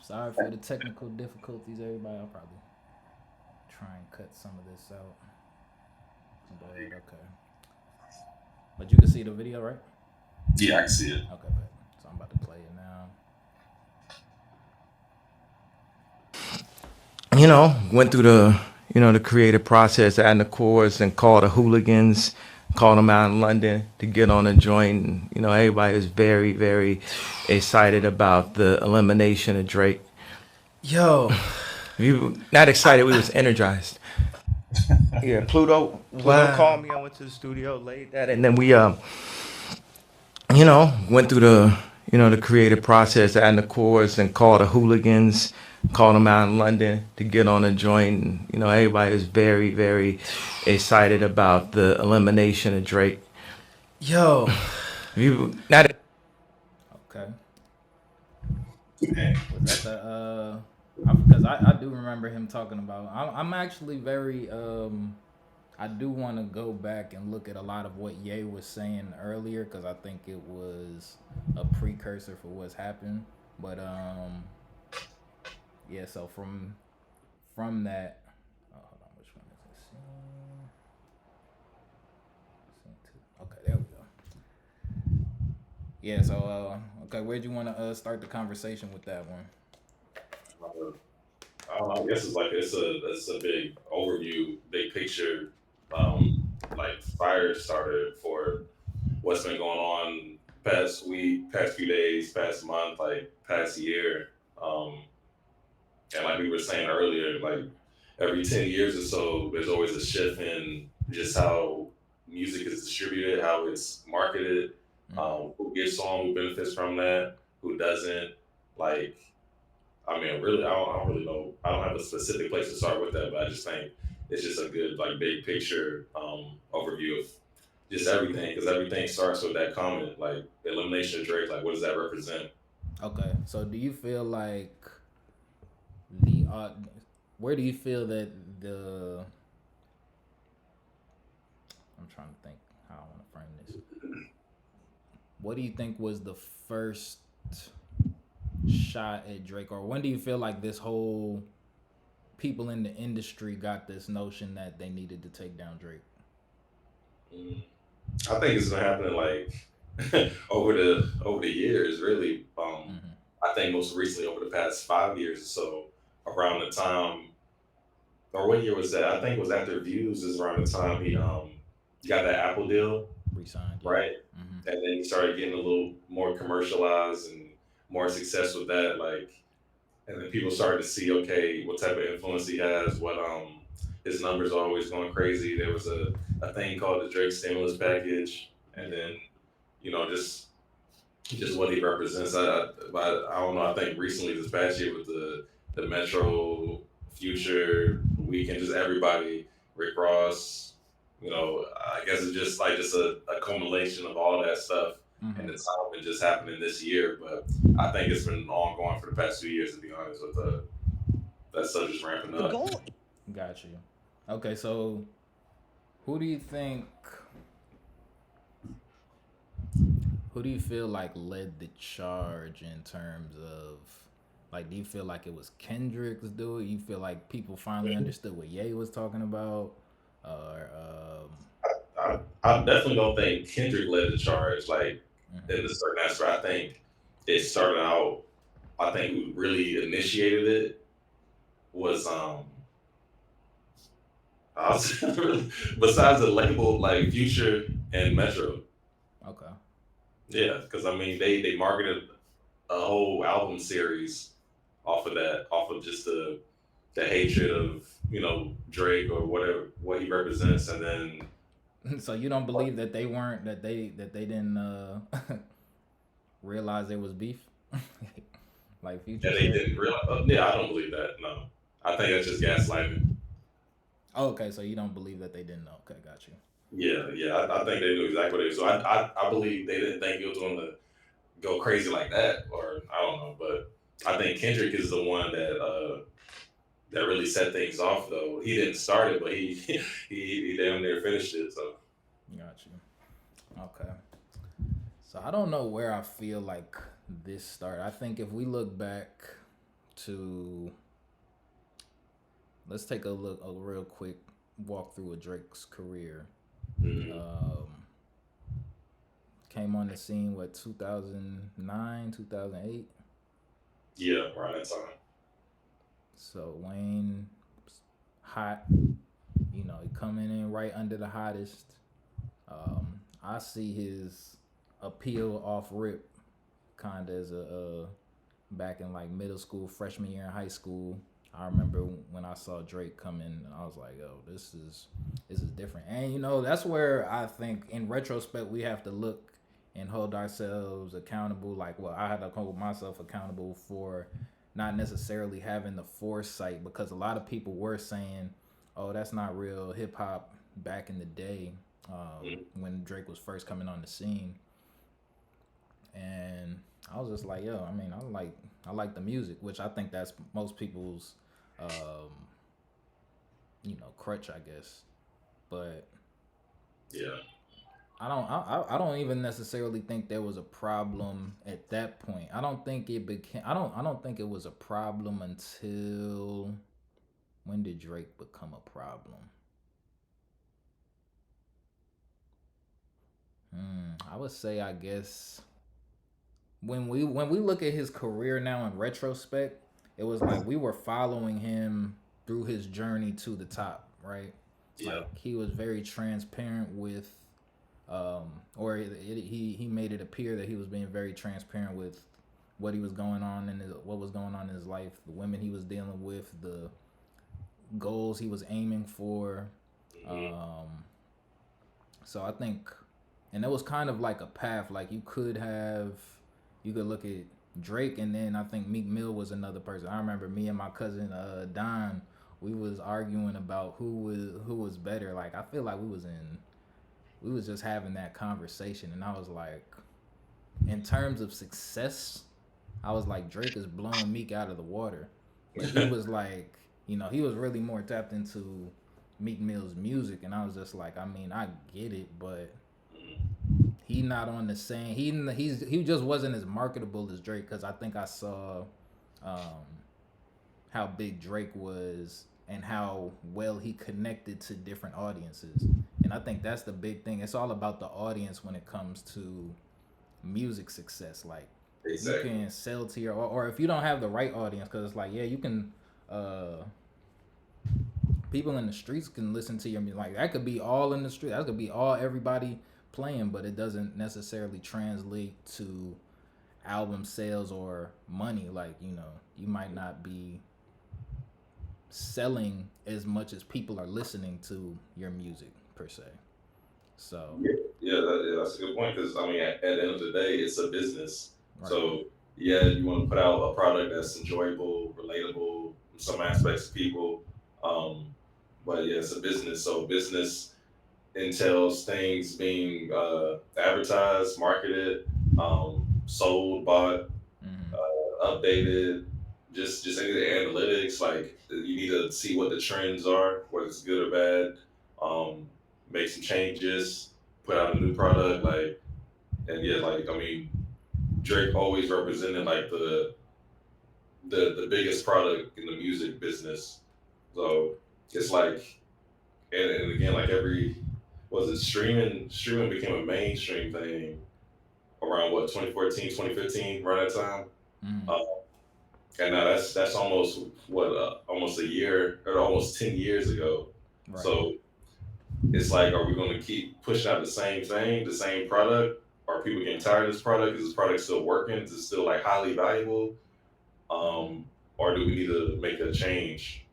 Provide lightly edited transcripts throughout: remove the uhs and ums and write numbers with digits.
Sorry for the technical difficulties, everybody. I'll probably try and cut some of this out. But okay. But you can see the video, right? Yeah, I can see it. Okay, but so I'm about to play it now. Went through the creative process, adding the chords and called the hooligans, called them out in London to get on a joint. And, everybody was very, very excited about the elimination of Drake. Yo, we were not excited, we was energized. Yeah, Pluto called me. I went to the studio, laid that, and then we went through the creative process, adding the chords and called the hooligans, called them out in London to get on a joint. And, everybody was very, very excited about the elimination of Drake. Yo, we were not. Okay. Man. Was that because I do remember him talking about. I'm actually very I do want to go back and look at a lot of what Ye was saying earlier because I think it was a precursor for what's happened. But yeah. So from that, oh, hold on, which one is this? Scene two. Okay, there we go. Yeah. So okay, where'd you want to start the conversation with that one? I don't know. I guess it's a big overview, big picture, like fire starter for what's been going on past week, past few days, past month, like past year. Um, and like we were saying earlier, like every 10 years or so, there's always a shift in just how music is distributed, how it's marketed, Mm-hmm. who gets on, who benefits from that, who doesn't. Like, I mean, really, I don't really know. I don't have a specific place to start with that, but I just think it's just a good, like, big picture overview of just everything, because everything starts with that comment, like elimination of Drake. Like, what does that represent? Okay. So do you feel like the where do you feel that the I'm trying to think how I want to frame this. What do you think was the first shot at Drake, or when do you feel like this whole people in the industry got this notion that they needed to take down Drake? Mm. I think it's been happening like over the years, really. Mm-hmm. I think most recently over the past 5 years or so, around the time, or what year was that? I think it was after Views is around the time he got that Apple deal, Resigned, yeah. right? Mm-hmm. And then he started getting a little more commercialized and more success with that. Like, and then people started to see, okay, what type of influence he has, what his numbers are always going crazy. There was a thing called the Drake stimulus package, and Yeah. then just what he represents. I don't know. I think recently this past year with the Metro Future weekend, just everybody, Rick Ross. I guess it's just like just a culmination of all that stuff, Mm-hmm. and it's all been just happening this year. But I think it's been ongoing for the past 2 years, to be honest, with that stuff just ramping The up. goal. Got you. Okay, so who do you think? Who do you feel like led the charge in terms of like? Do you feel like it was Kendrick's do it? You feel like people finally understood what Ye was talking about, or I definitely don't think Kendrick led the charge. Like mhm. in a certain aspect, I think it started out. I think who really initiated it was I was, besides the label like Future and Metro. Okay, Yeah, because I mean they marketed a whole album series off of that, off of just the hatred of Drake or whatever what he represents, and then so you don't believe that they weren't that they didn't realize there was beef, like Future and they said. didn't realize. Yeah, I don't believe that. No, I think that's just gaslighting. Oh, okay, so you don't believe that they didn't know. Okay, got you. Yeah, yeah, I think they knew exactly what it is. So I believe they didn't think it was going to go crazy like that, or I don't know, but I think Kendrick is the one that really set things off. Though he didn't start it, but he damn near finished it. So Got you. Okay. So I don't know where I feel like this started. I think if we look back to let's take a look, a real quick walk through of Drake's career. Hmm. Um, Came on the scene what 2009, 2008. Yeah, around that time. So Wayne, hot, he coming in right under the hottest. I see his appeal off rip kind of as a back in like middle school, freshman year in high school. I remember when I saw Drake come in, and I was like, "Yo, this is different." And that's where I think, in retrospect, we have to look and hold ourselves accountable. Like, well, I had to hold myself accountable for not necessarily having the foresight, because a lot of people were saying, "Oh, that's not real hip hop back in the day." When Drake was first coming on the scene, and I was just like, yo, I mean, I like the music, which I think that's most people's, um, crutch, I guess. But Yeah, I don't even necessarily think there was a problem at that point. I don't think it became. I don't think it was a problem until when did Drake become a problem? I would say, I guess, when we look at his career now in retrospect, it was like we were following him through his journey to the top, right? yeah, Like he was very transparent with, or he made it appear that he was being very transparent with what he was going on in what was going on in his life, the women he was dealing with, the goals he was aiming for. hmm, Um, so I think, and it was kind of like a path. Like you could look at Drake, and then I think Meek Mill was another person. I remember me and my cousin Don, we was arguing about who was better. Like I feel like we was just having that conversation, and I was like, in terms of success, I was like, Drake is blowing Meek out of the water, but he was like, he was really more tapped into Meek Mill's music, and I was just like, I mean, I get it, but he not on the same. He just wasn't as marketable as Drake, because I think I saw, um, how big Drake was and how well he connected to different audiences, and I think that's the big thing. It's all about the audience when it comes to music success. Like you exactly. can sell to your, or if you don't have the right audience, because it's like, yeah, you can. People in the streets can listen to your music. Like that could be all in the street. That could be all everybody playing, but it doesn't necessarily translate to album sales or money. Like you might not be selling as much as people are listening to your music per se. So Yeah, yeah, that's a good point because I mean, at the end of the day, it's a business. right. So yeah, you want to put out a product that's enjoyable, relatable, in some aspects to people. Um, but yeah, it's a business. So business entails things being advertised, marketed, sold, bought, Mm-hmm. updated. Just any of the analytics. Like you need to see what the trends are, whether it's good or bad. Um, Make some changes, put out a new product. Like and yeah, like I mean, Drake always represented like the biggest product in the music business. So it's like and again like every was it streaming became a mainstream thing around what 2014 2015 around that time. Mm-hmm. Uh, and now that's almost what almost a year or almost 10 years ago. Right. So it's like, are we going to keep pushing out the same thing, the same product? Are people getting tired of this product? Is this product still working? Is it still like highly valuable? Mm-hmm. Or do we need to make a change?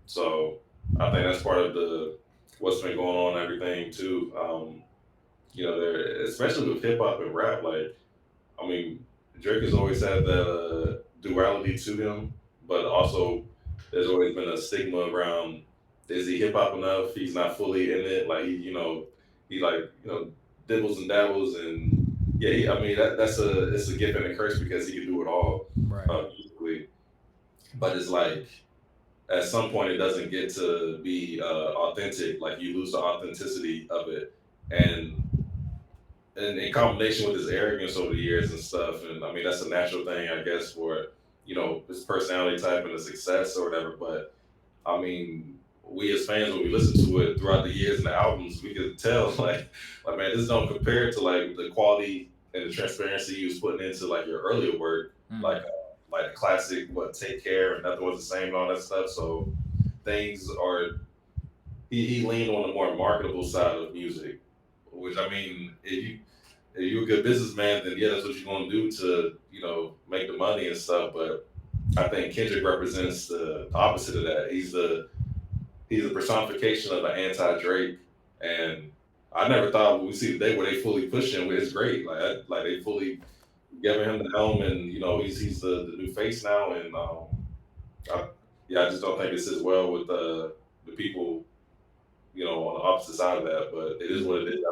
So I think that's part of the what's been going on and everything too. There especially with hip hop and rap, like I mean, Drake has always had that duality to him, but also there's always been a stigma around is he hip hop enough? He's not fully in it. Like he like dibbles and dabbles, and yeah, I mean that's a it's a gift and a curse because he can do it all Right. musically, but it's like at some point it doesn't get to be authentic. Like you lose the authenticity of it, and in combination with his arrogance over the years and stuff. And I mean, that's a natural thing, I guess, for his personality type and the success or whatever. But I mean, we as fans, when we listen to it throughout the years and the albums, we could tell like man, this don't compare to like the quality and the transparency you was putting into like your earlier work, Mm-hmm. like the classic what Take Care and Nothing Was the Same and all that stuff. So things are he leaned on the more marketable side of music, which I mean, if you're a good businessman, then yeah, that's what you're gonna do to make the money and stuff. But I think Kendrick represents the opposite of that. He's a personification of an anti Drake, and I never thought we see the day where they fully push him with his great like they fully giving him the helm, and he's the new face now, and I, yeah, I just don't think it sits well with the people on the opposite side of that. But it is what it is.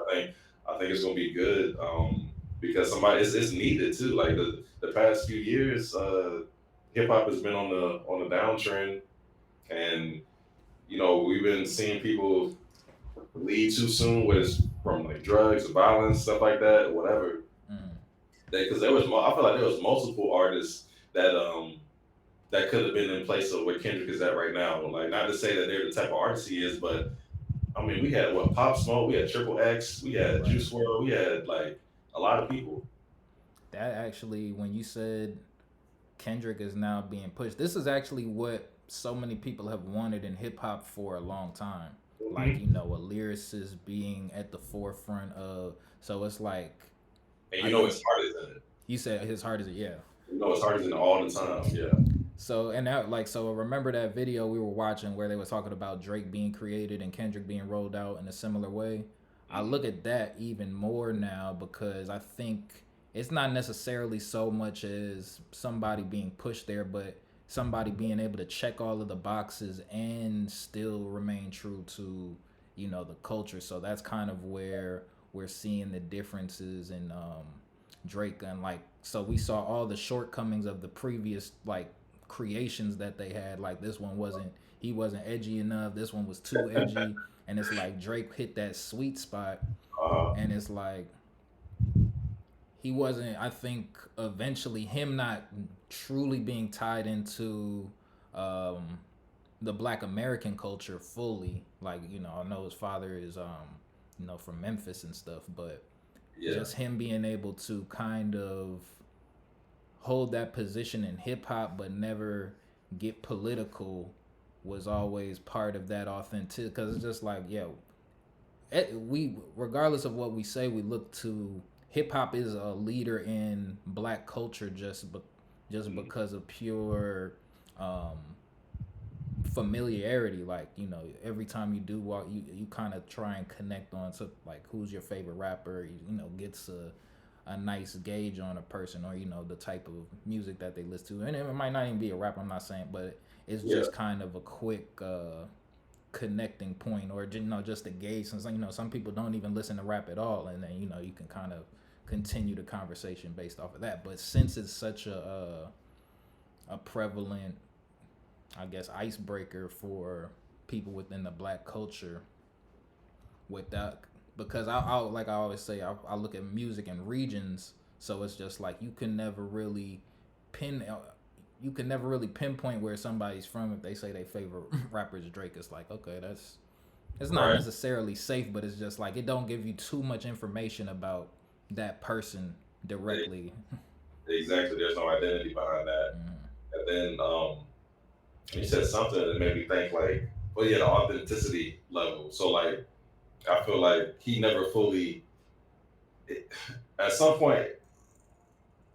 I think it's gonna be good because it's needed too. Like the past few years, hip hop has been on the downtrend, and we've been seeing people leave too soon, whether it's from like drugs, violence, stuff like that, whatever. Mm. Because I feel like there was multiple artists that could have been in place of where Kendrick is at right now. Like, not to say that they're the type of artist he is, but I mean, we had what Pop Smoke, we had Triple X, we had Right. Juice WRLD, we had like a lot of people. That actually, when you said Kendrick is now being pushed, this is actually what so many people have wanted in hip hop for a long time. Like, Hmm. a lyricist being at the forefront of. So it's like, And I think his heart is in it. you said his heart is, yeah. His heart is in it all the time. Yeah. So and that like so remember that video we were watching where they were talking about Drake being created and Kendrick being rolled out in a similar way. I Hmm. look at that even more now because I think it's not necessarily so much as somebody being pushed there, but somebody being able to check all of the boxes and still remain true to the culture. So that's kind of where we're seeing the differences in Drake and like so we saw all the shortcomings of the previous like creations that they had. Like this one wasn't he wasn't edgy enough. This one was too edgy, and it's like Drake hit that sweet spot, Uh, and it's like he wasn't. I think eventually him not truly being tied into um, the Black American culture fully. Like I know his father is from Memphis and stuff, but yeah. just him being able to kind of hold that position in hip hop but never get political was always part of that authentic because it's just like we regardless of what we say we look to hip hop is a leader in black culture just Mhm. because of pure um familiarity. Like every time you do walk you kind of try and connect on to like who's your favorite rapper. Gets a nice gauge on a person or the type of music that they listen to, and it might not even be a rap, I'm not saying, but it's Yeah. just kind of a quick connecting point or just a gauge, since some people don't even listen to rap at all, and then you can kind of continue the conversation based off of that. But since it's such a prevalent, I guess, icebreaker for people within the black culture, with that, because like I always say, I look at music in regions, so it's just like pin you can never really pinpoint where somebody's from if they say their favorite rapper is Drake. It's like, okay, it's not Right. necessarily safe, but it's just like it don't give you too much information about that person E- directly. Exactly. There's no identity behind that. Mm. And then you said something that made me think like, well, yeah, the authenticity level. So like, I feel like he never fully. At some point,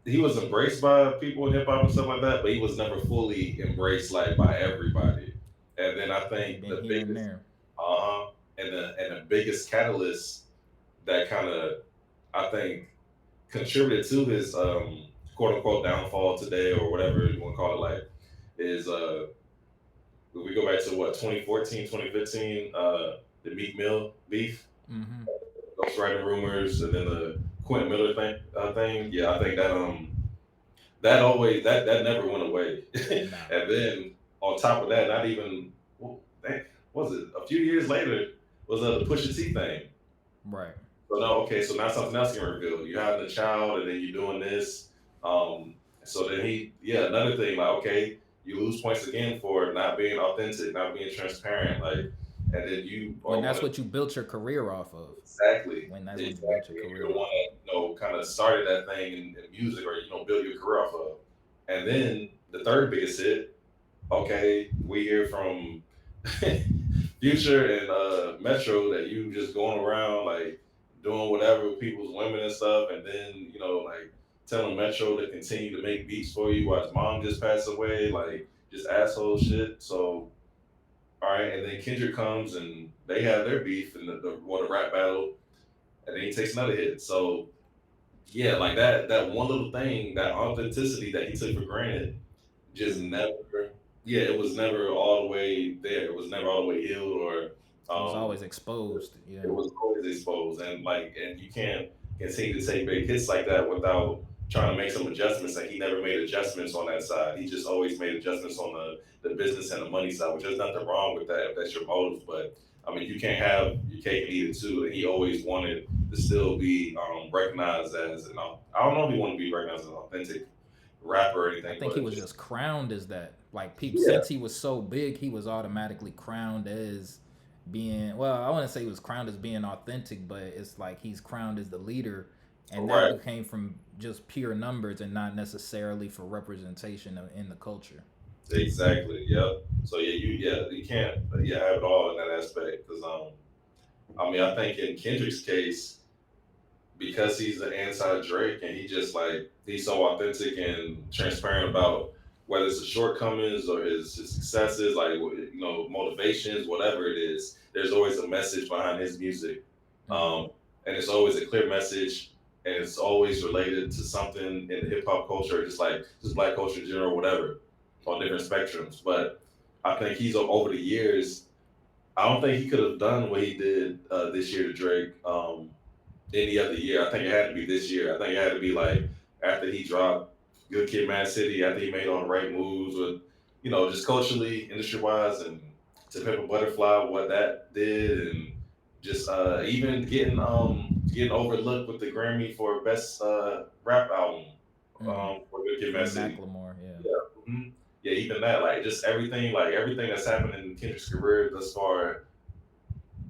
he was embraced by people in hip hop and stuff like that, but he was never fully embraced like by everybody. And then I He think been the here and biggest, there. and the biggest catalyst that kind of I think contributed to his quote unquote downfall today or whatever you want to call it, like is if we go back to what 2014, 2015, the Meek Mill beef, Mm-hmm. those writing rumors, and then the Quentin Miller thing. Yeah, I think that always that never went away. Nah. And then on top of that, not even well, what was it a few years later was the Pusha T thing. Right. So now, okay, so now something else getting revealed. You having a child, and then you're doing this, um, So then another thing, like, okay, you lose points again for not being authentic, not being transparent, like, and then you When are one that's of what you built your career off of. exactly, When that's what you built your exactly, and you're career the one off of. that kind of started that thing in music, or built your career off of. And then the third biggest hit, okay, we hear from Future and Metro that you just going around like doing whatever with people's women and stuff, and then like telling Metro to continue to make beats for you while his mom just passed away, like just asshole shit. So all right, and then Kendrick comes and they have their beef in the rap battle, and then he takes another hit. So yeah, like that one little thing, that authenticity that he took for granted, just never. Yeah, it was never all the way there. It was never all the way healed, or It was um, always exposed. Yeah. it was always exposed. And you can't continue to take big hits like that without trying to make some adjustments. Like he never made adjustments on that side. He just always made adjustments on the business and the money side, which there's nothing wrong with that if that's your motive. But I mean, you can't have your cake and eat it too. And he always wanted to still be recognized as I don't know if he wanted to be recognized as an authentic rapper or I anything, think he but was just just crowned as that. Like people, yeah, since he was so big, he was automatically crowned as being. Well, I wouldn't say he was crowned as being authentic, but it's like he's crowned as the leader, and that right. became from just pure numbers and not necessarily for representation in the culture. Exactly. Yep. So you can't have it all in that aspect because I mean I think in Kendrick's case, because he's an anti Drake and he just like he's so authentic and transparent about whether it's the shortcomings or his successes, like motivations, whatever it is. There's always a message behind his music, Mm-hmm. and it's always a clear message, and it's always related to something in the hip hop culture, just black culture in general, whatever, on different spectrums. But I think he's over the years. I don't think he could have done what he did this year to Drake. Any other year. I think it had to be this year. I think it had to be like after he dropped Good Kid, Mad City, after he made all the right moves with, just culturally, industry wise, and to Pimp a Butterfly, what that did, and just even getting overlooked with the Grammy for best rap album Mm-hmm. for Good Kid, Mad From City. Macklemore, yeah. Yeah, yeah, even that, like just everything that's happened in Kendrick's career thus far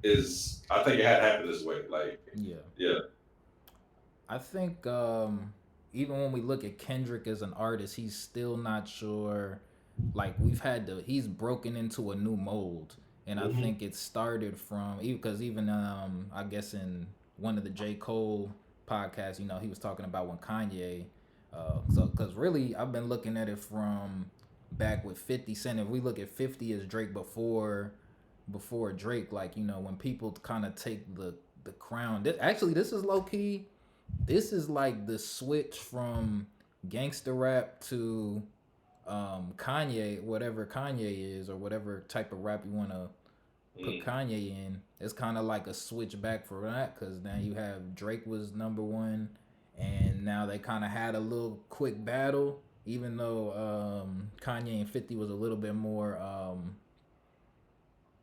is, I think it had happened this way. Like, Yeah. yeah. I think even when we look at Kendrick as an artist, he's still not sure. Like he's broken into a new mold, and I Mhm. think it started from because even I guess in one of the J. Cole podcasts, he was talking about when Kanye. So because really, I've been looking at it from back with 50 Cent. If we look at 50 as Drake before Drake, like when people kind of take the crown. Actually, this is low key, this is like the switch from gangster rap to Kanye, whatever Kanye is, or whatever type of rap you want to put Mm. Kanye in. It's kind of like a switch back for that because now you have Drake was number one, and now they kind of had a little quick battle. Even though Kanye and 50 was a little bit more,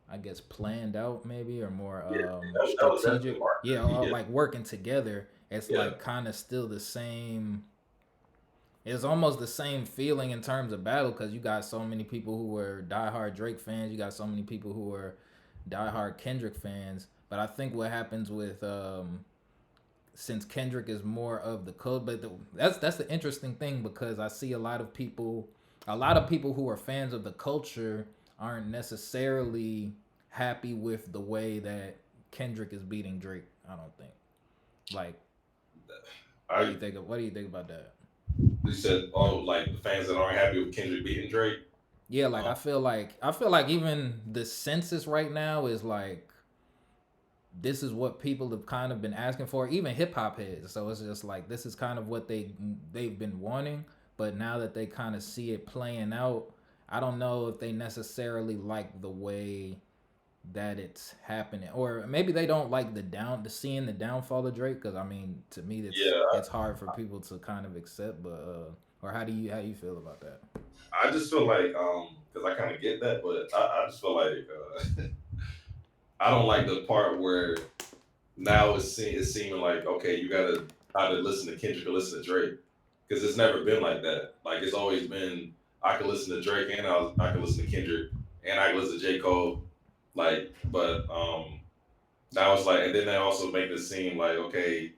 I guess, planned out maybe, or more Yeah, that was definitely strategic. Mark. Yeah, all, Yeah, like working together. It's yeah, like kind of still the same. It's almost the same feeling in terms of battle because you got so many people who were diehard Drake fans. You got so many people who were diehard Kendrick fans. But I think what happens with since Kendrick is more of the code, but that's the interesting thing because I see a lot of people who are fans of the culture aren't necessarily happy with the way that Kendrick is beating Drake. I don't think. Like, I what do you think about that? you said, oh, like the fans that aren't happy with Kendrick beating Drake. Yeah, like Um, I feel like even the census right now is like this is what people have kind of been asking for, even hip hop heads. So it's just like this is kind of what they've been wanting, but now that they kind of see it playing out, I don't know if they necessarily like the way that it's happening, or maybe they don't like the seeing the downfall of Drake. Because I mean, to me, yeah, it's hard for people to kind of accept. But or how do you feel about that? I just feel like because I kind of get that, but I just feel like I don't like the part where now it's seeming like okay, you gotta either listen to Kendrick or listen to Drake. because it's never been like that. Like it's always been I could listen to Drake and I could listen to Kendrick and I could listen to J Cole. Like, but now it's like, and then they also make it seem like okay,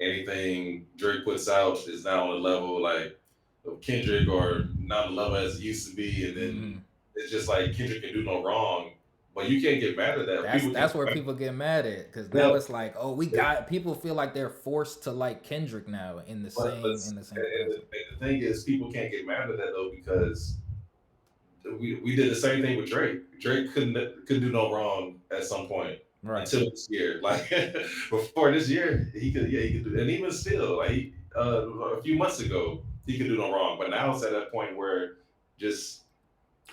anything Drake puts out is not on the level like of Kendrick or not the level as it used to be, and then Hmm. it's just like Kendrick can do no wrong, but you can't get mad at that. That's People can, that's where people get mad at because now yeah, it's like, oh, we got people feel like they're forced to like Kendrick now in the but same capacity. and the thing is, people can't get mad at that though because we did the same thing with Drake. Drake couldn't do no wrong at some point Right. until this year. Like before this year, he could do, and even still, like a few months ago, he could do no wrong. But now it's at that point where just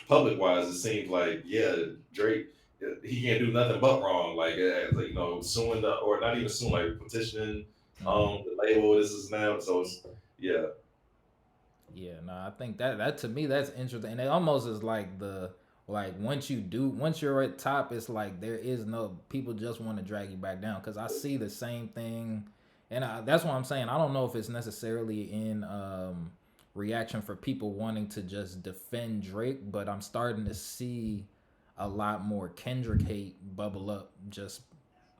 public wise, it seems like yeah, Drake. He can't do nothing but wrong, like suing or not even suing, like petitioning Hmm. the label. This is now, so it's, yeah, Yeah, no, I think that to me that's interesting, and it almost is like the like once you're at top, it's like there is no people just want to drag you back down because I see the same thing, and that's what I'm saying. I don't know if it's necessarily in reaction for people wanting to just defend Drake, but I'm starting to see a lot more Kendrick hate bubble up. Just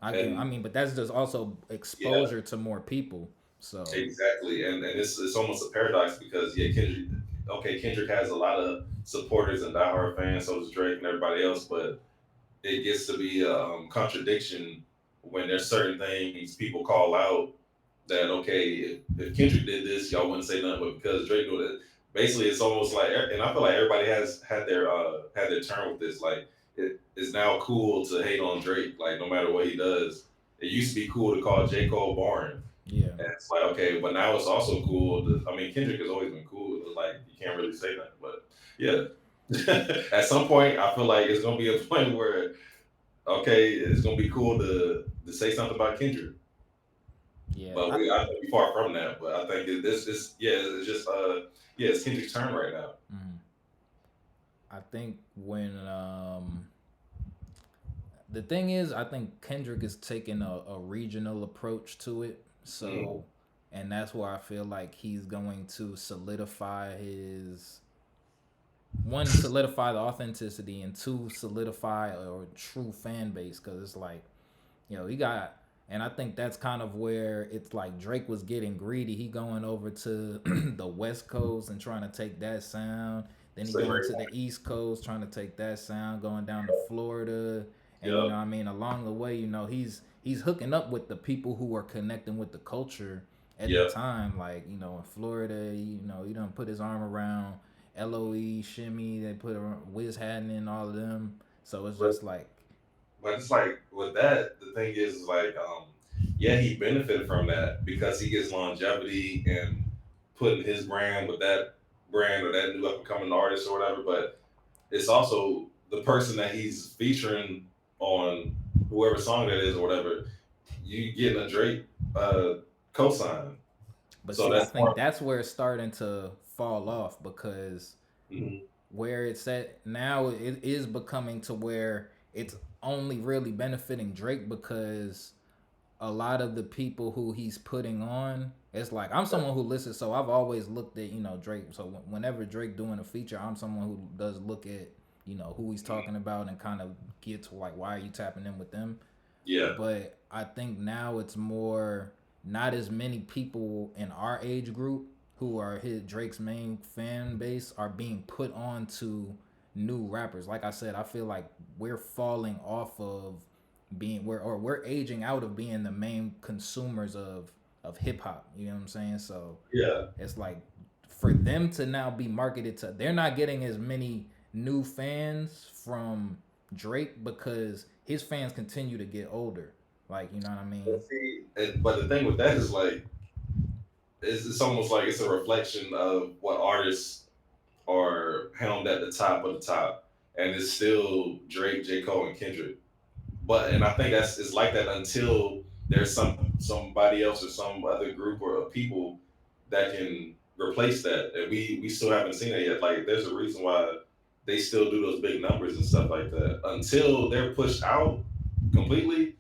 I and mean, but that's just also yeah. exposure to more people. So Exactly, and it's almost a paradox because yeah, Kendrick has a lot of supporters and diehard fans, so does Drake and everybody else, but it gets to be a contradiction when there's certain things people call out that okay, if Kendrick did this, y'all wouldn't say nothing, but because Drake did it, basically it's almost like, and I feel like everybody has had their turn with this. Like it is now cool to hate on Drake, like no matter what he does. It used to be cool to call J Cole boring. yeah. And it's like, okay, but now it's also cool. I mean, Kendrick has always been cool. Like, you can't really say that. But yeah, at some point, I feel like it's going to be a point where, okay, it's going to be cool to say something about Kendrick. Yeah, But I think we're far from that. But I think this, yeah, it's just, yeah, it's Kendrick's turn right now. mhm. I think when the thing is, I think Kendrick is taking a regional approach to it. Mm, So, and that's where I feel like he's going to solidify his one, solidify the authenticity, and two, solidify a true fan base. Because it's like, he got, and I think that's kind of where it's like Drake was getting greedy. He going over to the West Coast and trying to take that sound. Then he say going right to the East Coast trying to take that sound, going down to Florida. And now. I mean, along the way, he's hooking up with the people who are connecting with the culture at the Yep, time. Like, in Florida, he done put his arm around LOE, Shimmy, they put Wiz Haddon in all of them. So it's yep. just like, But it's like with that, the thing is like, yeah, he benefited from that because he gets longevity and putting his brand with that brand or that new up and coming artist or whatever. But it's also the person that he's featuring on whoever song that is or whatever. You getting a Drake uh, cosign, but so see, I that's think more. that's where it's starting to fall off because Mhm. where it's at now, it is becoming to where it's only really benefiting Drake because a lot of the people who he's putting on, it's like I'm someone who listens, so I've always looked at Drake. So whenever Drake doing a feature, I'm someone who does look at who he's talking about and kind of get to like why are you tapping in with them. Yeah, But I think now it's more not as many people in our age group who are his Drake's main fan base are being put on to new rappers. Like I said, I feel like we're falling off of we're aging out of being the main consumers of hip hop. You know what I'm saying? So yeah, it's like for them to now be marketed to, they're not getting as many new fans from Drake because his fans continue to get older. Like, you know what I but mean? see, but the thing with that is like, it's almost like it's a reflection of what artists are helmed at the top of the top, and it's still Drake, J. Cole, and Kendrick. But and I think that's it's like that until there's somebody else or some other group or of people that can replace that, and we still haven't seen it yet. Like there's a reason why they still do those big numbers and stuff like that until they're pushed out completely.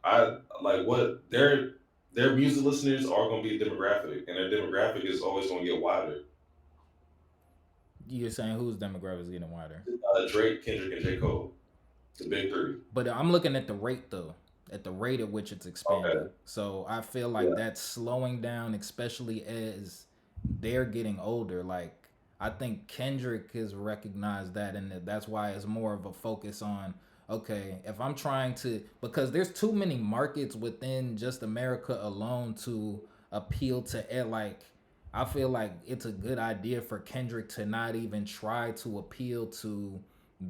I like what they're. their music listeners are going to be a demographic, and their demographic is always going to get wider. You're saying whose demographic is getting wider? Drake, Kendrick, and J. Cole, the big three. But I'm looking at the rate though, at the rate at which it's expanding. Okay. So I feel like Yeah. that's slowing down, especially as they're getting older. Like I think Kendrick has recognized that, and that's why it's more of a focus on okay, if I'm trying to, because there's too many markets within just America alone to appeal to it. Like I feel like it's a good idea for Kendrick to not even try to appeal to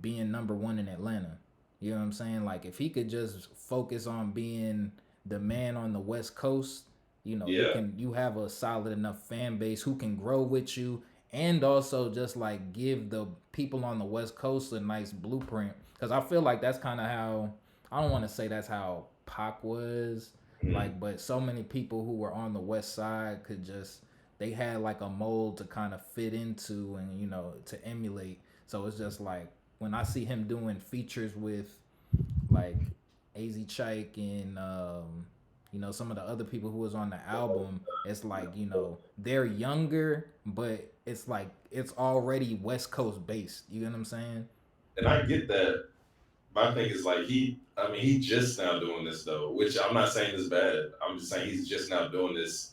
being number one in Atlanta. You know what I'm saying? Like if he could just focus on being the man on the West Coast, Yeah. you have a solid enough fan base who can grow with you and also just like give the people on the West Coast a nice blueprint. Cause I feel like that's kind of how, I don't want to say that's how Pac was, Mhm. like, but so many people who were on the West Side could just, they had like a mold to kind of fit into and to emulate. So it's just like when I see him doing features with like AZ Chike and some of the other people who was on the album, it's like they're younger, but it's like it's already West Coast based. You know what I'm saying? And I get that. My thing is like I mean, he just now doing this though, which I'm not saying is bad. I'm just saying he's just now doing this.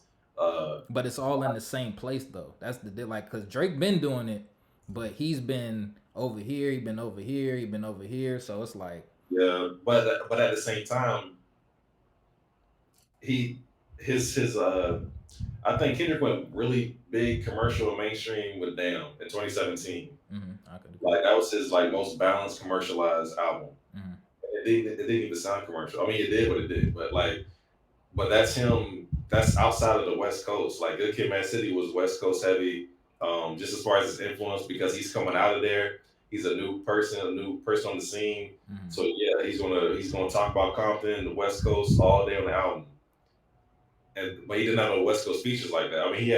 But it's all in the same place though. That's the deal. Like, cause Drake been doing it, but he's been over here. He been over here. He been over here. So it's like, Yeah, but at the same time, he his I think Kendrick went really big commercial and mainstream with Damn in 2017. I could agree. Like that was his like most balanced commercialized album. Mm-hmm. It didn't even sound commercial. I mean, it did what it did, but like, but that's him. That's outside of the West Coast. Like Good Kid, Mad City was West Coast heavy, just as far as his influence because he's coming out of there. He's a new person on the scene. Mm-hmm. So yeah, he's gonna talk about Compton, the West Coast all day on the album. But he didn't have no West Coast features like that. I mean, he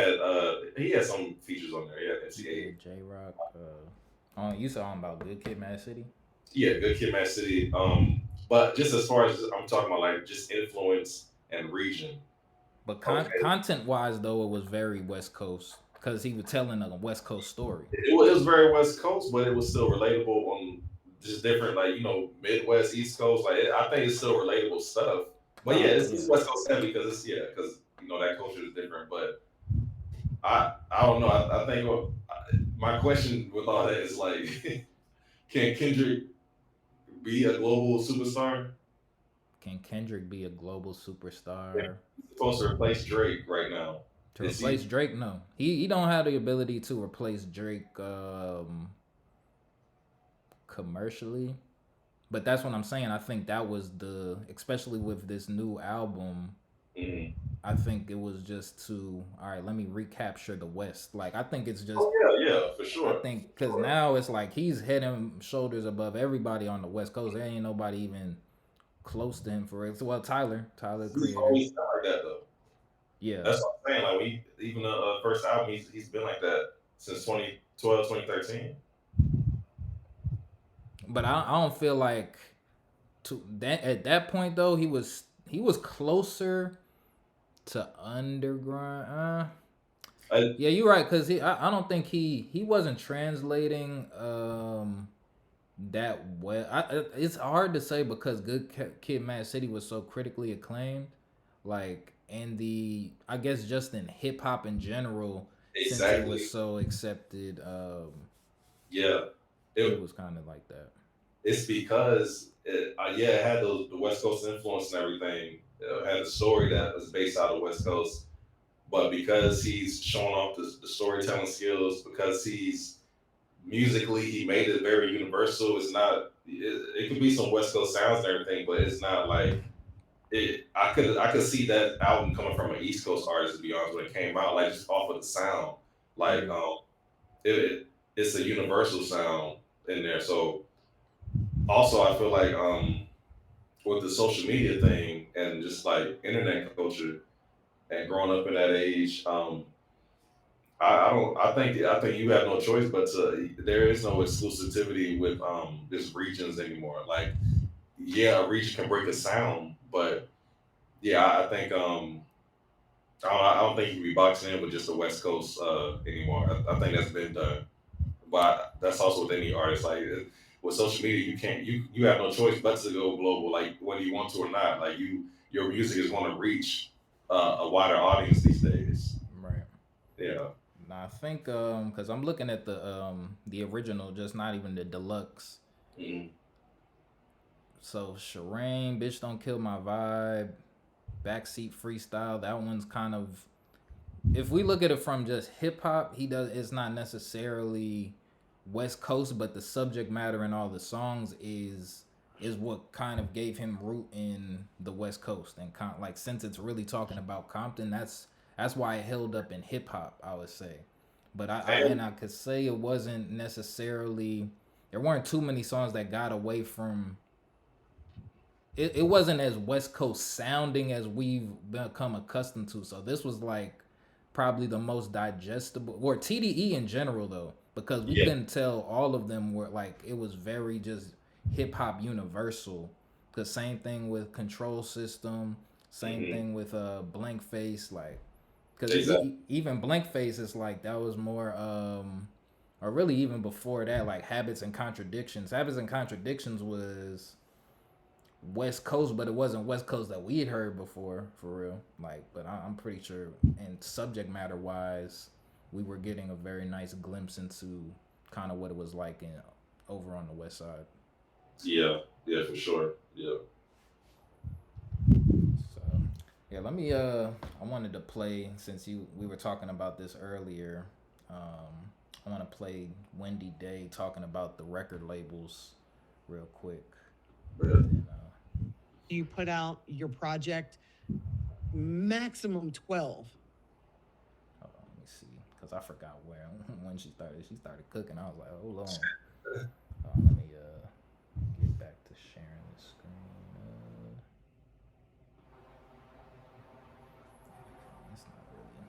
had some features on there. Yeah, He MCA. did J Rock. Oh, you saw him about Good Kid, Mad City. Yeah, Good Kid, Mad City. But just as far as I'm talking about, like just influence and region. But Okay, content wise, though, it was very West Coast because he was telling a West Coast story. it was very West Coast, but it was still relatable on just different, like Midwest, East Coast. Like I think it's still relatable stuff. But yeah, No, it's yeah. West Coast heavy because because that culture is different. But I don't know. I think my question with all that is like, can Kendrick be a global superstar? Can Kendrick be a global Yeah, superstar? he's supposed to replace Drake right now. To Is he? replace Drake, no. He don't have the ability to replace Drake commercially. But that's what I'm saying. I think that was especially with this new album, Mhm. I think it was just to, all right, let me recapture the West. Like, I think it's just, Oh yeah, yeah, for I sure, think, for because sure. now it's like he's head and shoulders above everybody on the West Coast. There ain't nobody even close to him for it. Well, Tyler, He's creator. always been like that though. Yeah. That's what I'm saying. Like even the first album, he's been like that since 2012, 2013. But I don't feel like to that at that point though he was closer to underground. I, Yeah, you're right because I don't think he wasn't translating that well. It's hard to say because Kid, Mad City was so critically acclaimed, like in the I guess just in hip hop in general, since it was exactly. so accepted. Yeah. It It, was kind of like that. it's because it had the West Coast influence and everything. It had a story that was based out of West Coast, but because he's showing off the storytelling skills, because he's musically he made it very universal. It's not. It could be some West Coast sounds and everything, but it's not like it. I could see that album coming from an East Coast artist to be honest when it came out, like just off of the sound, like Mm. it's a universal sound in there. So also I feel like with the social media thing and just like internet culture and growing up in that age, I don't. I think you have no choice but to. There is no exclusivity with this regions anymore. Like, yeah, a region can break a sound, but yeah, I think I don't think you can be boxing in with just the West Coast anymore. I think that's been done. But that's also with any artist. Like with social media, you can't you have no choice but to go global. Like whether you want to or not. Like your music is going to reach a wider audience these days. Right. Yeah. Now I think because I'm looking at the original, just not even the deluxe. Mm. So Shireen, bitch, don't kill my vibe. Backseat freestyle. That one's kind of, if we look at it from just hip hop, he does. It's not necessarily West Coast, but the subject matter in all the songs is what kind of gave him root in the West Coast and like since it's really talking about Compton, that's why it held up in hip hop, I would say. But And I could say it wasn't necessarily, there weren't too many songs that got away from it wasn't as West Coast sounding as we've become accustomed to. So this was like probably the most digestible, or TDE in general though, because we yeah. couldn't tell all of them were like it was very just hip hop universal. Cause same thing with Control System, same Hmm. thing with Blank Face, like because Exactly. even Blank Face is like that was more or really even before that, like Habits and Contradictions. Habits and Contradictions was West Coast, but it wasn't West Coast that we had heard before, for real. Like, but I'm pretty sure, and subject matter wise, we were getting a very nice glimpse into kind of what it was like in over on the West Side. Yeah. Yeah. For sure. Yeah. So, yeah, let me. I wanted to play since we were talking about this earlier. I want to play Wendy Day talking about the record labels, real quick. Yeah. And, you put out your project, maximum 12. hold on, let me see, because I forgot where when she started. She started cooking. I was like, hold on. Let me get back to sharing the screen. It's not really.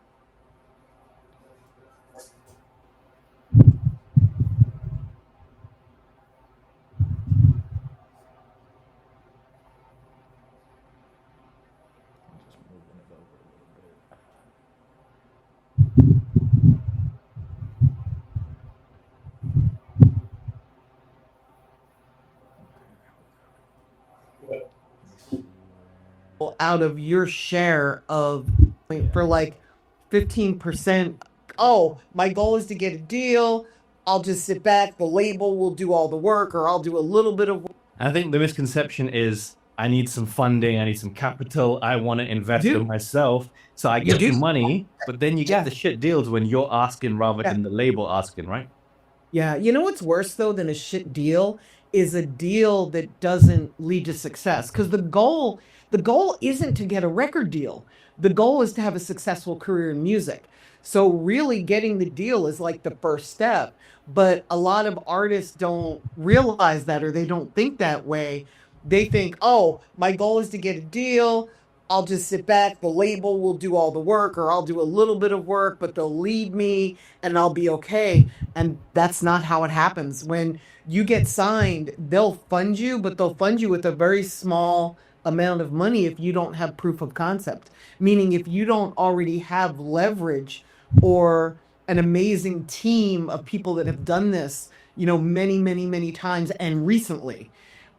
I'm just moving it over a little bit. Let me see Out of your share of where. Yeah. for like 15%. Oh, my goal is to get a deal. I'll just sit back. The label will do all the work, or I'll do a little bit of I think the misconception is I need some funding, I need some capital, I want to invest in do. myself. So I You get do. the money, but then you get the shit deals when you're asking rather Yeah. than the label asking, right? Yeah. You know what's worse though than a shit deal is a deal that doesn't lead to success. Because the goal isn't to get a record deal. The goal is to have a successful career in music. So really getting the deal is like the first step. But a lot of artists don't realize that, or they don't think that way. They think, oh, my goal is to get a deal. I'll just sit back. The label will do all the work, or I'll do a little bit of work, but they'll lead me and I'll be okay. And that's not how it happens. When you get signed, they'll fund you, but they'll fund you with a very small amount of money if you don't have proof of concept. Meaning, if you don't already have leverage or an amazing team of people that have done this, many, many, many times and recently.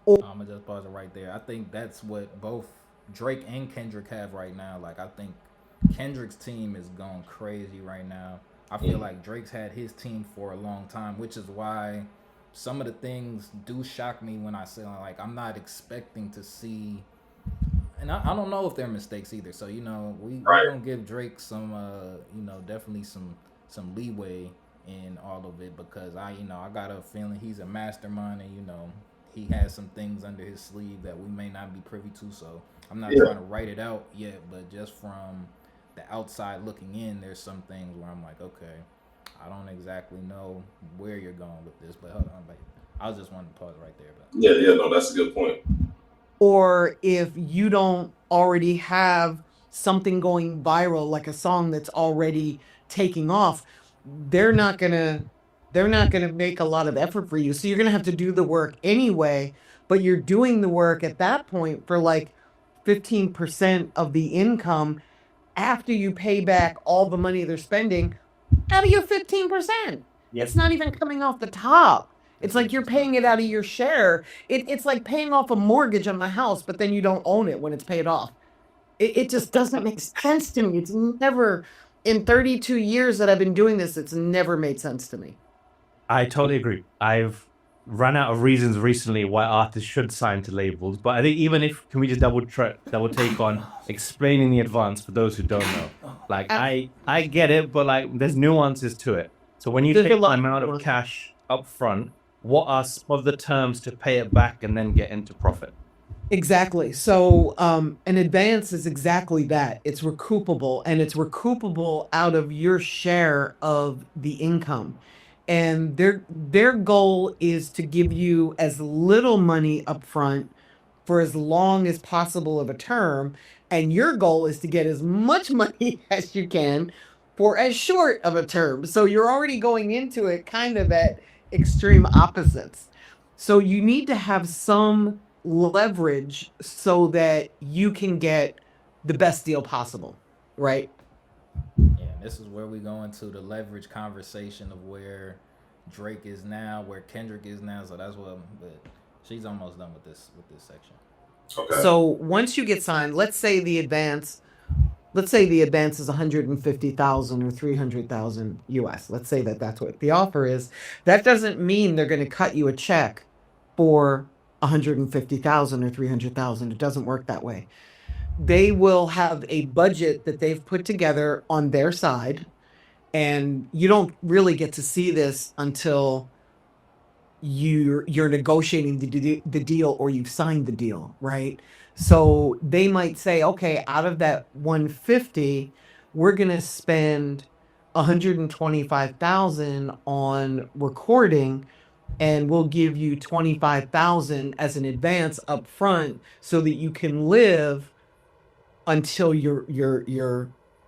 I'm gonna just pause it right there. I think that's what both Drake and Kendrick have right now. Like I think Kendrick's team is going crazy right now. I feel Mm. like Drake's had his team for a long time, which is why some of the things do shock me when I say like I'm not expecting to see, and I don't know if they're mistakes either. So we Right. gonna give Drake some definitely some leeway in all of it because I got a feeling he's a mastermind and he has some things under his sleeve that we may not be privy to. So I'm not Yeah. trying to write it out yet, but just from the outside looking in, there's some things where I'm like, okay, I don't exactly know where you're going with this, but hold on, like I was just wanting to pause right there, but Yeah. Yeah. No, that's a good point. Or if you don't already have something going viral, like a song that's already taking off, they're not gonna they're not gonna make a lot of effort for you. So you're gonna have to do the work anyway, but you're doing the work at that point for like 15% of the income. after you pay back all the money they're spending out of your 15%. Yep. It's not even coming off the top. It's like you're paying it out of your share. It's like paying off a mortgage on the house, but then you don't own it when it's paid off. It just doesn't make sense to me. It's never, in 32 years that I've been doing this, it's never made sense to me. I totally agree. I've run out of reasons recently why artists should sign to labels, but I think even if, can we just double take on explaining the advance for those who don't know? Like I get it, but like there's nuances to it. So when you There's take a lot the of amount of nuance. cash up front, what are some of the terms to pay it back and then get into profit? Exactly. So an advance is exactly that. It's recoupable, and it's recoupable out of your share of the income. And their goal is to give you as little money up front for as long as possible of a term, and your goal is to get as much money as you can for as short of a term. So you're already going into it kind of at extreme opposites. So you need to have some leverage so that you can get the best deal possible, right? Yeah, this is where we go into the leverage conversation of where Drake is now, where Kendrick is now. So that's what. But she's almost done with this section. Okay. So once you get signed, let's say the advance is 150,000 or 300,000 US. Let's say that that's what the offer is. That doesn't mean they're going to cut you a check for 150,000 or 300,000. It doesn't work that way. They will have a budget that they've put together on their side, and you don't really get to see this until you're negotiating the deal or you've signed the deal, right? So they might say, okay, out of that 150, we're going to spend 125,000 on recording, and we'll give you 25,000 as an advance up front so that you can live until your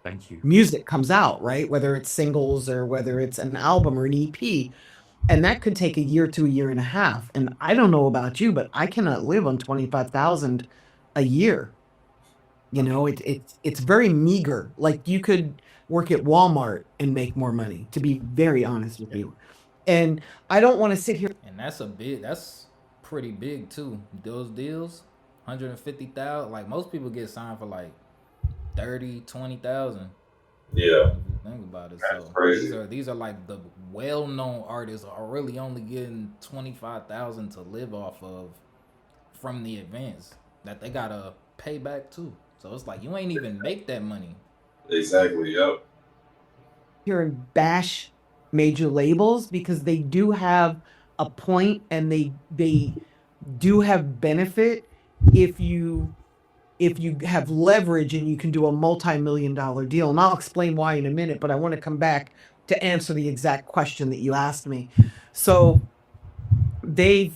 Thank you. music comes out, right? Whether it's singles or whether it's an album or an EP. And that could take a year to a year and a half. And I don't know about you, but I cannot live on 25,000 a year. You know, it's very meager. Like you could work at Walmart and make more money, to be very honest with you. And I don't want to sit here. And that's pretty big too. Those deals, 150,000. Like most people get signed for like 30, 20,000. Yeah. If you think about it. That's So crazy. these are like the well-known artists are really only getting 25,000 to live off of from the advance that they gotta pay back too. So it's like you ain't even make that money. Exactly. Yep. Here and bash major labels because they do have a point, and they do have benefit if you have leverage and you can do a multi-million-dollar deal. And I'll explain why in a minute, but I want to come back to answer the exact question that you asked me. So they've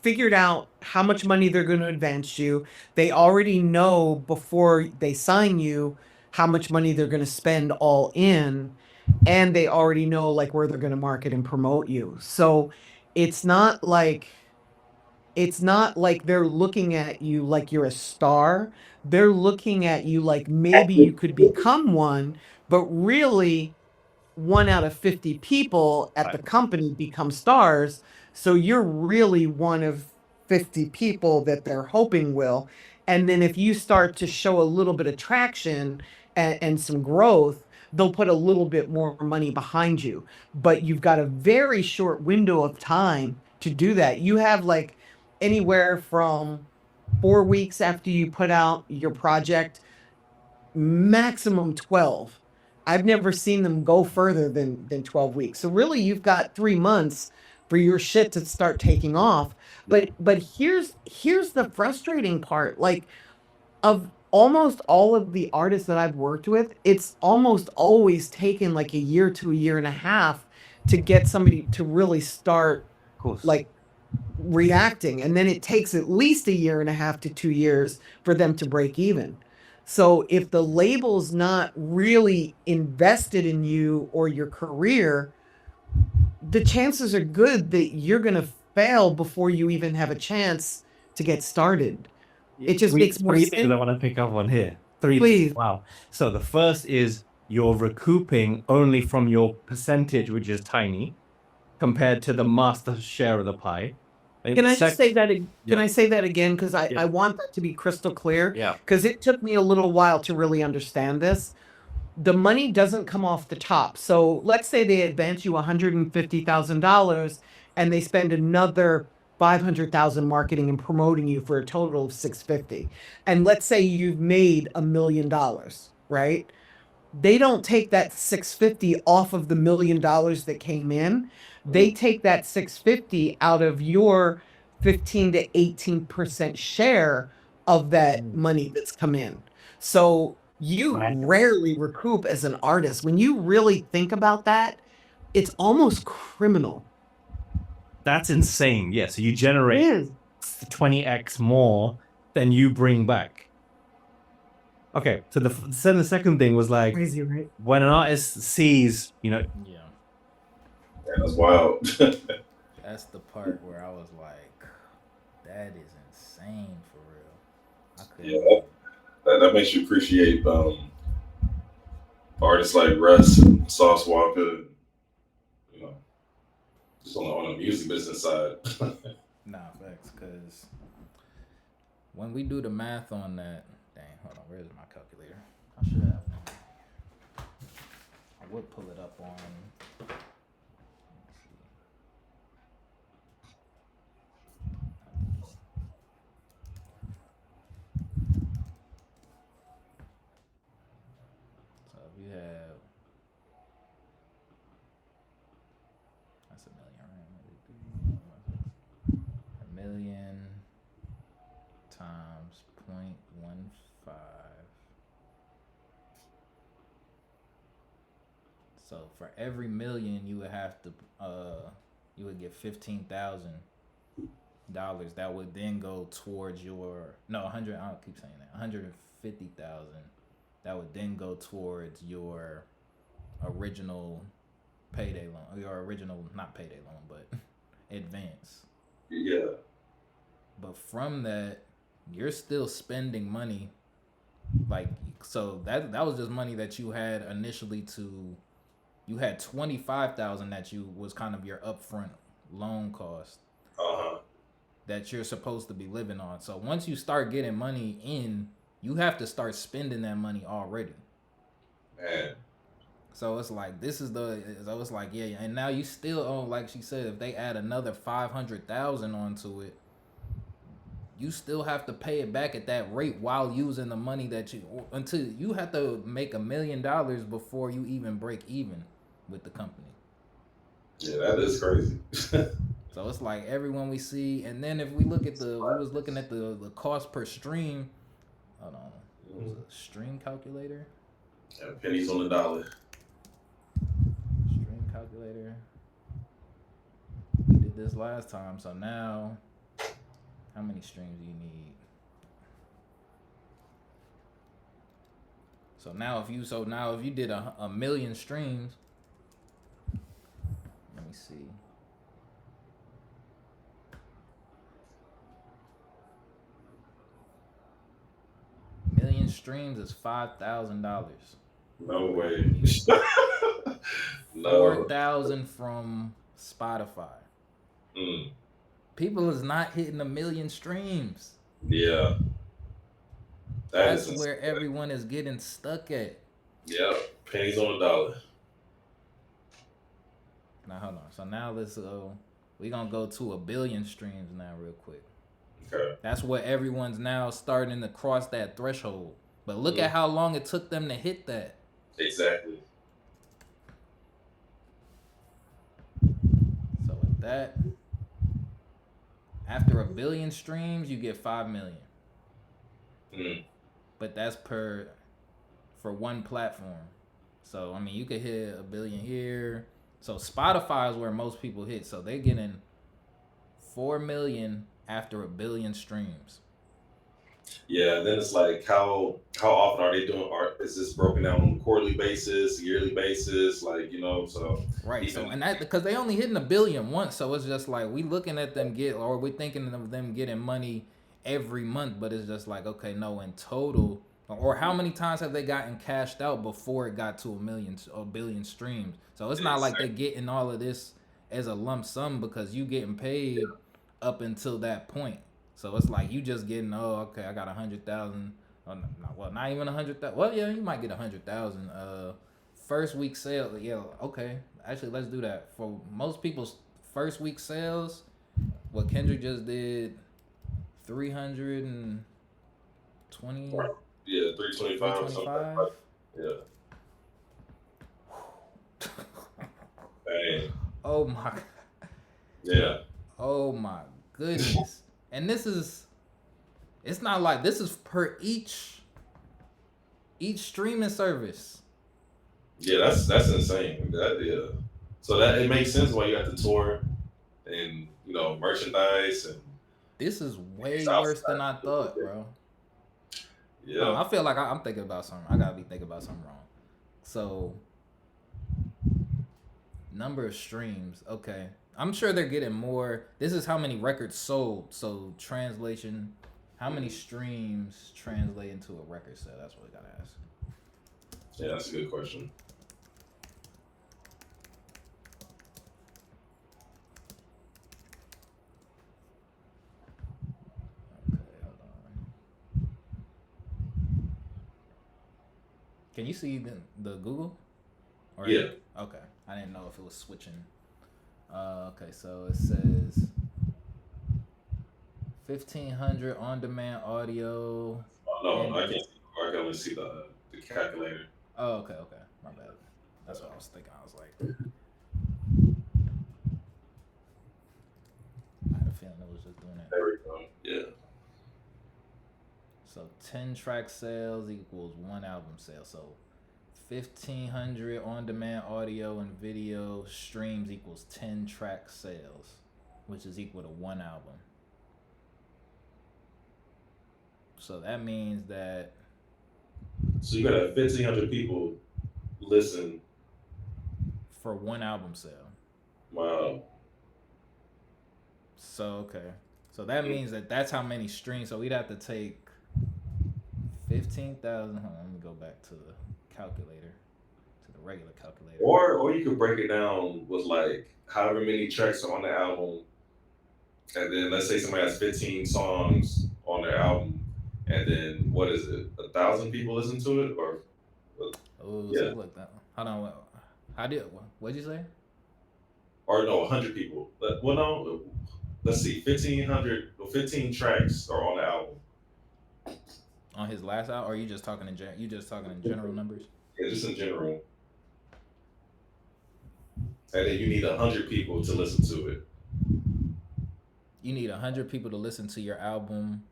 figured out how much money they're going to advance you. They already know before they sign you how much money they're going to spend all in, and they already know like where they're going to market and promote you. So it's not like they're looking at you like you're a star. They're looking at you like maybe you could become one, but really 1 out of 50 people at the company become stars. So you're really one of 50 people that they're hoping will. And then if you start to show a little bit of traction and some growth, they'll put a little bit more money behind you. But you've got a very short window of time to do that. You have like anywhere from 4 weeks after you put out your project, maximum 12. I've never seen them go further than 12 weeks. So really you've got 3 months for your shit to start taking off. But here's the frustrating part. Like, of almost all of the artists that I've worked with, it's almost always taken like a year to a year and a half to get somebody to really start Of course. like reacting, and then it takes at least a year and a half to 2 years for them to break even. So if the label's not really invested in you or your career, the chances are good that you're going to fail before you even have a chance to get started. It just makes more sense. I want to pick up on here. Three. Please. Wow. So the first is you're recouping only from your percentage, which is tiny, compared to the master share of the pie. Can I just say that? Yeah. Can I say that again? Because Yeah. I want that to be crystal clear. Yeah. Because it took me a little while to really understand this. The money doesn't come off the top. So let's say they advance you $150,000 and they spend another 500,000 marketing and promoting you for a total of 650. And let's say you've made $1 million, right? They don't take that 650 off of the $1 million that came in. They take that 650 out of your 15 to 18% share of that money that's come in. So you Right. rarely recoup as an artist. When you really think about that, it's almost criminal. That's insane. Yeah. So you It generate is. 20x more than you bring back. Okay. So the second thing was like, Crazy, right? when an artist sees, Yeah. Yeah, that's wild. That's the part where I was like, that is insane for real. I couldn't. Yeah, that makes you appreciate artists like Russ and Sauce Walka, you know, just on the music business side. Nah, facts. Because when we do the math on that, dang, hold on, where's my calculator? I should have one. I would pull it up on. So if you have, that's $1 million, right? $1 million times 0.15. So for every million, you would have to, you would get $15,000. That would then go towards your 100. I don't keep saying that. 150,000. That would then go towards your original payday loan, your original not payday loan, but advance. Yeah. But from that, you're still spending money. Like, so that was just money that you had initially to. You had 25,000 that you was kind of your upfront loan cost that you're supposed to be living on. So once you start getting money in, you have to start spending that money already. Man. So it's like so it's like, yeah, and now you still own, like she said, if they add another 500,000 onto it, you still have to pay it back at that rate while using the money that until you have to make $1 million before you even break even with the company. Yeah, that is crazy. So it's like everyone we see, and then if we look at we was looking at the cost per stream. Hold on, it was a stream calculator. Yeah, pennies on the dollar. Stream calculator. We did this last time, so now, how many streams do you need? So now if you did a million streams, let me see. Million streams is $5,000. No way. No. 4,000 from Spotify. People is not hitting 1 million streams. Yeah. That's where everyone is getting stuck at. Yeah, pennies on the dollar. Now hold on. So now we're gonna go to 1 billion streams now real quick. Okay. That's what everyone's now starting to cross that threshold. But look at how long it took them to hit that. Exactly. So with that, after 1 billion streams, you get 5 million. But that's for one platform. So I mean, you could hit 1 billion here. So Spotify is where most people hit. So they're getting 4 million after 1 billion streams. Yeah, then it's like how often are they doing art? Is this broken down on a quarterly basis, yearly basis? Like, so right. So and that because they only hitting 1 billion once, so it's just like we looking at them we're thinking of them getting money every month, but it's just like, okay, no, in total, Or how many times have they gotten cashed out before it got to a billion streams? So it's not like they getting all of this as a lump sum because you getting paid up until that point. So it's like you just getting, oh, okay, I got 100,000. Oh, no, well, not even 100,000. Well, yeah, you might get 100,000. First week sale, yeah, okay. Actually, let's do that. For most people's first week sales, what Kendrick just did, 320. Yeah, 325 or something. Yeah. Dang. Oh my. Yeah. Oh my goodness. And it's not like this is per each streaming service. Yeah, that's insane. Yeah. So that it makes sense why you got the tour and merchandise and This is way worse than I thought, bro. Yeah. I feel like I'm thinking about something. I gotta be thinking about something wrong. So, number of streams. Okay, I'm sure they're getting more. This is how many records sold. So translation, how many streams translate into a record sale? That's what we gotta ask. Yeah, that's a good question. Can you see the Google? Or yeah. Okay. I didn't know if it was switching. Okay, so it says 1,500 on-demand audio. Oh, no, I can't see. I can only see the calculator. Oh, okay. My bad. That's what I was thinking. I was like, I had a feeling it was just doing that. There we go. Yeah. So 10 track sales equals 1 album sale. So 1,500 on-demand audio and video streams equals 10 track sales, which is equal to 1 album. So that means that. So you got 1,500 people listen for 1 album sale. Wow. So okay. So that means that's how many streams. So we'd have to take 15,000. Hold on, let me go back to the calculator, to the regular calculator. Or you could break it down with like however many tracks are on the album, and then let's say somebody has 15 songs on their album, and then what is it? 1,000 people listen to it, or something like that. Hold on. What'd you say? Or no, 100 people. Well, no. Let's see. 15 tracks are on the album. On his last album, or are you just talking in general numbers? Yeah, just in general. And then you need 100 people to listen to it. You need 100 people to listen to your album.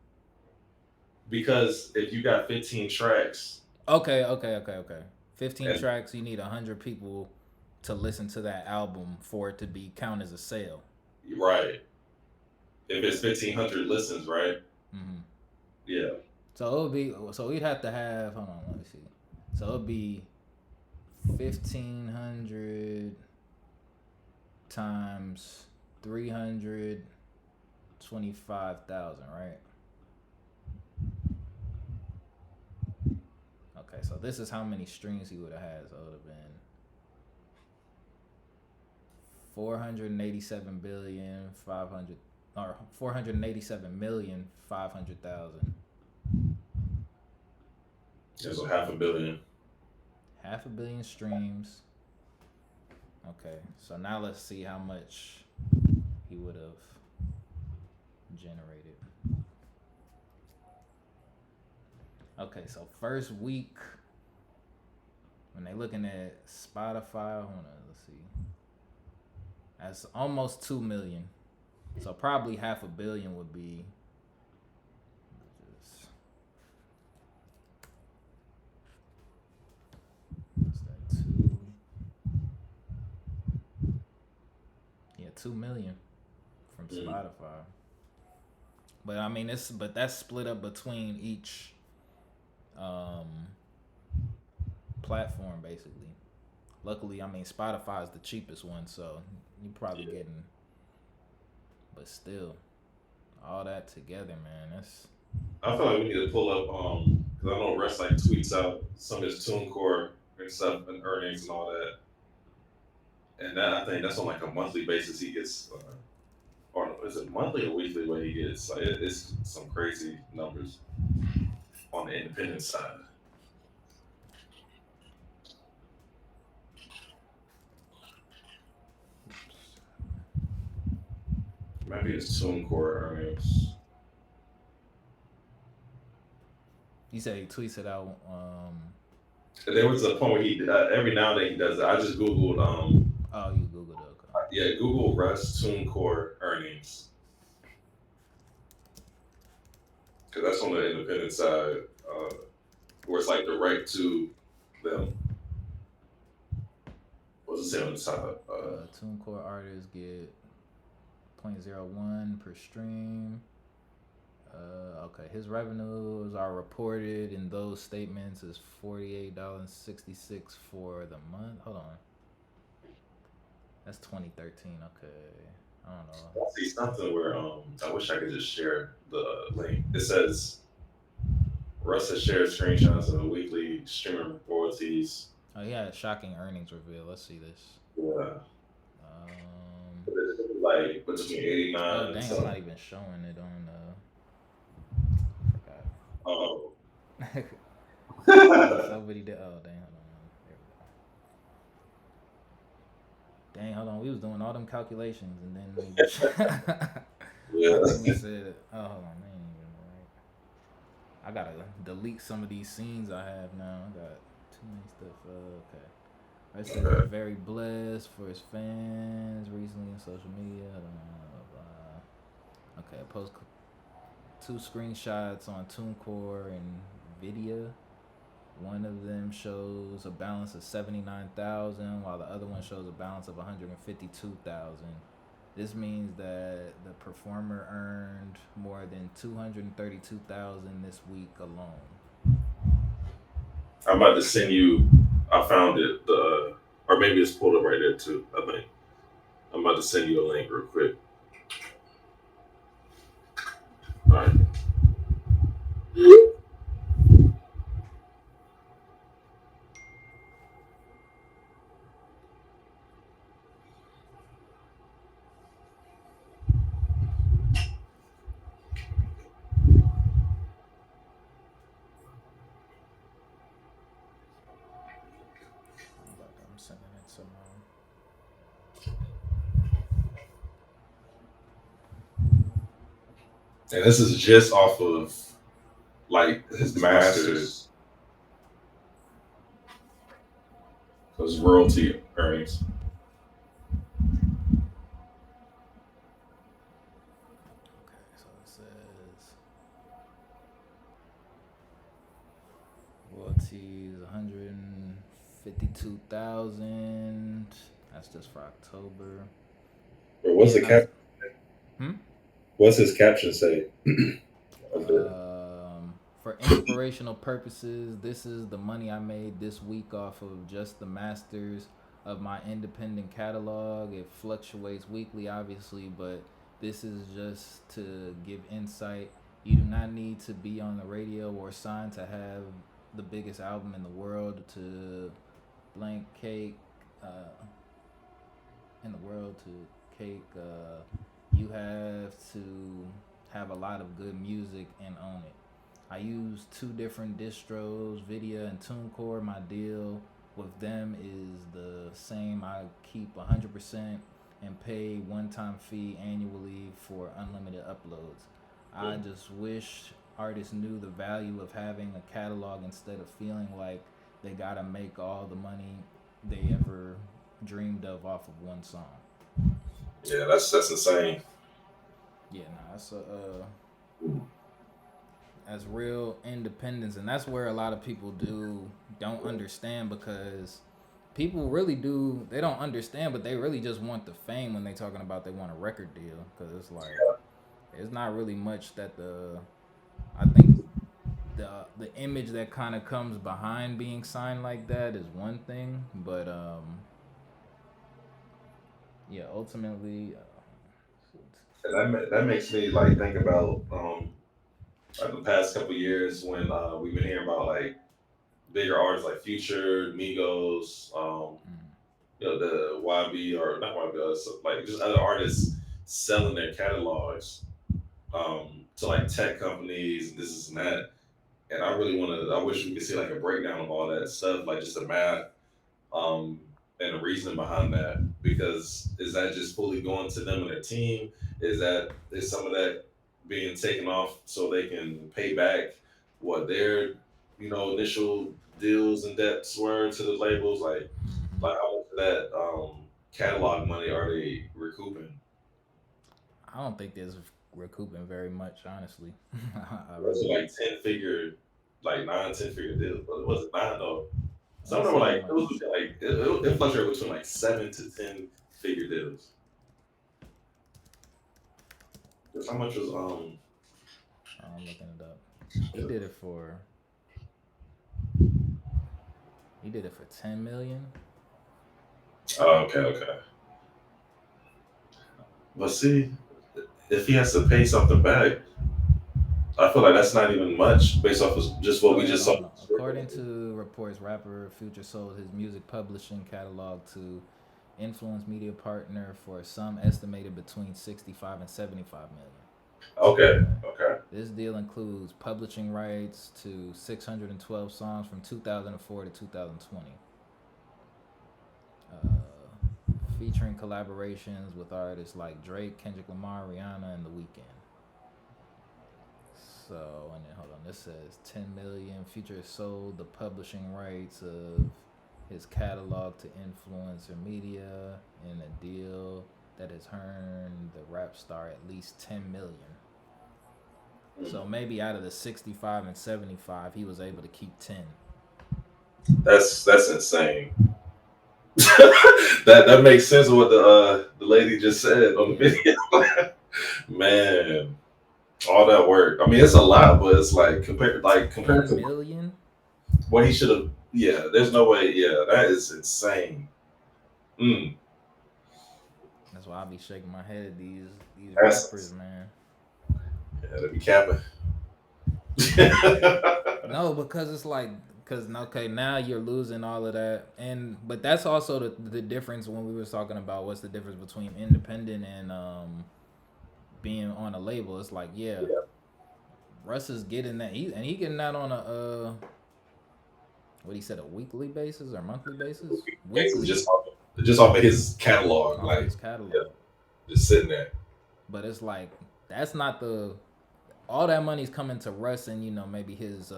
Because if you got 15 tracks. Okay. 15 tracks, you need 100 people to listen to that album for it to be count as a sale. Right. If it's 1,500 listens, right? Mm-hmm. Yeah. So we'd have to have, hold on, let me see. So it'd be 1,500 times 325,000, right? Okay, so this is how many streams he would have had. So it would have been 487,500,000. Yeah, so 500 million. 500 million streams. Okay, so now let's see how much he would have generated. Okay, so first week, when they looking at Spotify, let's see. That's almost 2 million. So probably 500 million would be. What's that? 2 million from Spotify. But I mean, that's split up between each platform basically. Luckily, I mean, Spotify is the cheapest one, so you're probably getting. But still, all that together, man, that's. I feel like we need to pull up Because I know Russ like tweets out some of his TuneCore and stuff and earnings and all that. And that I think that's on like a monthly basis he gets, or is it monthly or weekly what he gets? Like it's some crazy numbers on the independent side. Maybe it's TuneCore earnings. You say he tweets it out. There was a point where he every now and then he does it. I just googled Oh, you googled it. Okay. yeah, Google Russ TuneCore earnings because that's on the independent side where it's like direct to them. What's it say on the top? TuneCore artists get 0.01 per stream. Okay, his revenues are reported in those statements as $48.66 for the month. Hold on, that's 2013. Okay, I don't know. I see something where I wish I could just share the link. It says Russ has shared screenshots of the weekly streaming royalties. Oh, he had shocking earnings reveal. Let's see this. Yeah. Like between 89. Oh dang, I'm not even showing it on. Oh. Somebody did. Oh dang, hold on. There we go. Dang, hold on. We was doing all them calculations and then we Yeah. I think we said, oh hold on, man. I gotta delete some of these scenes I have now. I got too many stuff. Okay. I said very blessed for his fans recently on social media. Okay, post 2 screenshots on TuneCore and Vidya. One of them shows a balance of 79,000, while the other one shows a balance of 152,000. This means that the performer earned more than 232,000 this week alone. I'm about to send you. I found it. Or maybe it's pulled up right there too. I think. I'm about to send you a link real quick. All right. I'm sending it to And this is just off of like his masters. Those royalty earnings. Okay, so it says royalties 152,000. That's just for October. Or what's the cap? What's his caption say? For inspirational purposes, this is the money I made this week off of just the masters of my independent catalog. It fluctuates weekly, obviously, but this is just to give insight. You do not need to be on the radio or signed to have the biggest album in the world to blank cake in the world to cake. You have to have a lot of good music and own it. I use 2 different distros, Vidya and TuneCore. My deal with them is the same. I keep 100% and pay one-time fee annually for unlimited uploads. I just wish artists knew the value of having a catalog instead of feeling like they gotta make all the money they ever dreamed of off of one song. Yeah, that's insane. Yeah, that's that's real independence, and that's where a lot of people don't understand, because people really do. They don't understand, but they really just want the fame when they talking about they want a record deal, because it's like it's not really much that I think the image that kind of comes behind being signed like that is one thing, but yeah, ultimately. And that makes me like think about like the past couple years when we've been hearing about like bigger artists like Future, Migos, the YB or not YB, like just other artists selling their catalogs to like tech companies and this and that. And I really want to. I wish we could see like a breakdown of all that stuff, like just the math um, and the reasoning behind that. Because is that just fully going to them and their team? Is some of that being taken off so they can pay back what their initial deals and debts were to the labels? Like how much of that catalog money are they recouping? I don't think there's recouping very much, honestly. I Was it really. like 10 figure, like 9, 10 figure deals? But it wasn't nine though. Some It of them were seemed like it like. was between, like it fluctuated between like 7 to 10 figure deals. How much was I'm looking it up. He did it for. He did it for 10 million. oh, okay. But see, if he has to pay something back, I feel like that's not even much based off of just what Oh we yeah, just no, saw. hold on. According to reports, rapper Future sold his music publishing catalog to influence media partner for some estimated between 65 and 75 million. Okay, Okay. okay. This deal includes publishing rights to 612 songs from 2004 to 2020, featuring collaborations with artists like Drake, Kendrick Lamar, Rihanna, and The Weeknd. So, and then hold on, this says 10 million. Future sold the publishing rights of his catalog to influencer media in a deal that has earned the rap star at least 10 million. So maybe out of the 65 and 75, he was able to keep 10. That's insane. That makes sense of what the lady just said on the Yeah, video. Man, all that work. I mean, it's a lot, but it's compared 10 to million. what he should have. Yeah, there's no way. Yeah, that is insane. Mm, That's why I be shaking my head at these rappers, that's man. yeah, to be capping. No, because it's like, because okay, now you're losing all of that, and but that's also the difference when we was talking about what's the difference between independent and being on a label. It's like, yeah, Russ is getting that, he getting that on a what he said, a weekly basis or monthly basis, Basically, weekly, just off of his catalog, off of like his yeah, catalog. just sitting there. But it's like that's not the all that money's coming to Russ and maybe his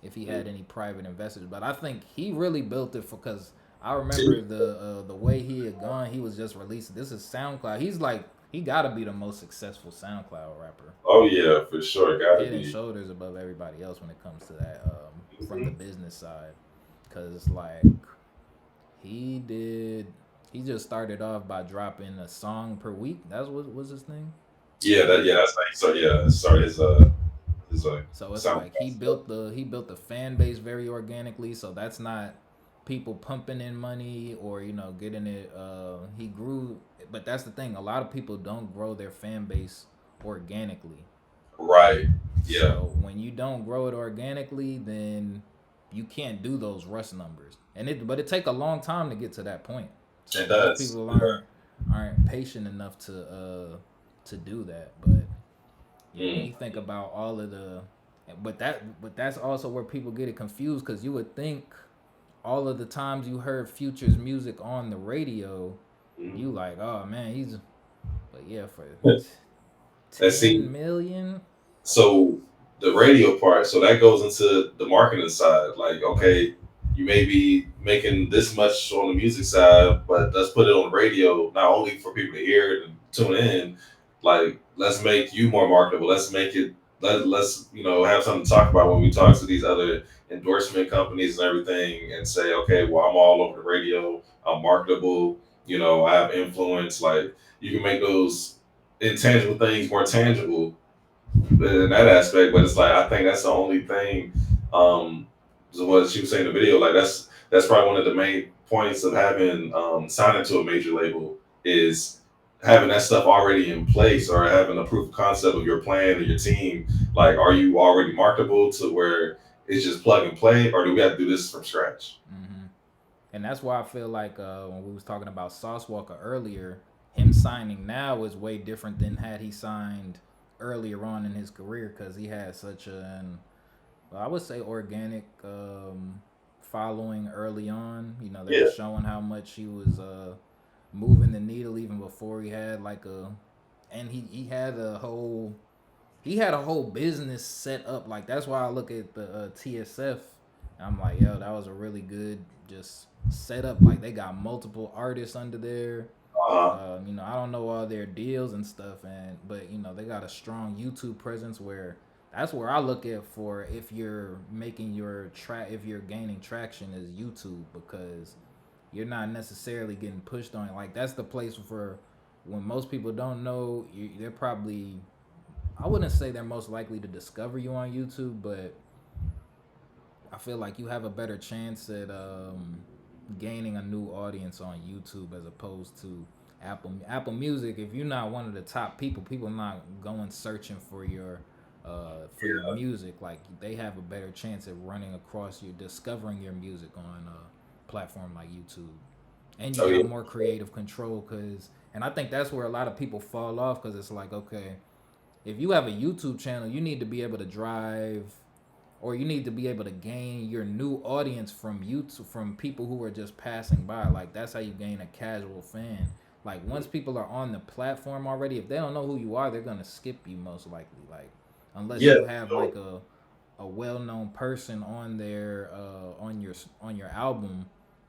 if he had any private investors. But I think he really built it for because I remember the way he had gone. He was just releasing. This is SoundCloud. He's like he got to be the most successful SoundCloud rapper, Oh yeah, for sure, gotta head and be. shoulders above everybody else when it comes to that from the Mhm. business side. Cause like he did. He just started off by dropping a song per week. That's what was his thing. That's like so. Yeah, sorry, his So it's sound. like he built the fan base very organically. So that's not people pumping in money or getting it. He grew, but that's the thing. A lot of people don't grow their fan base organically. Right. Yeah, So when you don't grow it organically, then you can't do those rush numbers. But it take a long time to get to that point. So it most does. people aren't patient enough to do that. But when Mm. you think about all of the, but that's also where people get it confused because you would think all of the times you heard Future's music on the radio, you Mm. like, oh man, but yeah, for And see, 10 million, so the radio part, so that goes into the marketing side. Like, right? okay, you may be making this much on the music side, but let's put it on radio, not only for people to hear it and tune in. Like, let's make you more marketable. Let's make it. Let's have something to talk about when we talk to these other endorsement companies and everything, and say, okay, well, I'm all over the radio. I'm marketable. I have influence. Like, you can make those intangible things more tangible in that aspect. But it's like I think that's the only thing. So what she was saying in the video, like that's probably one of the main points of having signing to a major label is having that stuff already in place or having a proof of concept of your plan and your team, like, are you already marketable to where it's just plug and play, or do we have to do this from scratch? Hmm. And that's why I feel like when we was talking about Sauce Walka earlier, him signing now is way different than had he signed earlier on in his career because he had such an, well, I would say, organic following early on. You know, they were Yeah. showing how much he was moving the needle even before he had like a, and he had a whole business set up. Like that's why I look at the TSF. I'm like, yo, that was a really good just set up. Like they got multiple artists under there. Uh-huh. You know, I don't know all their deals and stuff, and but you know they got a strong YouTube presence where that's where I look at for if you're making your track, if you're gaining traction is YouTube because you're not necessarily getting pushed on it. Like that's the place for when most people don't know, they're probably, I wouldn't say they're most likely to discover you on YouTube, but I feel like you have a better chance at gaining a new audience on YouTube as opposed to Apple Music. If you're not one of the top people not going searching for your Yeah. music. Like they have a better chance at running across you, discovering your music on a platform like YouTube, and you Oh got yeah. more creative control. Cause, and I think that's where a lot of people fall off because it's like, okay, if you have a YouTube channel, you need to be able to drive or you need to be able to gain your new audience from YouTube, from people who are just passing by. Like that's how you gain a casual fan. Like once people are on the platform already, if they don't know who you are, they're gonna skip you most likely. Like unless Yeah. you have No. like a well known person on there on your album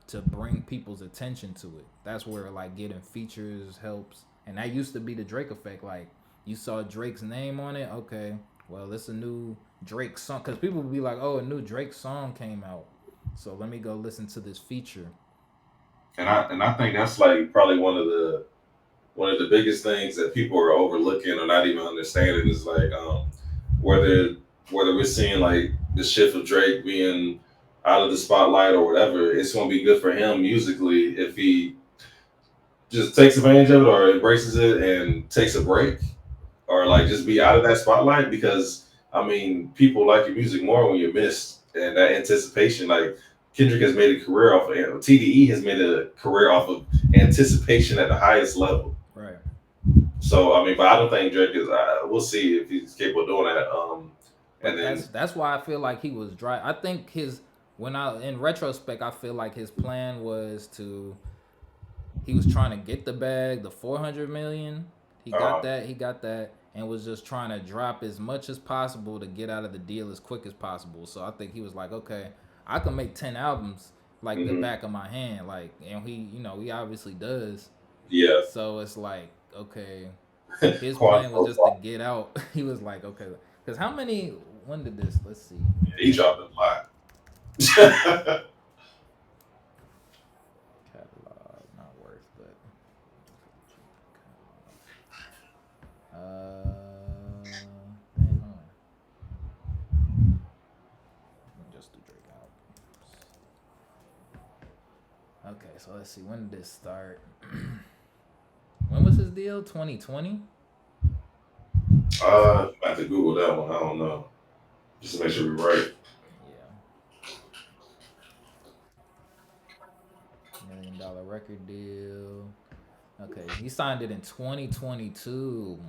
to bring people's attention to it. That's where like getting features helps. And that used to be the Drake effect. Like you saw Drake's name on it, okay, well it's a new Drake song because people would be like, oh, a new Drake song came out, so let me go listen to this feature. And I think that's like probably one of the biggest things that people are overlooking or not even understanding is like whether whether we're seeing like the shift of Drake being out of the spotlight or whatever, it's gonna be good for him musically if he just takes advantage of it or embraces it and takes a break or like just be out of that spotlight because I mean people like your music more when you're missed and that anticipation like Kendrick has made a career off of TDE has made a career off of anticipation at the highest level. Right. So I mean, but I don't think Drake is. We'll see if he's capable of doing that. And But then that's why I feel like he was dry. I think his when I in retrospect, I feel like his plan was to he was trying to get the bag, the 400 million. uh, He got that, and was just trying to drop as much as possible to get out of the deal as quick as possible. So I think he was like, okay, I can make 10 albums like the mhm, back of my hand, like, and he, you know, he obviously does. yeah, So it's like, okay, his Quan plan was just to profile. get out. He was like, okay, because how many? When did this? Let's see. He dropped a lot. Catalog, not worth, but hang on. Let me just do Drake albums. Okay, so let's see. When did this start? When was his deal? 2020. I have to Google that one. I don't know, just to make sure we're right. Yeah, $1 million record deal. Okay, he signed it in 2022.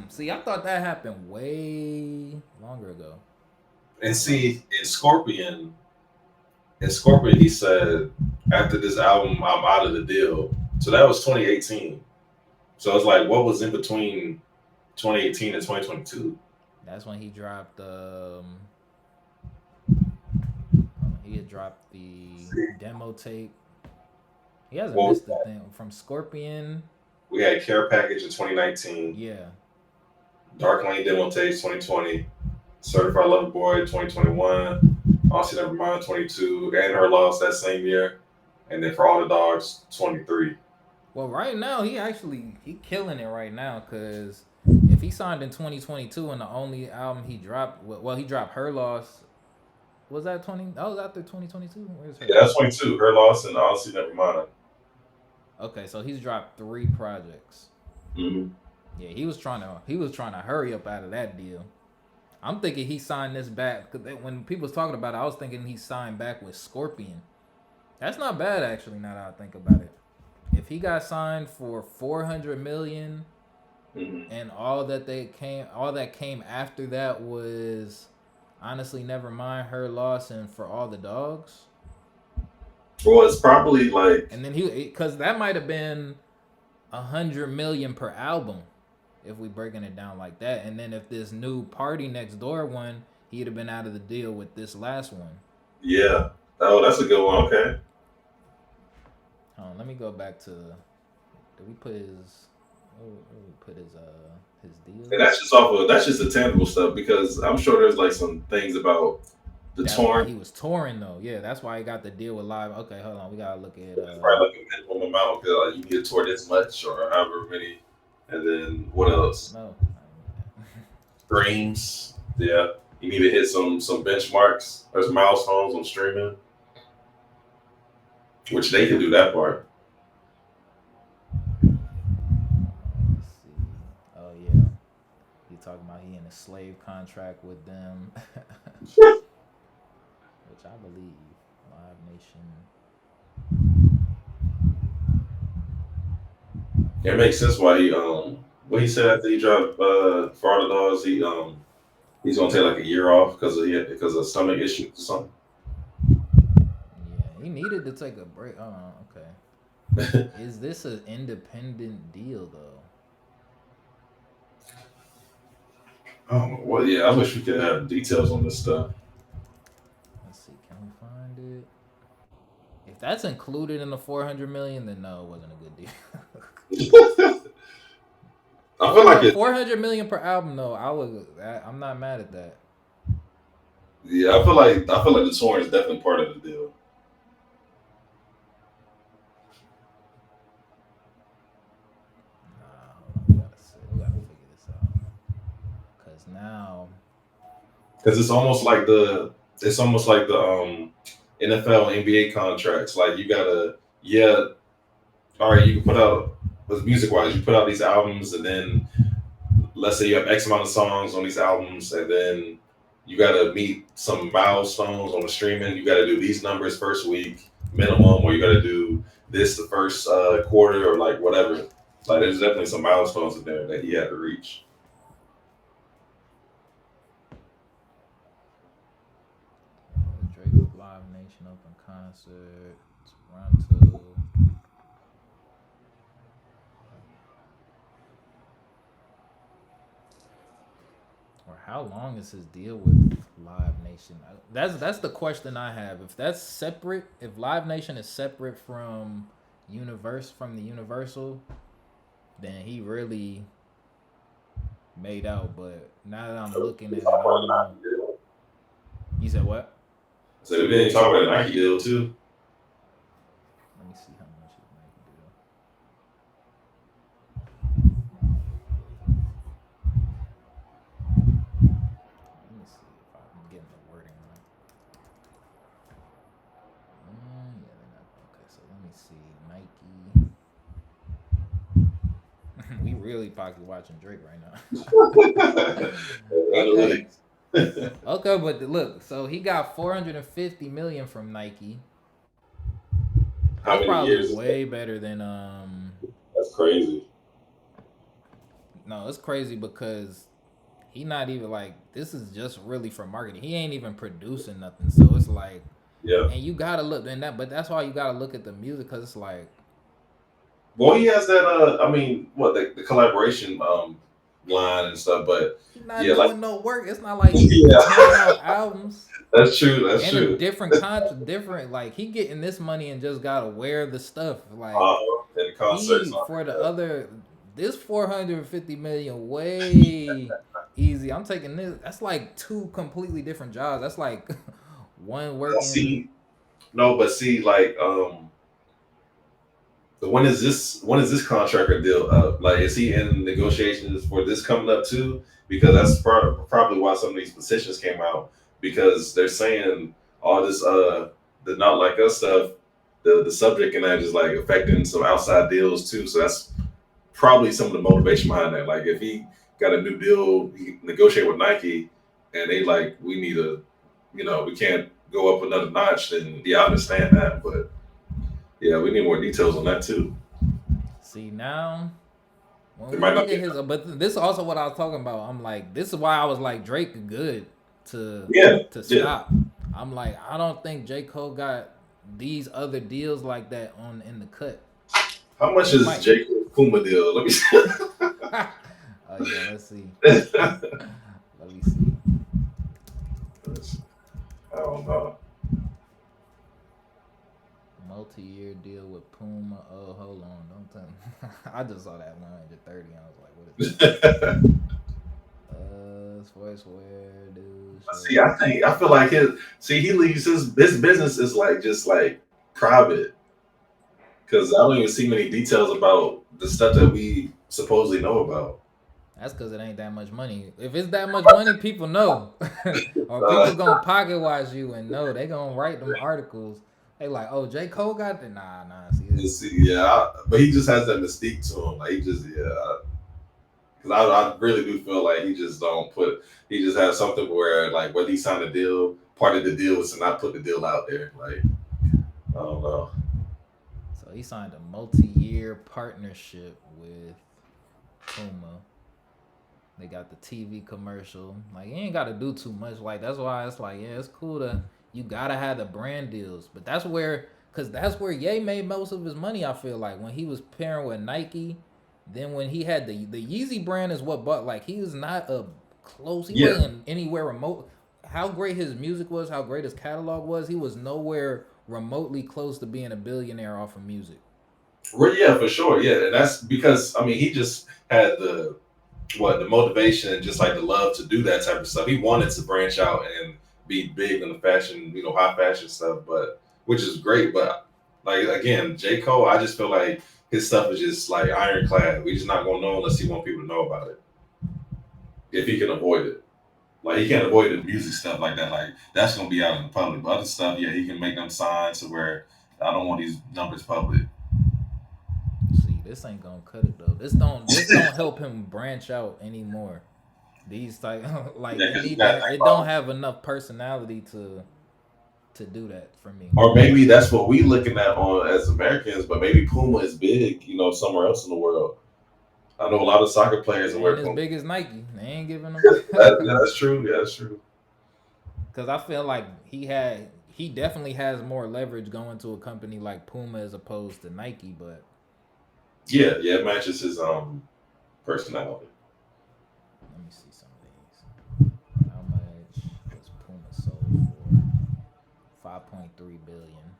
See, I thought that happened way longer ago. And My bad. see, in Scorpion, he said after this album, I'm out of the deal. So that was 2018. So it's like, what was in between 2018 and 2022? That's when he dropped. He had dropped the demo tape. He hasn't Well, missed a thing from Scorpion. we had Care Package in 2019, Yeah. Dark Lane Demo Tapes 2020, Certified Lover Boy 2021, Honestly Nevermind 22, and Her Loss that same year, and then For All the Dogs 23. Well, right now he killing it right now because if he signed in 2022 and the only album he dropped, well, he dropped Her Loss. Was that 20? That was after 2022. Where's Her Yeah, that's Loss? 22. Her Loss and Honestly Nevermind. Okay, so he's dropped 3 projects. Mm-hmm. Yeah, he was trying to hurry up out of that deal. I'm thinking he signed this back because when people was talking about it, I was thinking he signed back with Scorpion. That's not bad actually. Now that I think about it, if he got signed for 400 million, Mm-hmm. and all that came after that was honestly never mind her loss and for all the dogs. Well, it's probably like, And then because that might have been 100 million per album if we breaking it down like that. And then if this new Party Next Door one, he'd have been out of the deal with this last one. yeah. Oh, that's a good one. Okay. Hold on, let me go back to. Did we put his? Where we put his And deal? that's just off of, that's just the tangible stuff, because I'm sure there's like some things about the That's why torn. he was touring though. Yeah, that's why he got the deal with Live. Okay, hold on, we gotta look at. It's probably like a minimum amount, because you get toward this much or however many, and then what else? No. Streams. Yeah, you need to hit some benchmarks. There's milestones on streaming, which they can do that part. Let's see. Oh yeah, he talking about he in a slave contract with them, which I believe Live Nation. It makes sense why he what he said after he dropped for all the dogs, he's gonna take like a year off because of stomach issues or something. Yeah, he needed to take a break. Oh, okay. Is this an independent deal though? Oh well, yeah. I wish we could have details on this stuff. Let's see. Can we find it? If that's included in the 400 million, then no, it wasn't a good deal. I feel like it. 400 million per album though. I'm not mad at that. Yeah, I feel like the torn is definitely part of the deal. Nah, hold on. We gotta figure this out. Cause now, Because it's almost like the NFL NBA contracts. Like you gotta, yeah, all right, you can put out, with music wise, you put out these albums, and then let's say you have X amount of songs on these albums, and then you gotta meet some milestones on the streaming. You gotta do these numbers first week minimum, or you gotta do this the first quarter, or like whatever. Like there's definitely some milestones in there that he had to reach. Drake with Live Nation open concert, Toronto. Or how long is his deal with Live Nation? That's the question I have. If that's separate, if Live Nation is separate from the Universal, then he really made out. But now that I'm looking at it, I don't know. You said what? So we didn't talk about the Nike deal too. Let me see how much his Nike deal. Let me see if I'm getting the wording right. Yeah, they're not. Okay, so let me see. Nike. We really pocket watching Drake right now. Okay. Okay, but look, so he got 450 million from Nike. How That's many probably years? way better than That's crazy. No, it's crazy because he not even like this is just really for marketing. He ain't even producing nothing, so it's like, Yeah. and you gotta look and that, but that's why you gotta look at the music because it's like, Well, he has that. I mean, what the collaboration line and stuff, but he's not yeah, doing like no work. It's not like he's yeah, turning out albums that's true. That's and a true. different like he getting this money and just gotta wear the stuff like And concerts. he for the other this 450 million way easy. I'm taking this. That's like two completely different jobs. That's like one working. See, no, but see, like, when is this contractor deal up? Like, is he in negotiations for this coming up too? Because that's probably why some of these petitions came out, because they're saying all this the not like us stuff, the subject and that is like affecting some outside deals too. So that's probably some of the motivation behind that. Like if he got a new deal, he negotiate with Nike, and they like we need a, we can't go up another notch. Then yeah, I understand that, but yeah, we need more details on that too. See now, when There we might look not at be. his, but this is also what I was talking about. I'm like, this is why I was like, Drake good to Yeah, yeah. stop. I'm like, I don't think J. Cole got these other deals like that on in the cut. How much He is might. Jake Puma deal? Let me see. Oh yeah, let's see. Let me see. I don't know. Multi-year deal with Puma. Oh, hold on, don't tell me. I just saw that 130. I was like, what is that? Sportswear, dude. See, I feel like he leaves his business is like just like private because I don't even see many details about the stuff that we supposedly know about. That's because it ain't that much money. If it's that much money, people know, or people Uh, gonna pocket watch you and know. They gonna write them articles. They like, oh, J. Cole got the nah. See this? see, yeah, but he just has that mystique to him. Like he just, yeah, because I really do feel like he just don't put. He just has something where like when he signed a deal, part of the deal was to not put the deal out there. Like I don't know. So he signed a multi-year partnership with Puma. They got the TV commercial. Like you ain't got to do too much. Like that's why it's like yeah, it's cool to you gotta have the brand deals. But that's where Ye made most of his money. I feel like when he was pairing with Nike, then when he had the Yeezy brand is what bought. Like he was not a close. He Yeah, wasn't anywhere remote. How great his music was, how great his catalog was. He was nowhere remotely close to being a billionaire off of music. well, yeah, for sure. Yeah, and that's because I mean he just had the motivation and just like the love to do that type of stuff. He wanted to branch out and be big in the fashion, high fashion stuff, but which is great. But like again, J. Cole, I just feel like his stuff is just like ironclad. We just not gonna know unless he want people to know about it. If he can avoid it. Like he can't avoid the music stuff like that. Like that's gonna be out in the public. But other stuff, yeah, he can make them signs to where I don't want these numbers public. See, this ain't gonna cut it though. This don't help him branch out anymore. These type like Yeah, it because you need got to, it don't have enough personality to do that for me. or maybe that's what we looking at on as Americans, but maybe Puma is big, somewhere else in the world. I know a lot of soccer players It and ain't wear as Puma. big as Nike. They ain't giving them Yeah, that's true. Yeah, that's true. because I feel like he definitely has more leverage going to a company like Puma as opposed to Nike. But Yeah, yeah, it matches his personality. let me see some of these. How much was Puma sold for? 5.3 billion.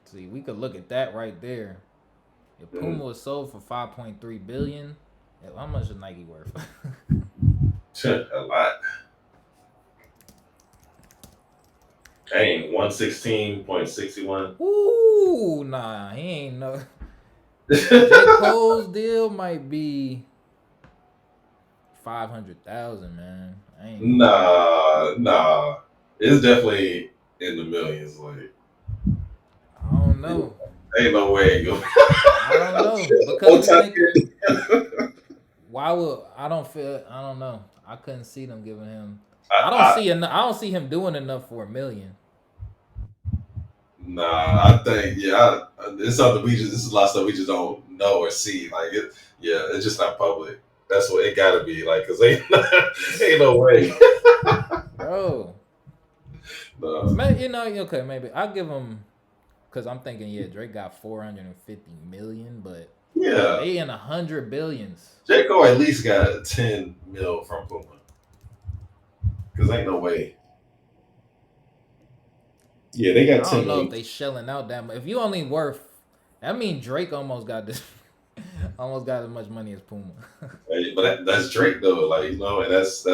See, we could look at that right there. If Puma Mm. was sold for 5.3 billion, how much is Nike worth? A lot. Dang, 116.61. Ooh, nah, he ain't no. J. Cole's deal might be 500,000, man. I ain't gonna lie. Nah. It's definitely in the millions. Like, I don't know. ain't no way. Go. I don't know because One we time. thinking why would I don't feel I don't know. I couldn't see them giving him. I, I don't see him doing enough for 1 million. Nah, I think it's something this is a lot of stuff we just don't know or see. Like it, yeah, it's just not public. That's what it got to be like, cause ain't no way. Bro, Nah. okay, maybe I'll give him because I'm thinking, yeah, Drake got 450 million, but Yeah, they in 100 billions. J Cole at least got 10 mil from Puma, cause ain't no way. Yeah, they got I 10 don't know if million. they shelling out that much. If you only worth, that means Drake almost got this, almost got as much money as Puma. Hey, but that's Drake though, like and that's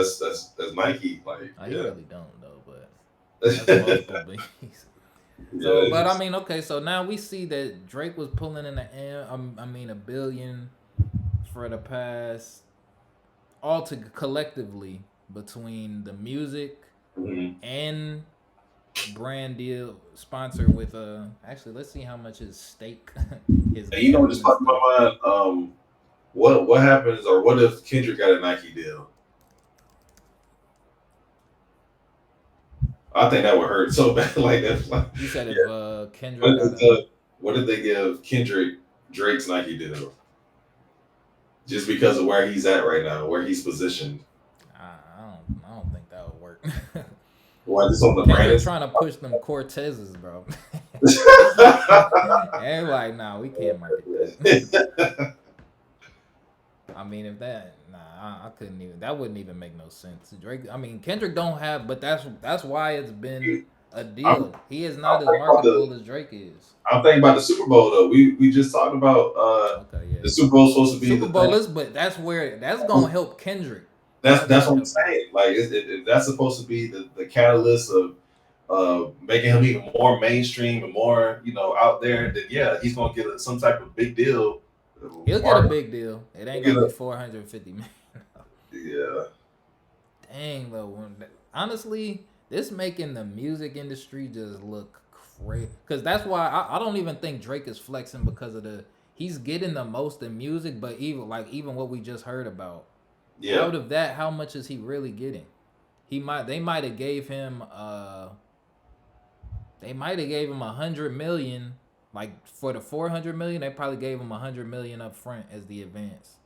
Nike, like Oh, he yeah, really don't though, but that's multiple billions. yeah, So, it's but I just mean, okay, so now we see that Drake was pulling in a billion for the past, collectively between the music mhm. and brand deal sponsor with actually let's see how much his stake his And you know what game just and popped in stuff. my mind? What happens, or what if Kendrick got a Nike deal? I think that would hurt so bad. Like that's like, You said if yeah. Kendrick What got if, a, what if they give Kendrick Drake's Nike deal just because of where he's at right now, where he's positioned? I don't think that would work. Why just on the Kendrick brand? trying to push them Cortezes, bro. And like, nah, we can't market that. I mean, if that, nah, I couldn't even. That wouldn't even make no sense. Drake, I mean, Kendrick don't have, but that's why it's been a I'm, deal. He is I'm not as thinking about the marketable as Drake is. I'm thinking about the Super Bowl though. We just talked about Okay, yeah. the Super Bowl supposed to be Super the Bowl thing. is, but that's gonna help Kendrick. That's Gonna what I'm help him. saying. Like if that's supposed to be the catalyst of making him even more mainstream and more out there, then yeah, he's gonna get some type of big deal. He'll get a Mark, big deal. It ain't get gonna be a, 450 million. yeah. Dang though, honestly, this making the music industry just look crazy. Cause that's why I don't even think Drake is flexing because of he's getting the most in music, but even what we just heard about, Yeah, out of that, how much is he really getting? They might have gave him 100 million. Like for the 400 million, they probably gave him 100 million up front as the advance.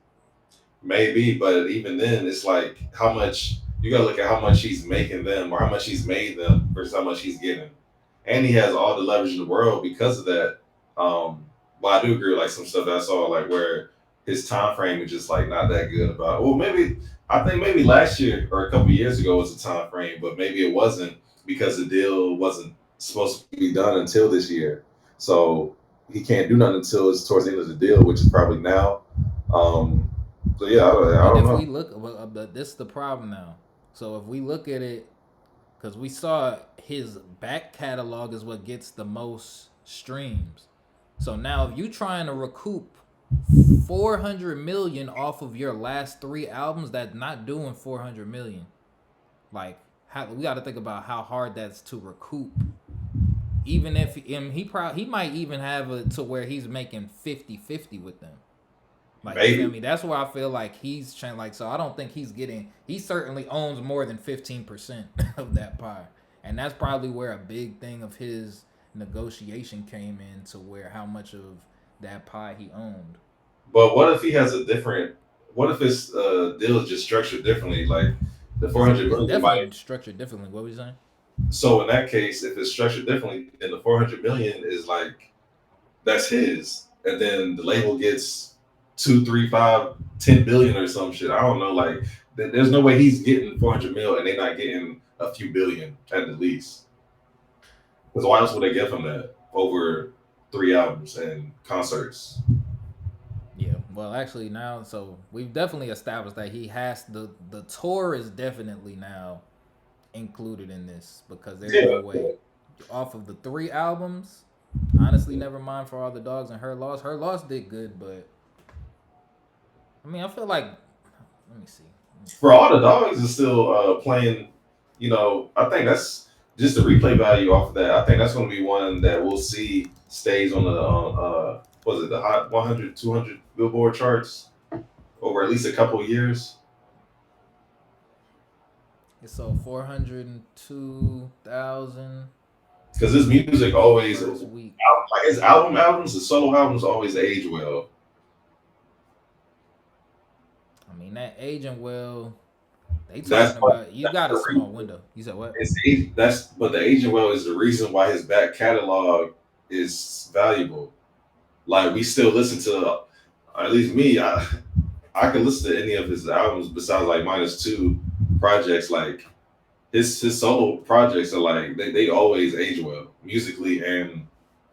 maybe, but even then, it's like how much you gotta look at how much he's making them or how much he's made them versus how much he's getting, and he has all the leverage in the world because of that. But I do agree with like some stuff that I saw like where his time frame is just like not that good about. Well, maybe I think maybe last year or a couple of years ago was a time frame, but maybe it wasn't because the deal wasn't supposed to be done until this year. So he can't do nothing until it's towards the end of the deal, which is probably now. Um, so yeah, I But don't if we know. look, but this is the problem now. So if we look at it, because we saw his back catalog is what gets the most streams. So now if you trying to recoup 400 million off of your last three albums, that's not doing 400 million. Like we got to think about how hard that's to recoup. Even if he might even have it to where he's making 50-50 with them. Like you feel Maybe, me? That's where I feel like he's trying. Like so, I don't think he's getting. He certainly owns more than 15% of that pie, and that's probably where a big thing of his negotiation came in to where how much of that pie he owned. but what if he has a different? What if his deal is just structured differently? Like the four hundred It's million might. definitely structured differently. What were you saying? So in that case, if it's structured differently, then the 400 million is like that's his, and then the label gets 2, 3, 5, 10 billion or some shit. I don't know. Like there's no way he's getting 400 mil and they're not getting a few billion at the least. Because why else would they give him that over 3 albums and concerts? Yeah. Well, actually, now so we've definitely established that he has the tour is definitely now included in this because there's no Yeah. way off of the three albums. Honestly, never mind for all the dogs and her loss. Her loss did good, but I mean, I feel like let me see. For all the dogs is still playing. I think that's just the replay value off of that. I think that's going to be one that we'll see stays on the was it the hot 100, 200 Billboard charts over at least a couple of years. It's so 402,000 Because his music in the always first week. like his albums, his solo albums always age well. I mean, that agent well, they That's talking what about you got a small window. You said what? that's but the aging well is the reason why his back catalog is valuable. Like we still listen to, at least me, I can listen to any of his albums besides like minus two projects. Like his solo projects are like they always age well musically and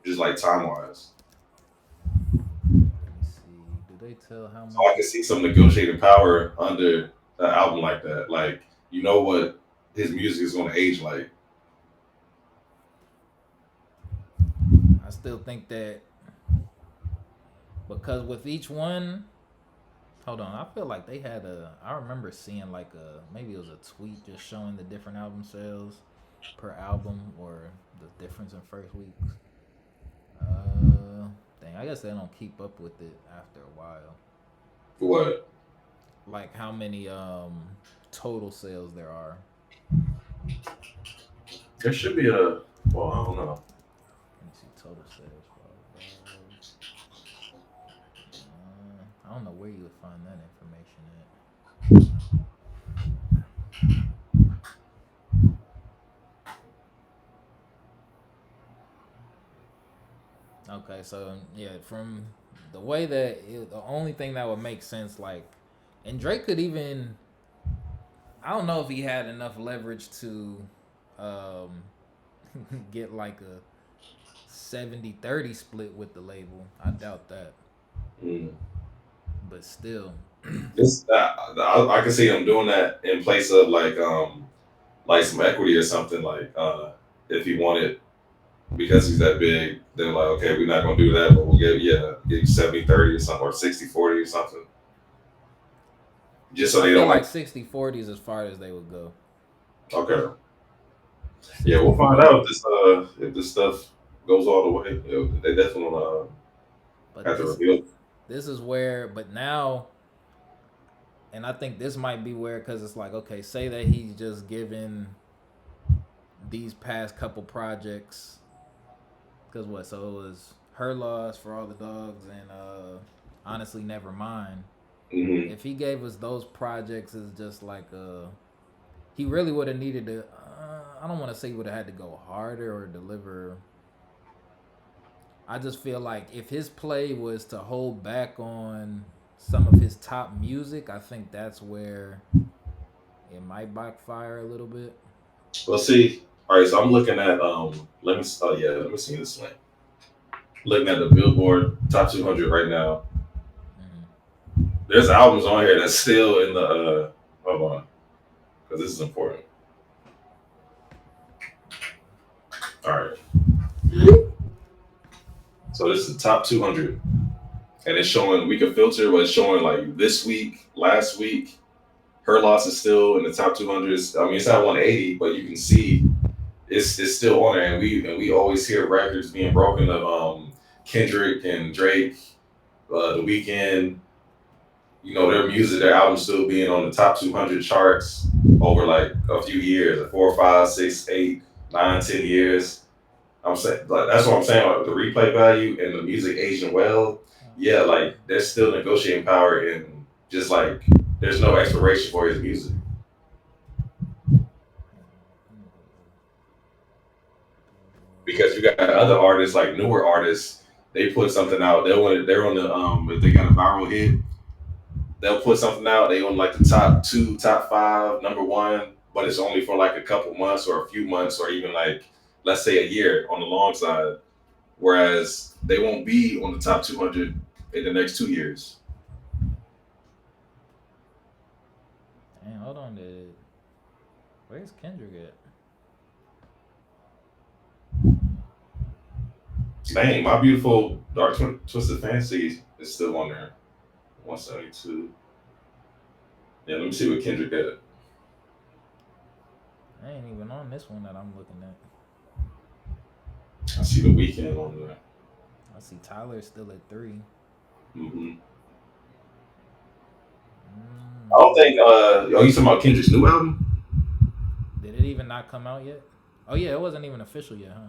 just like time wise. Let me see. Do they tell how So much I can see some negotiating power under an album like that. Like you know what his music is going to age like. I still think that because with each one, hold on, I feel like they had I remember seeing like maybe it was a tweet just showing the different album sales per album or the difference in first weeks. Damn. I guess they don't keep up with it after a while. What? Like how many total sales there are. There should be a. Well, I don't know. Let me see total sales for all the dogs. I don't know where you would find that information at. Okay, so yeah, from the way that the only thing that would make sense, like, and Drake could even, I don't know if he had enough leverage to um, get like a 70-30 split with the label. I doubt that. Mm. But still. This I can see him doing that in place of like some equity or something like if he wanted because he's that big, they're like, okay, we're not gonna do that, but we'll give you 70-30 or something or 60-40 or something. Just so I they feel don't like 60-40 is as far as they would go. Okay. Yeah, we'll find out if this stuff goes all the way. They definitely But have to reveal. this is where, but now, and I think this might be where, because it's like, okay, say that he's just given these past couple projects, because what, so it was Her Loss, For All the Dogs, and Honestly Nevermind. Mm-hmm. If he gave us those projects, it's just like he really would have needed to, I don't want to say he would have had to go harder or deliver. I just feel like if his play was to hold back on some of his top music, I think that's where it might backfire a little bit. Well, see, all right. So I'm looking at let me see this link. Looking at the Billboard Top 200 right now. Mm-hmm. There's albums on here that's still in the hold on, because this is important. All right. So this is the top 200, and it's showing. We can filter, but it's showing like this week, last week. Her Loss is still in the top 200. I mean, it's not 180, but you can see it's still on there, and we always hear records being broken of Kendrick and Drake, The Weeknd. You know, their music, their albums still being on the top 200 charts over like a few years, like 4, 5, 6, 8, 9, 10 years. I'm saying, like, that's what I'm saying. Like, the replay value and the music aging well, yeah, like there's still negotiating power, and just like there's no expiration for his music. Because you got other artists, like newer artists, they put something out. They're on the if they got a viral hit, they'll put something out. They on like the top 2, top 5, number 1, but it's only for like a couple months or a few months or even like let's say a year on the long side. Whereas they won't be on the top 200 in the next 2 years. Damn, hold on, where's Kendrick at? Dang, My Beautiful Dark Twisted Fantasy is still on there. 172. Yeah, let me see what Kendrick got. I ain't even on this one that I'm looking at. I see The Weeknd on there. I see Tyler still at 3. Mm-hmm. I don't think. You talking about Kendrick's new album? Did it even not come out yet? Oh yeah, it wasn't even official yet, huh?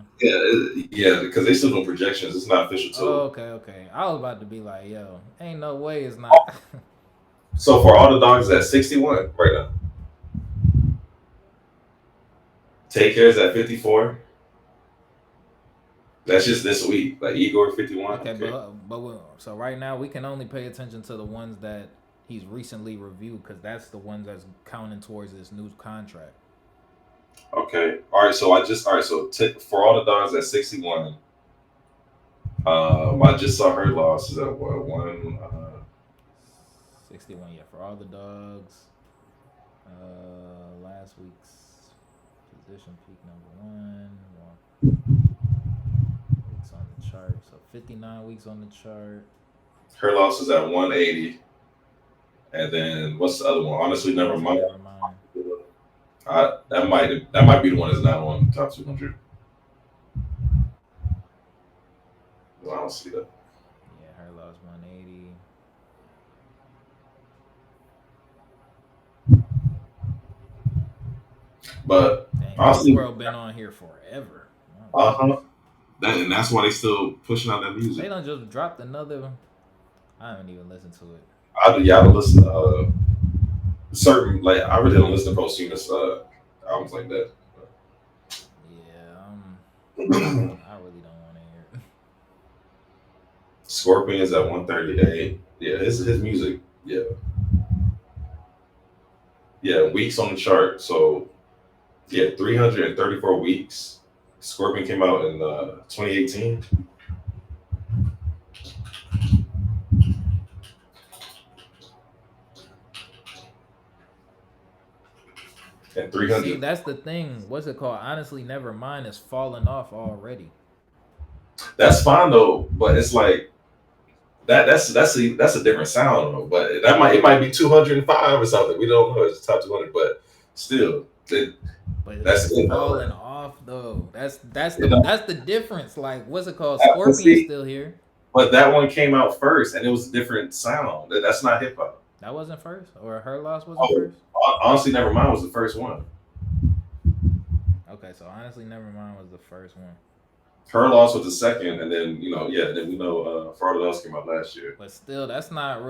Yeah, because they still doing projections. It's not official too. Oh, okay. I was about to be like, yo, ain't no way it's not. So For All the Dogs at 61 right now. Take Care's at 54. That's just this week. Like Igor 51. Okay. but so right now we can only pay attention to the ones that he's recently reviewed, because that's the ones that's counting towards this new contract. Okay. All right. So For All the Dogs at 61. I just saw Her Loss is at what, 1. 61. Yeah, For All the Dogs. Last week's position peak number 1. Weeks on the chart. So 59 weeks on the chart. Her Loss is at 180. And then what's the other one? Honestly, Nevermind. That might be the one that's not on top 200. Well, I don't see that. Sauce 180. But Dang, Juice honestly, WRLD been on here forever. uh-huh. And that's why they still pushing out that They music. done just dropped another. I haven't even listened to it. I don't listen to certain, like, I really don't listen to posthumous albums like that. Yeah, I really don't want to hear it. Scorpions at 138. Yeah, his music. Yeah, weeks on the chart. So yeah, 334 weeks. Scorpion came out in 2018. And 300. See, that's the thing. What's it called? Honestly, Nevermind is falling off already. That's fine though, but it's like that's a different sound though. But it might be 205 or something. We don't know. It's top 200, but still, But that's it's it, falling though. off though. That's You know? the difference. Like, what's it called? But Scorpion's see, still here. but that one came out first, and it was a different sound. That's not hip hop. That wasn't first, or Her Loss wasn't first. Honestly, Nevermind was the first one. Okay, so honestly, Nevermind was the first one. Her Loss was the second, and then then we know Farther Loss came out last year. But still, that's not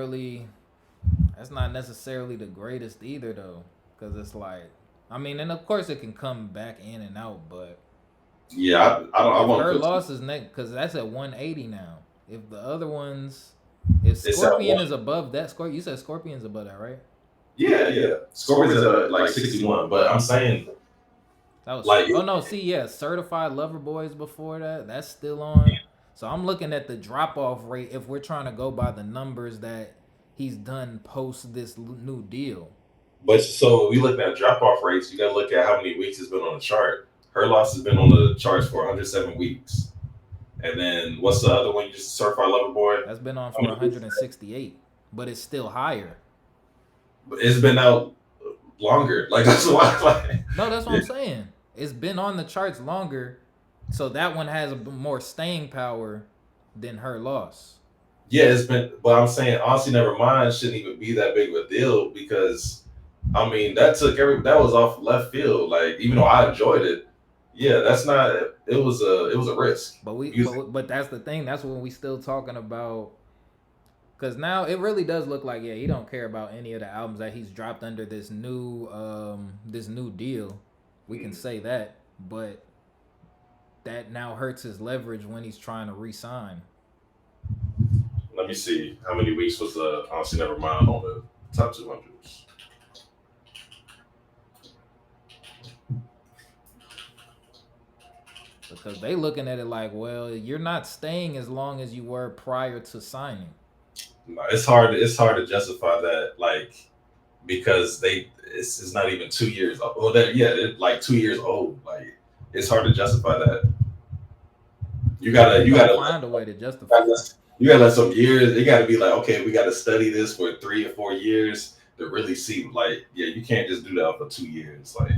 necessarily the greatest either though, because it's like, I mean, and of course it can come back in and out, but yeah, I want Her Loss is next because that's at 180 now. If the other ones, if It's Scorpion at is above that, you said Scorpion's above that, right? Yeah. Scorpion's at like 61, but I'm saying That was like, oh no, see, yeah, Certified Lover Boys before that, that's still on. So I'm looking at the drop off rate if we're trying to go by the numbers that he's done post this new deal. But so we look at drop off rates. You got to look at how many weeks it's been on the chart. Her Loss has been on the charts for 107 weeks. And then what's the other one? You just Certified Lover Boy. That's been on for 168, but it's still higher. But it's been out longer. Like that's why. No, that's what I'm saying. It's been on the charts longer, so that one has more staying power than Her Loss. Yeah, it's been. But I'm saying honestly, Nevermind shouldn't even be that big of a deal because, I mean, that was off left field. Like even though I enjoyed it, yeah, that's not. It was a risk. But that's the thing. That's what we still talking about. Because now it really does look like, he don't care about any of the albums that he's dropped under this new deal. We can say that, but that now hurts his leverage when he's trying to re-sign. Let me see how many weeks was honestly Nevermind on the top 200s. Because they looking at it like, well, you're not staying as long as you were prior to signing. No, it's hard to justify that, like, because it's not even 2 years old. Well, they're like 2 years old. Like, it's hard to justify that. You gotta find a way to justify. You gotta let some years. It gotta be like, okay, we gotta study this for 3 or 4 years to really see. Like, yeah, you can't just do that for 2 years. Like,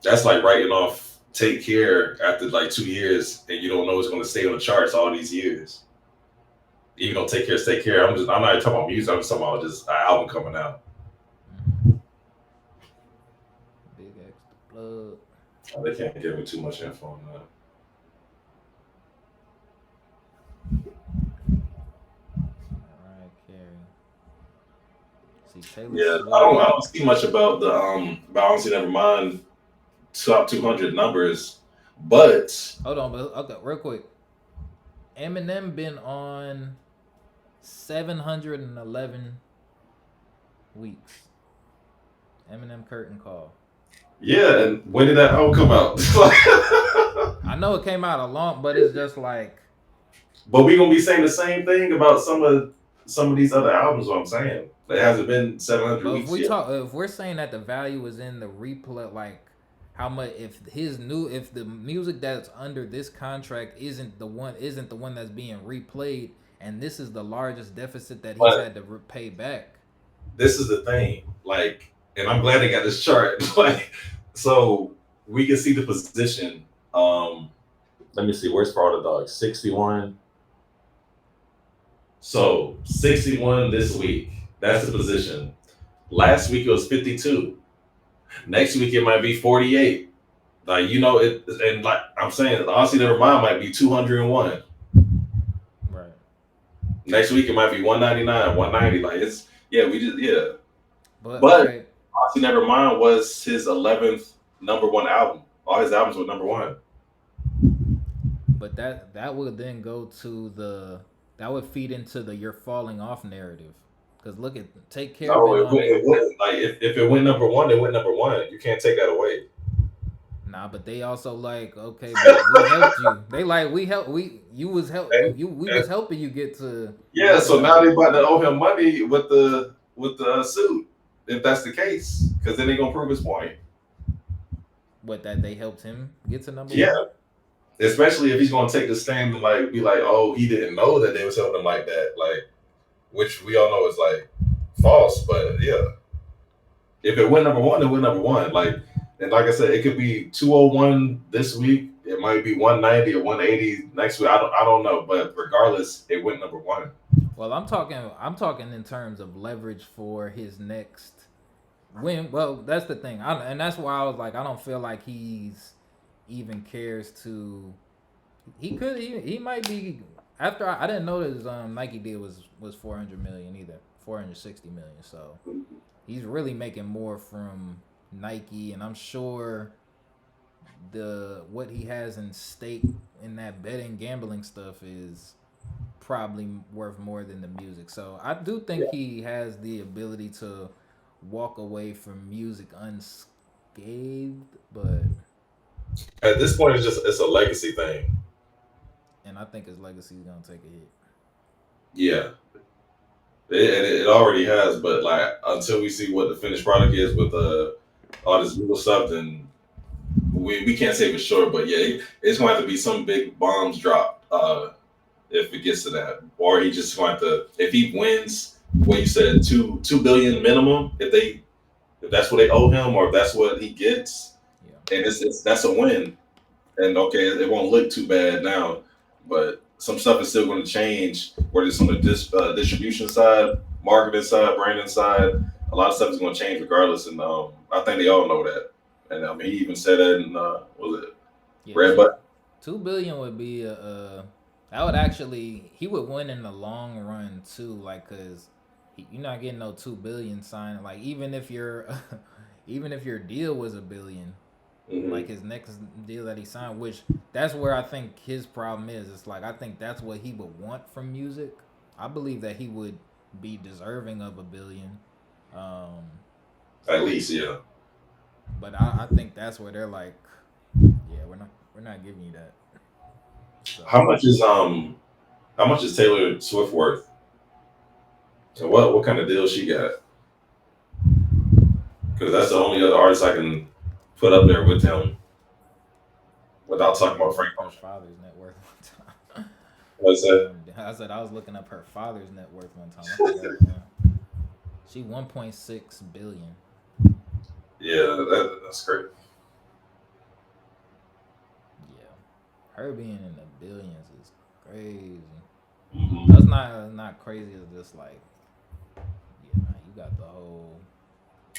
that's like writing off Take Care after like 2 years, and you don't know it's going to stay on the charts all these years. Even though Take Care is Take Care, I'm not even talking about music. I'm just talking about just an album coming out. Big X the plug. Oh, they can't give me too much info on that. Alright, Carrie. See, Taylor Yeah, I don't see much about the honestly Nevermind top 200 numbers, but hold on, but okay, real quick. Eminem been on 711 weeks. Eminem Curtain Call. Yeah, and when did that album come out? I know it came out but it's just like. But we gonna be saying the same thing about some of these other albums. What I'm saying, it hasn't been 700 weeks yet. If we're saying that the value is in the replay, like how much if the music that's under this contract isn't the one that's being replayed, and this is the largest deficit that he's had to pay back. This is the thing, like, and I'm glad they got this chart, like, so we can see the position. Let me see. Where's for all the dogs? 61. So 61 this week. That's the position. Last week it was 52. Next week it might be 48. Like it, and like I'm saying, honestly, never mind might be 201. Right. Next week it might be 199, 190. Like it's But But okay, honestly, never mind was his 11th number one album. All his albums were number one. but that would then go to that would feed into the you're falling off narrative. Because look at Take Care No, been on it. it wouldn't. Like if it went number one, it went number one. You can't take that away. Nah, but they also like, okay, but we helped you. They like you was help And, we was and helping you get to yeah, whatever so now they number. about to owe him money with the suit. If that's the case, because then they gonna prove his point. What, that they helped him get to number Yeah, one? especially if he's gonna take the stand and like be like, oh, he didn't know that they was helping him like that, like which we all know is like false. But yeah, if it went number one, it went number one. Like and like I said, it could be 201 this week. It might be 190 or 180 next week. I don't know, but regardless, it went number one. Well, I'm talking in terms of leverage for his next win. Well, that's the thing. And that's why I was like, I don't feel like he's even cares to. He might be after I didn't know that his Nike deal was 400 million either, 460 million. So he's really making more from Nike, and I'm sure what he has in stake in that betting gambling stuff is probably worth more than the music. So I do think he has the ability to walk away from music unscathed, but At this point, it's a legacy thing. and I think his legacy is gonna take a hit. Yeah, it already has, but like until we see what the finished product is with all this Google stuff, then we can't say for sure. But yeah, it's going to have to be some big bombs dropped if it gets to that, or he just going to if he wins what you said 2 billion minimum if that's what they owe him or if that's what he gets, Yeah. and it's that's a win. And okay, it won't look too bad now, but some stuff is still going to change. Whether it's on the distribution side, marketing side, branding side, a lot of stuff is going to change regardless. And I think they all know that. And I mean, he even said that in what was it Yeah, Red Button? 2 billion would be that would actually he would win in the long run too, like because you're not getting no 2 billion signed. Like even if your even if your deal was a billion, Mm-hmm. like his next deal that he signed, which that's where I think his problem is. It's like I think that's what he would want from music. I believe that he would be deserving of a billion. At least, yeah. But I think that's where they're like, yeah, we're not giving you that. So, How much is Taylor Swift worth? And what kind of deal she got? Because that's the only other artist I can put up there with him without talking about Frank her Ocean. father's net worth one time. What's that? I said I was looking up her father's net worth one time. I forgot, yeah. She 1.6 billion. Yeah, that's great. Yeah, her being in the billions is crazy. Mm-hmm. That's not crazy. It's just like, yeah, man, you got the whole.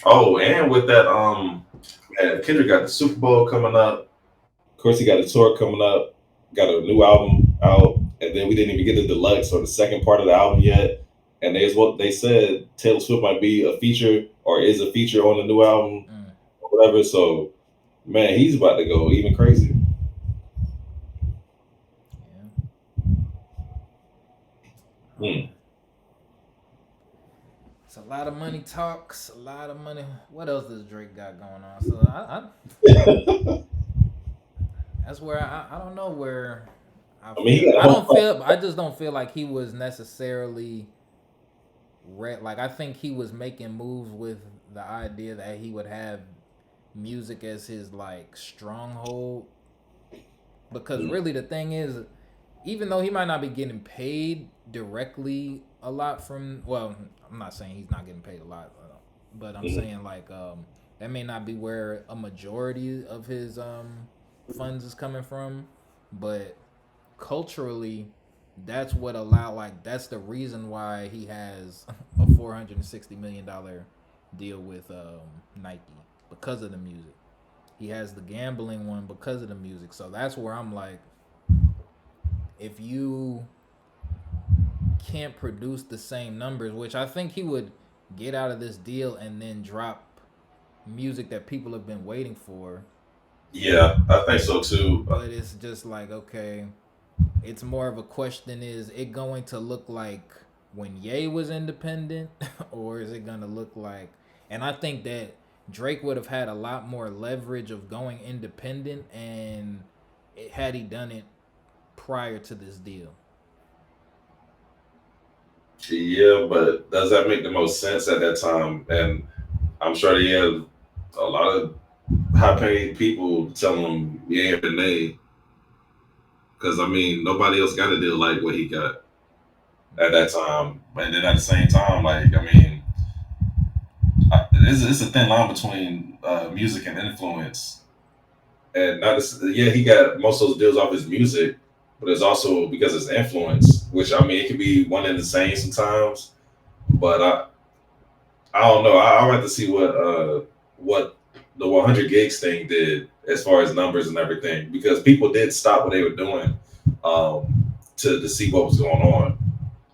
Oh, and with that, Kendrick got the Super Bowl coming up. Of course, he got a tour coming up. Got a new album out, and then we didn't even get the deluxe or the second part of the album yet. And they said Taylor Swift might be a feature or is a feature on the new album or whatever. So, man, he's about to go even crazy. Yeah. It's a lot of money talks, a lot of money. What else does Drake got going on? So I that's where I don't know where I just don't feel like he was necessarily like I think he was making moves with the idea that he would have music as his like stronghold, because really the thing is, even though he might not be getting paid directly a lot from, well, I'm not saying he's not getting paid a lot, but I'm saying like that may not be where a majority of his funds is coming from. but culturally, that's what allowed. Like that's the reason why he has a $460 million deal with Nike because of the music. He has the gambling one because of the music. So that's where I'm like, if you can't produce the same numbers, which I think he would get out of this deal and then drop music that people have been waiting for. Yeah, I think so too. But it's just like, okay, it's more of a question, is it going to look like when Ye was independent or is it going to look like, and I think that Drake would have had a lot more leverage of going independent and had he done it prior to this deal. Yeah, but does that make the most sense at that time? And I'm sure he had a lot of high paid people telling him he ain't been made. Because I mean, nobody else got a deal like what he got at that time. But then at the same time, like I mean, it's a thin line between music and influence. And not yeah, he got most of those deals off his music, but it's also because it's influence. Which I mean, it can be one and the same sometimes. But I don't know. I'll have to see what the 100 gigs thing did as far as numbers and everything, because people did stop what they were doing to see what was going on,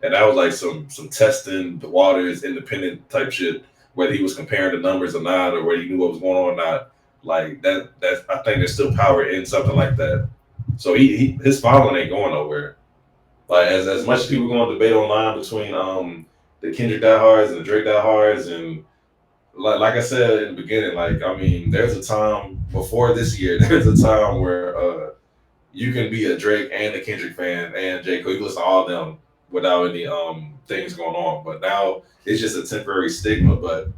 and that was like some testing the waters, independent type shit. Whether he was comparing the numbers or not, or whether he knew what was going on or not, like that. I think there's still power in something like that. So his following ain't going nowhere. Like as much as people going to debate online between the Kendrick diehards and the Drake diehards, and like I said in the beginning, like I mean, there's a time before this year, there's a time where you can be a Drake and a Kendrick fan and J. Cole, you can listen to all of them without any things going on. But now it's just a temporary stigma. But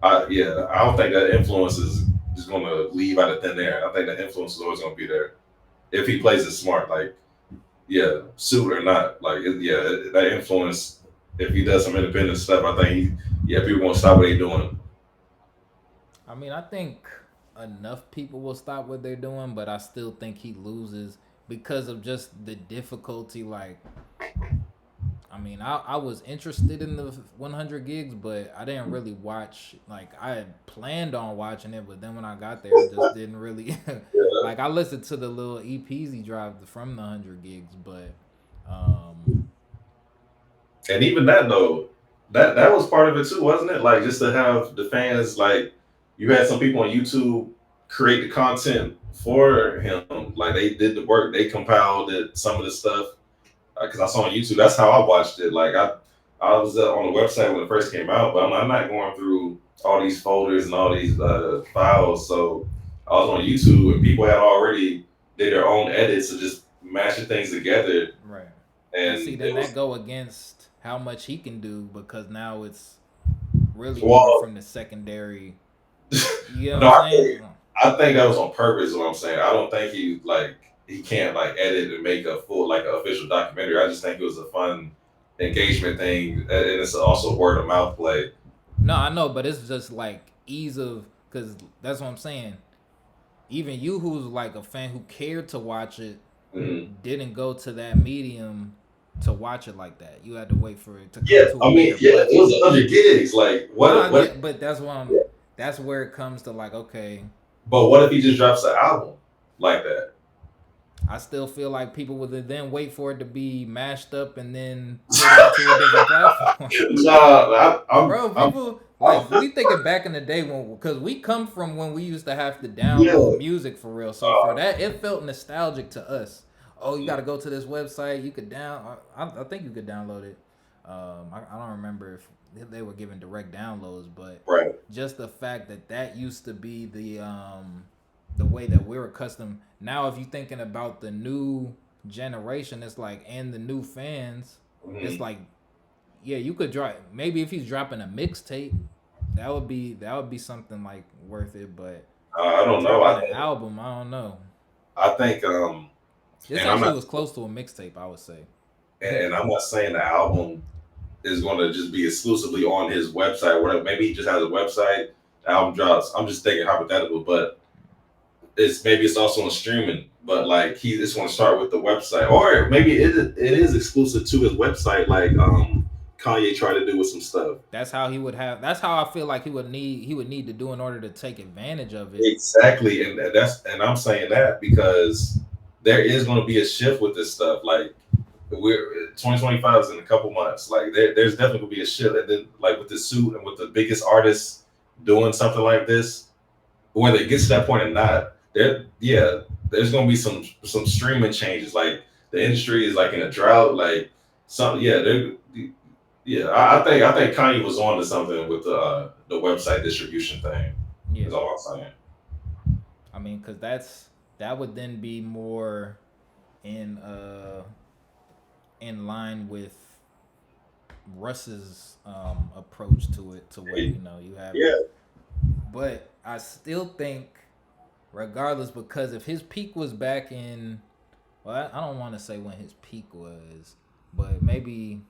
I don't think that influence is just gonna leave out of thin air. I think that influence is always gonna be there if he plays it smart. Like yeah, suit or not, like that influence. If he does some independent stuff, I think people won't stop what they're doing. I mean, I think enough people will stop what they're doing, but I still think he loses because of just the difficulty. Like, I mean, I was interested in the 100 gigs, but I didn't really watch. Like, I had planned on watching it, but then when I got there, it just didn't really. Like, I listened to the little EPs he dropped from the 100 gigs, but. And even that though, that was part of it too, wasn't it? Like just to have the fans, like you had some people on YouTube create the content for him. Like they did the work, they compiled it, some of the stuff. Because I saw on YouTube, that's how I watched it. Like I was on the website when it first came out, but I'm not going through all these folders and all these files. So I was on YouTube and people had already did their own edits of just mashing things together. Right. And see, then that go against how much he can do because now it's really from the secondary. You know what I'm saying? I think that was on purpose. What I'm saying, I don't think he can't like edit and make a full like an official documentary. I just think it was a fun engagement thing, and it's also word of mouth play. No, I know, but it's just like ease of, because that's what I'm saying. Even you, who's like a fan who cared to watch it, didn't go to that medium to watch it like that. You had to wait for it to come to it was 100 gigs. Like what? But that's why that's where it comes to like, okay. But what if he just drops an album like that? I still feel like people would then wait for it to be mashed up and then put it to a different platform. Bro, people like we thinking back in the day when, because we come from when we used to have to download music for real. So for that, it felt nostalgic to us. Oh, you got to go to this website. You could I think you could download it. I don't remember if they were giving direct downloads, but just the fact that used to be the way that we're accustomed. Now, if you're thinking about the new generation, it's like, and the new fans, it's like, yeah, you could drop. Maybe if he's dropping a mixtape, that would be something like worth it. But I don't know. An album, I don't know. I think this actually was close to a mixtape, I would say. And I'm not saying the album is going to just be exclusively on his website or whatever. Maybe he just has a website. The album drops. I'm just thinking hypothetical, but it's also on streaming. but like he just want to start with the website, or maybe it is exclusive to his website, like Kanye tried to do with some stuff. That's how he would have. That's how I feel like he would need to do in order to take advantage of it. Exactly, and I'm saying that because there is going to be a shift with this stuff. Like we're 2025 is in a couple months. Like there's definitely going to be a shift, and then like with the suit and with the biggest artists doing something like this, whether it gets to that point or not, there's going to be some streaming changes. Like the industry is like in a drought. Like some yeah. I think Kanye was on to something with the website distribution thing. Yeah, Is all I'm saying. I mean, because that would then be more in uh in line with Russ's approach to it, to where you have Yeah, it. But I still think, regardless, because if his peak was back in, well, I don't want to say when his peak was, but maybe,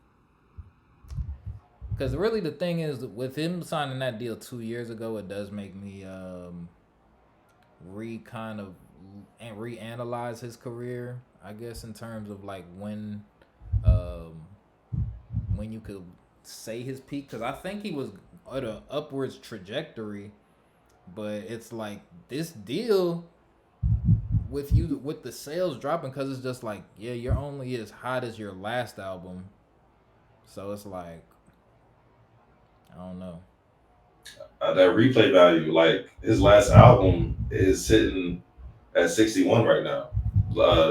because really the thing is, with him signing that deal 2 years ago, it does make me re kind of and reanalyze his career, I guess, in terms of like um when you could say his peak, because I think he was at an upwards trajectory, but it's like this deal with the sales dropping, because it's just like, yeah, you're only as hot as your last album, so it's like, I don't know. that replay value, like his last album is sitting at 61 right now.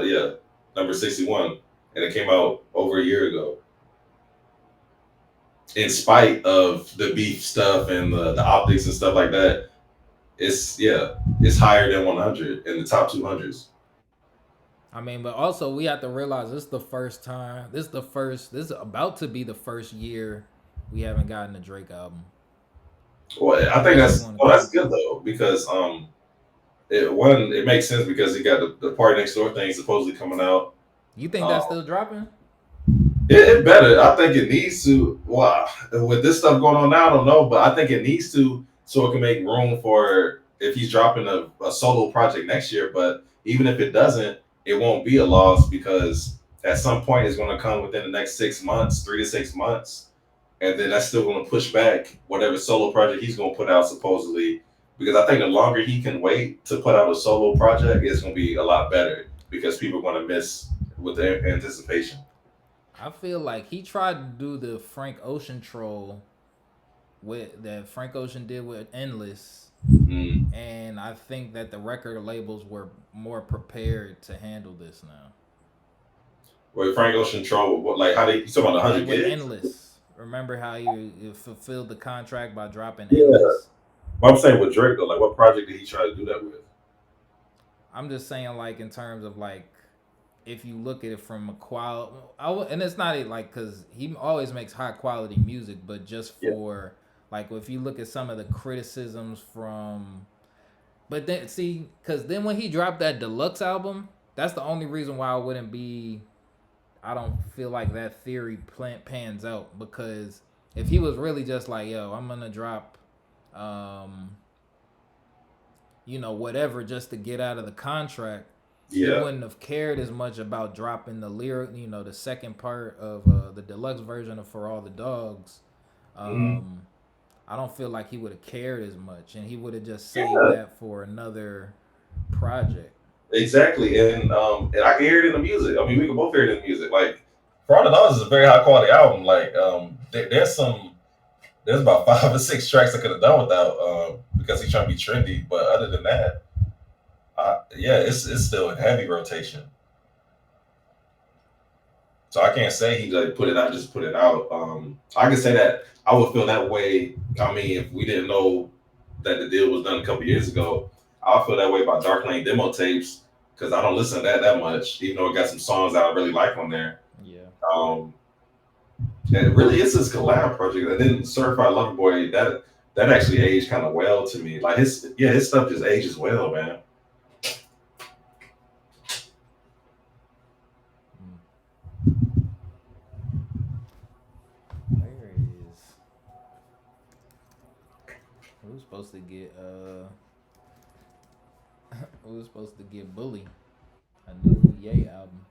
Yeah, number 61, and it came out over a year ago. In spite of the beef stuff and the optics and stuff like that, it's higher than 100 in the top 200s. I mean, but also we have to realize this is the first time. This is about to be the first year we haven't gotten a Drake album. Well, I think Unless you that's want to well, that's count. good though because it makes sense because he got the Party Next Door thing supposedly coming out. You think that's Um, still dropping? it better. I think it needs to. Wow, with this stuff going on now, I don't know, but I think it needs to so it can make room for if he's dropping a solo project next year. But even if it doesn't, it won't be a loss because at some point it's going to come within the next 6 months, 3 to 6 months, and then that's still going to push back whatever solo project he's going to put out supposedly. Because I think the longer he can wait to put out a solo project, it's going to be a lot better because people are going to miss with the anticipation. I feel like he tried to do the Frank Ocean troll with that Frank Ocean did with Endless, Mm. and I think that the record labels were more prepared to handle this now. Wait, Frank Ocean Troll, what, like how they you talking about the Like 100 with gigs? Endless, remember how you fulfilled the contract by dropping Yeah. Endless? Well, I'm saying with Drake though, like what project did he try to do that with? I'm just saying, like, in terms of like, if you look at it from a quality, and it's not like, because he always makes high quality music, but just Yeah. for like, if you look at some of the criticisms from, but then see, because then when he dropped that deluxe album, that's the only reason why I wouldn't be. I don't feel like that theory pans out, because if he was really just like, yo, I'm gonna drop, um, whatever, just to get out of the contract, he Yeah. wouldn't have cared as much about dropping the lyric, the second part of the deluxe version of For All the Dogs. Hmm. Um, I don't feel like he would have cared as much, and he would have just saved Yeah. that for another project. Exactly. And I can hear it in the music. I mean we can both hear it in the music. Like Fraud of Oz is a very high quality album. Like there's about 5 or 6 tracks I could have done without because he's trying to be trendy. But other than that, yeah, it's still in heavy rotation. So I can't say he like put it out, just put it out. I can say that I would feel that way. I mean, if we didn't know that the deal was done a couple years ago, I'll feel that way about Dark Lane demo tapes because I don't listen to that much, even though it got some songs that I really like on there. Yeah. Um, and it really is his collab project. And then Certified Lover Boy, that actually aged kind of well to me. Like his stuff just ages well, man. Mm. Where is who's supposed to get who's supposed to get Bully? Ye album.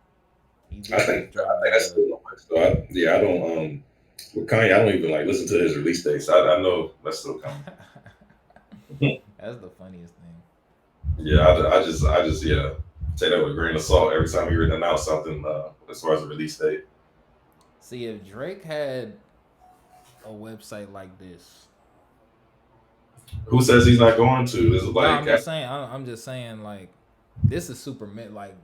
He I did think just drop that's the. still on my. So I don't. With Kanye, I don't even like listen to his release dates. I know that's still coming. That's the funniest thing. Yeah, I just yeah take that with a grain of salt every time he would announce something as far as a release date. See, if Drake had a website like this, Who says he's not going to? This is no, like I'm just saying. I'm just saying, like, this is super mid. Like,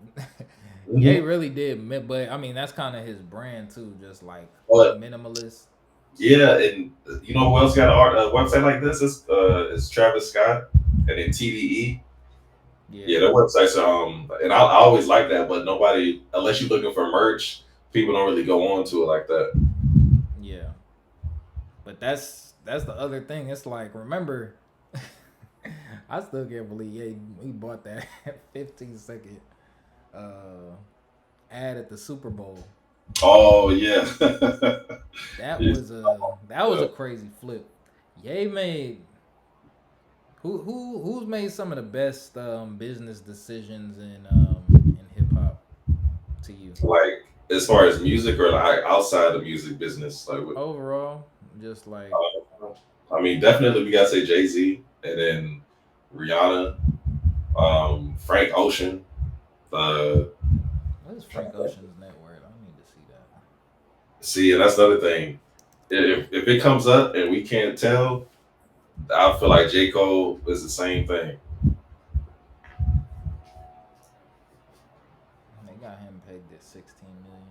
Ye Mhm. really did, but I mean, that's kind of his brand too. Just like But minimalist. yeah, and you know who else got a website like this? It's Travis Scott and then TDE. Yeah, Yeah, their websites are and I always like that, but nobody unless you're looking for merch, people don't really go on to it like that. yeah. But that's the other thing. It's like, remember, I still can't believe he bought that 15-second uh, ad at the Super Bowl. Oh yeah. That Yeah. was a crazy flip. Ye made who's made some of the best business decisions in hip hop to you Like as far as music or like outside the music business, like what, overall? Just like I mean, definitely we gotta say Jay Z and then Rihanna, Frank Ocean. Uh, what is Frank Ocean's net worth? I need to see that. See, and that's another thing. If it comes up and we can't tell, I feel like J Cole is the same thing. They got him pegged at 16 million.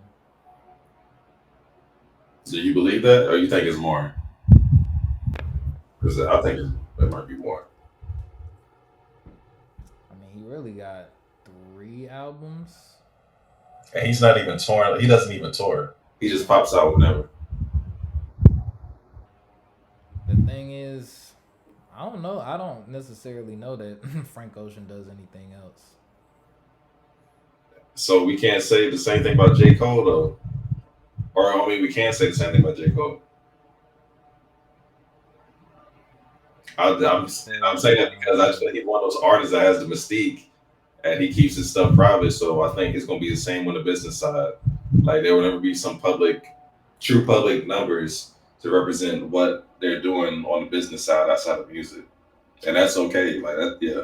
Do you believe that, or you think it's more? Because I think it might be more. I mean, he really got 3 albums. And he's not even touring. He doesn't even tour. He just pops out whenever. The thing is, I don't know. I don't necessarily know that Frank Ocean does anything else. So we can't say the same thing about J Cole though, or I mean, we can say the same thing about J Cole. I'm saying that because I just think he's one of those artists that has the mystique, and he keeps his stuff private. So I think it's gonna be the same on the business side. Like there will never be some true public numbers to represent what they're doing on the business side outside of music, and that's okay. Like that, yeah.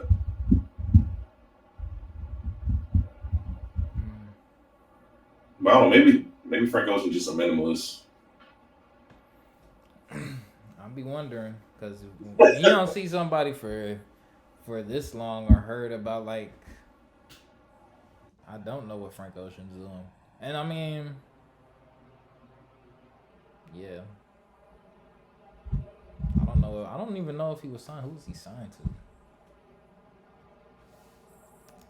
Mm. But I don't know. Maybe Frank Ocean's just a minimalist. I'll be wondering because when you don't see somebody for this long or heard about, like, I don't know what Frank Ocean's doing, and I mean, yeah, I don't know. I don't even know if he was signed. Who was he signed to?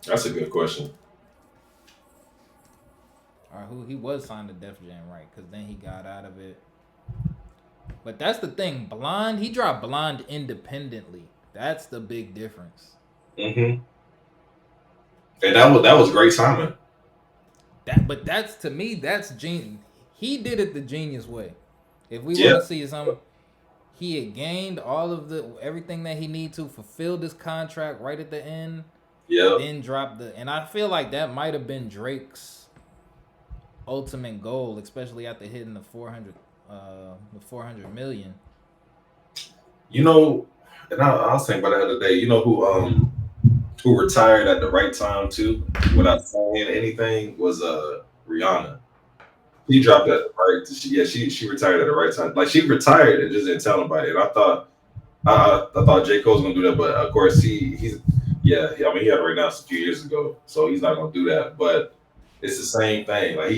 That's a good question. Or who he was signed to Def Jam, right? Because then he got out of it. But that's the thing. Blonde, he dropped Blonde independently. That's the big difference. And that was great timing. But that's, to me, that's genius. He did it the genius way. If we Yeah. want to see some, he had gained all of everything that he needed to fulfill this contract right at the end. Yeah. Then drop and I feel like that might have been Drake's ultimate goal, especially after hitting the 400 million. You know, and I was thinking about that the other day. You know who retired at the right time too, without saying anything, was Rihanna. She dropped at the right. She retired at the right time. Like she retired and just didn't tell nobody. And I thought J Cole's gonna do that, but of course he's yeah. I mean he had it right now. It's a few years ago, so he's not gonna do that. But it's the same thing. Like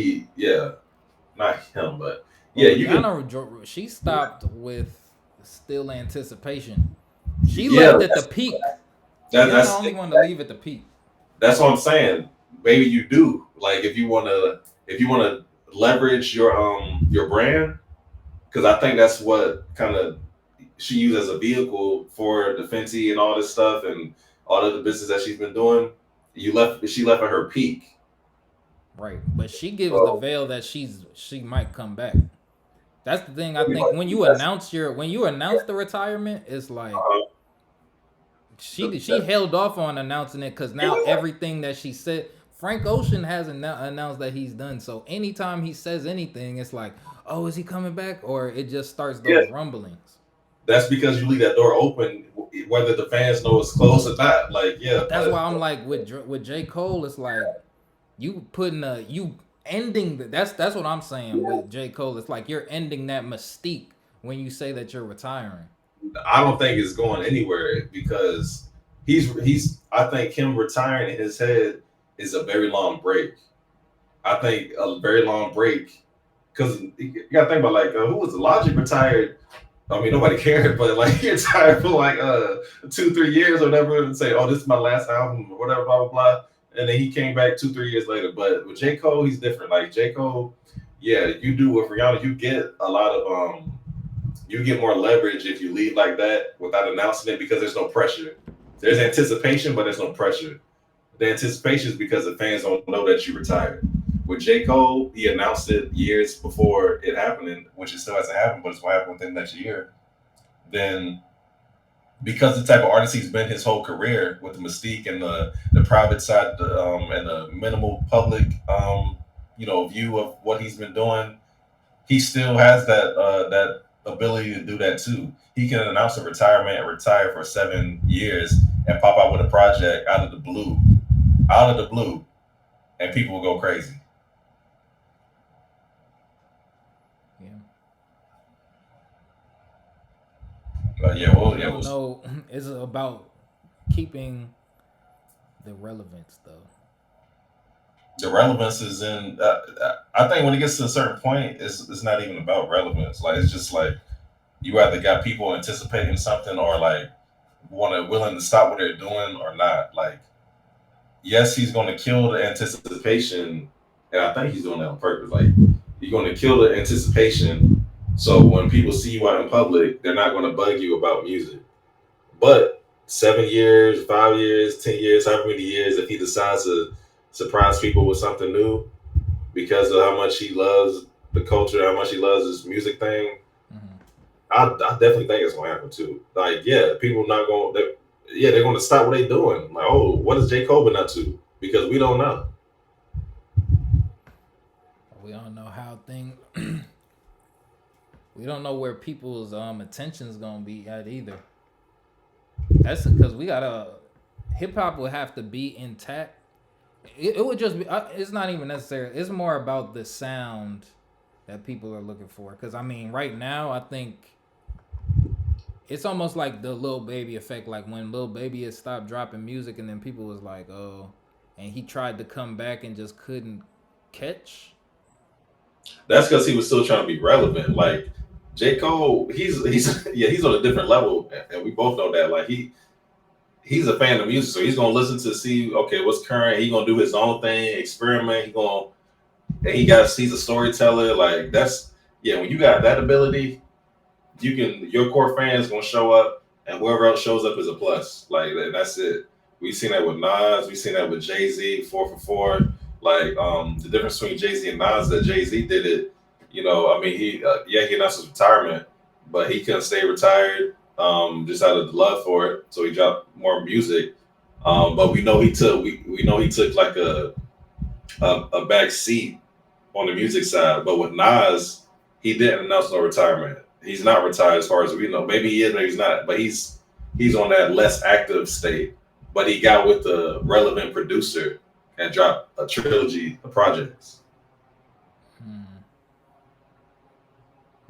not him, but yeah, you can. Rihanna, she stopped with Still Anticipation. She Yeah, left at the peak. That, She's that's the only one to leave at the peak. That's what I'm saying. Maybe you do. Like if you wanna leverage your brand, because I think that's what kind of she used as a vehicle for the Fenty and all this stuff and all of the business that she's been doing. She left at her peak. Right, but she gives the veil that she might come back. That's the thing. I think when you announce the retirement, it's like she held off on announcing it because now everything that she said Frank Ocean hasn't announced that he's done. So anytime he says anything, it's like, oh, is he coming back? Or it just starts those rumblings. That's because you leave that door open, whether the fans know it's closed or not. Like, yeah. But that's why I'm like with J. Cole, it's like you putting you ending that's what I'm saying with J. Cole. It's like you're ending that mystique when you say that you're retiring. I don't think it's going anywhere because he's I think him retiring in his head is a very long break. I think a very long break because you got to think about like who was Logic retired. I mean, nobody cared, but like he retired for like 2-3 years or whatever, and say, "Oh, this is my last album," or whatever, blah blah blah. And then he came back 2-3 years later. But with J. Cole, he's different. Like J. Cole, yeah, you do with Rihanna, you get a lot of you get more leverage if you leave like that without announcing it because there's no pressure. There's anticipation, but there's no pressure. The anticipation is because the fans don't know that you retired. With J. Cole, he announced it years before it happened, which it still hasn't happened, but it's going to happen within the next year. Then, because the type of artist he's been his whole career, with the mystique and the private side and the minimal public, view of what he's been doing, he still has that ability to do that too. He can announce a retirement and retire for 7 years and pop out with a project out of the blue, and people will go crazy. I don't know. It's about keeping the relevance, though. The relevance is in. I think when it gets to a certain point, it's not even about relevance. Like it's just like you either got people anticipating something or like willing to stop what they're doing or not. Like, yes, he's going to kill the anticipation, and I think he's doing that on purpose. Like, you're going to kill the anticipation. So when people see you out in public, they're not going to bug you about music. But 7 years, 5 years, 10 years, however many years, if he decides to surprise people with something new because of how much he loves the culture, how much he loves this music thing, I definitely think it's going to happen too. Like, yeah, people not going to, they're going to stop what they're doing. Like, oh, what is J. Cole been up to? Because we don't know. We don't know how things... We don't know where people's attention is gonna be at either. That's because we gotta hip hop would have to be intact. It would just be. It's not even necessary. It's more about the sound that people are looking for. Because I mean, right now, I think it's almost like the Lil Baby effect. Like when Lil Baby had stopped dropping music, and then people was like, "Oh," and he tried to come back and just couldn't catch. That's because he was still trying to be relevant. Like J. Cole, he's on a different level, and we both know that. Like he's a fan of music, so he's gonna listen to see what's current. He's gonna do his own thing, experiment. He's a storyteller. Like when you got that ability, your core fans gonna show up, and whoever else shows up is a plus. Like that's it. We've seen that with Nas. We've seen that with Jay-Z, 4 for 4. Like the difference between Jay-Z and Nas, that Jay-Z did it. I mean, he announced his retirement, but he couldn't stay retired just out of the love for it. So he dropped more music. But we know he took like a back seat on the music side. But with Nas, he didn't announce no retirement. He's not retired as far as we know. Maybe he is, maybe he's not. But he's on that less active state. But he got with the relevant producer and dropped a trilogy of projects.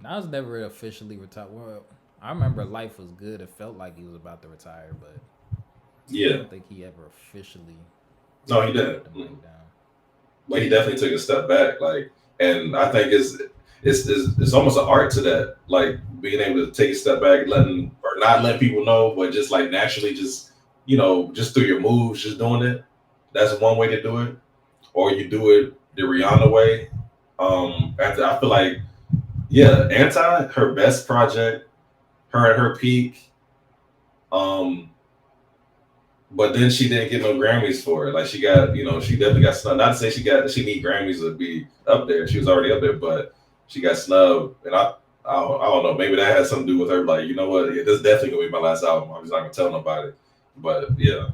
Nas never officially retired. Well, I remember Life Was Good. It felt like he was about to retire, but I don't think he ever officially. No, he didn't. But he definitely took a step back. Like, and I think it's almost an art to that. Like being able to take a step back, not letting people know, but just like naturally, just through your moves, just doing it. That's one way to do it. Or you do it the Rihanna way. I feel like. Yeah, Anti, her best project, her at her peak. But then she didn't get no Grammys for it. Like she got, she definitely got snubbed. Not to say she need Grammys to be up there. She was already up there, but she got snubbed. And I don't know. Maybe that has something to do with her. Like, you know what? Yeah, this is definitely gonna be my last album. I'm just not gonna tell nobody. But yeah,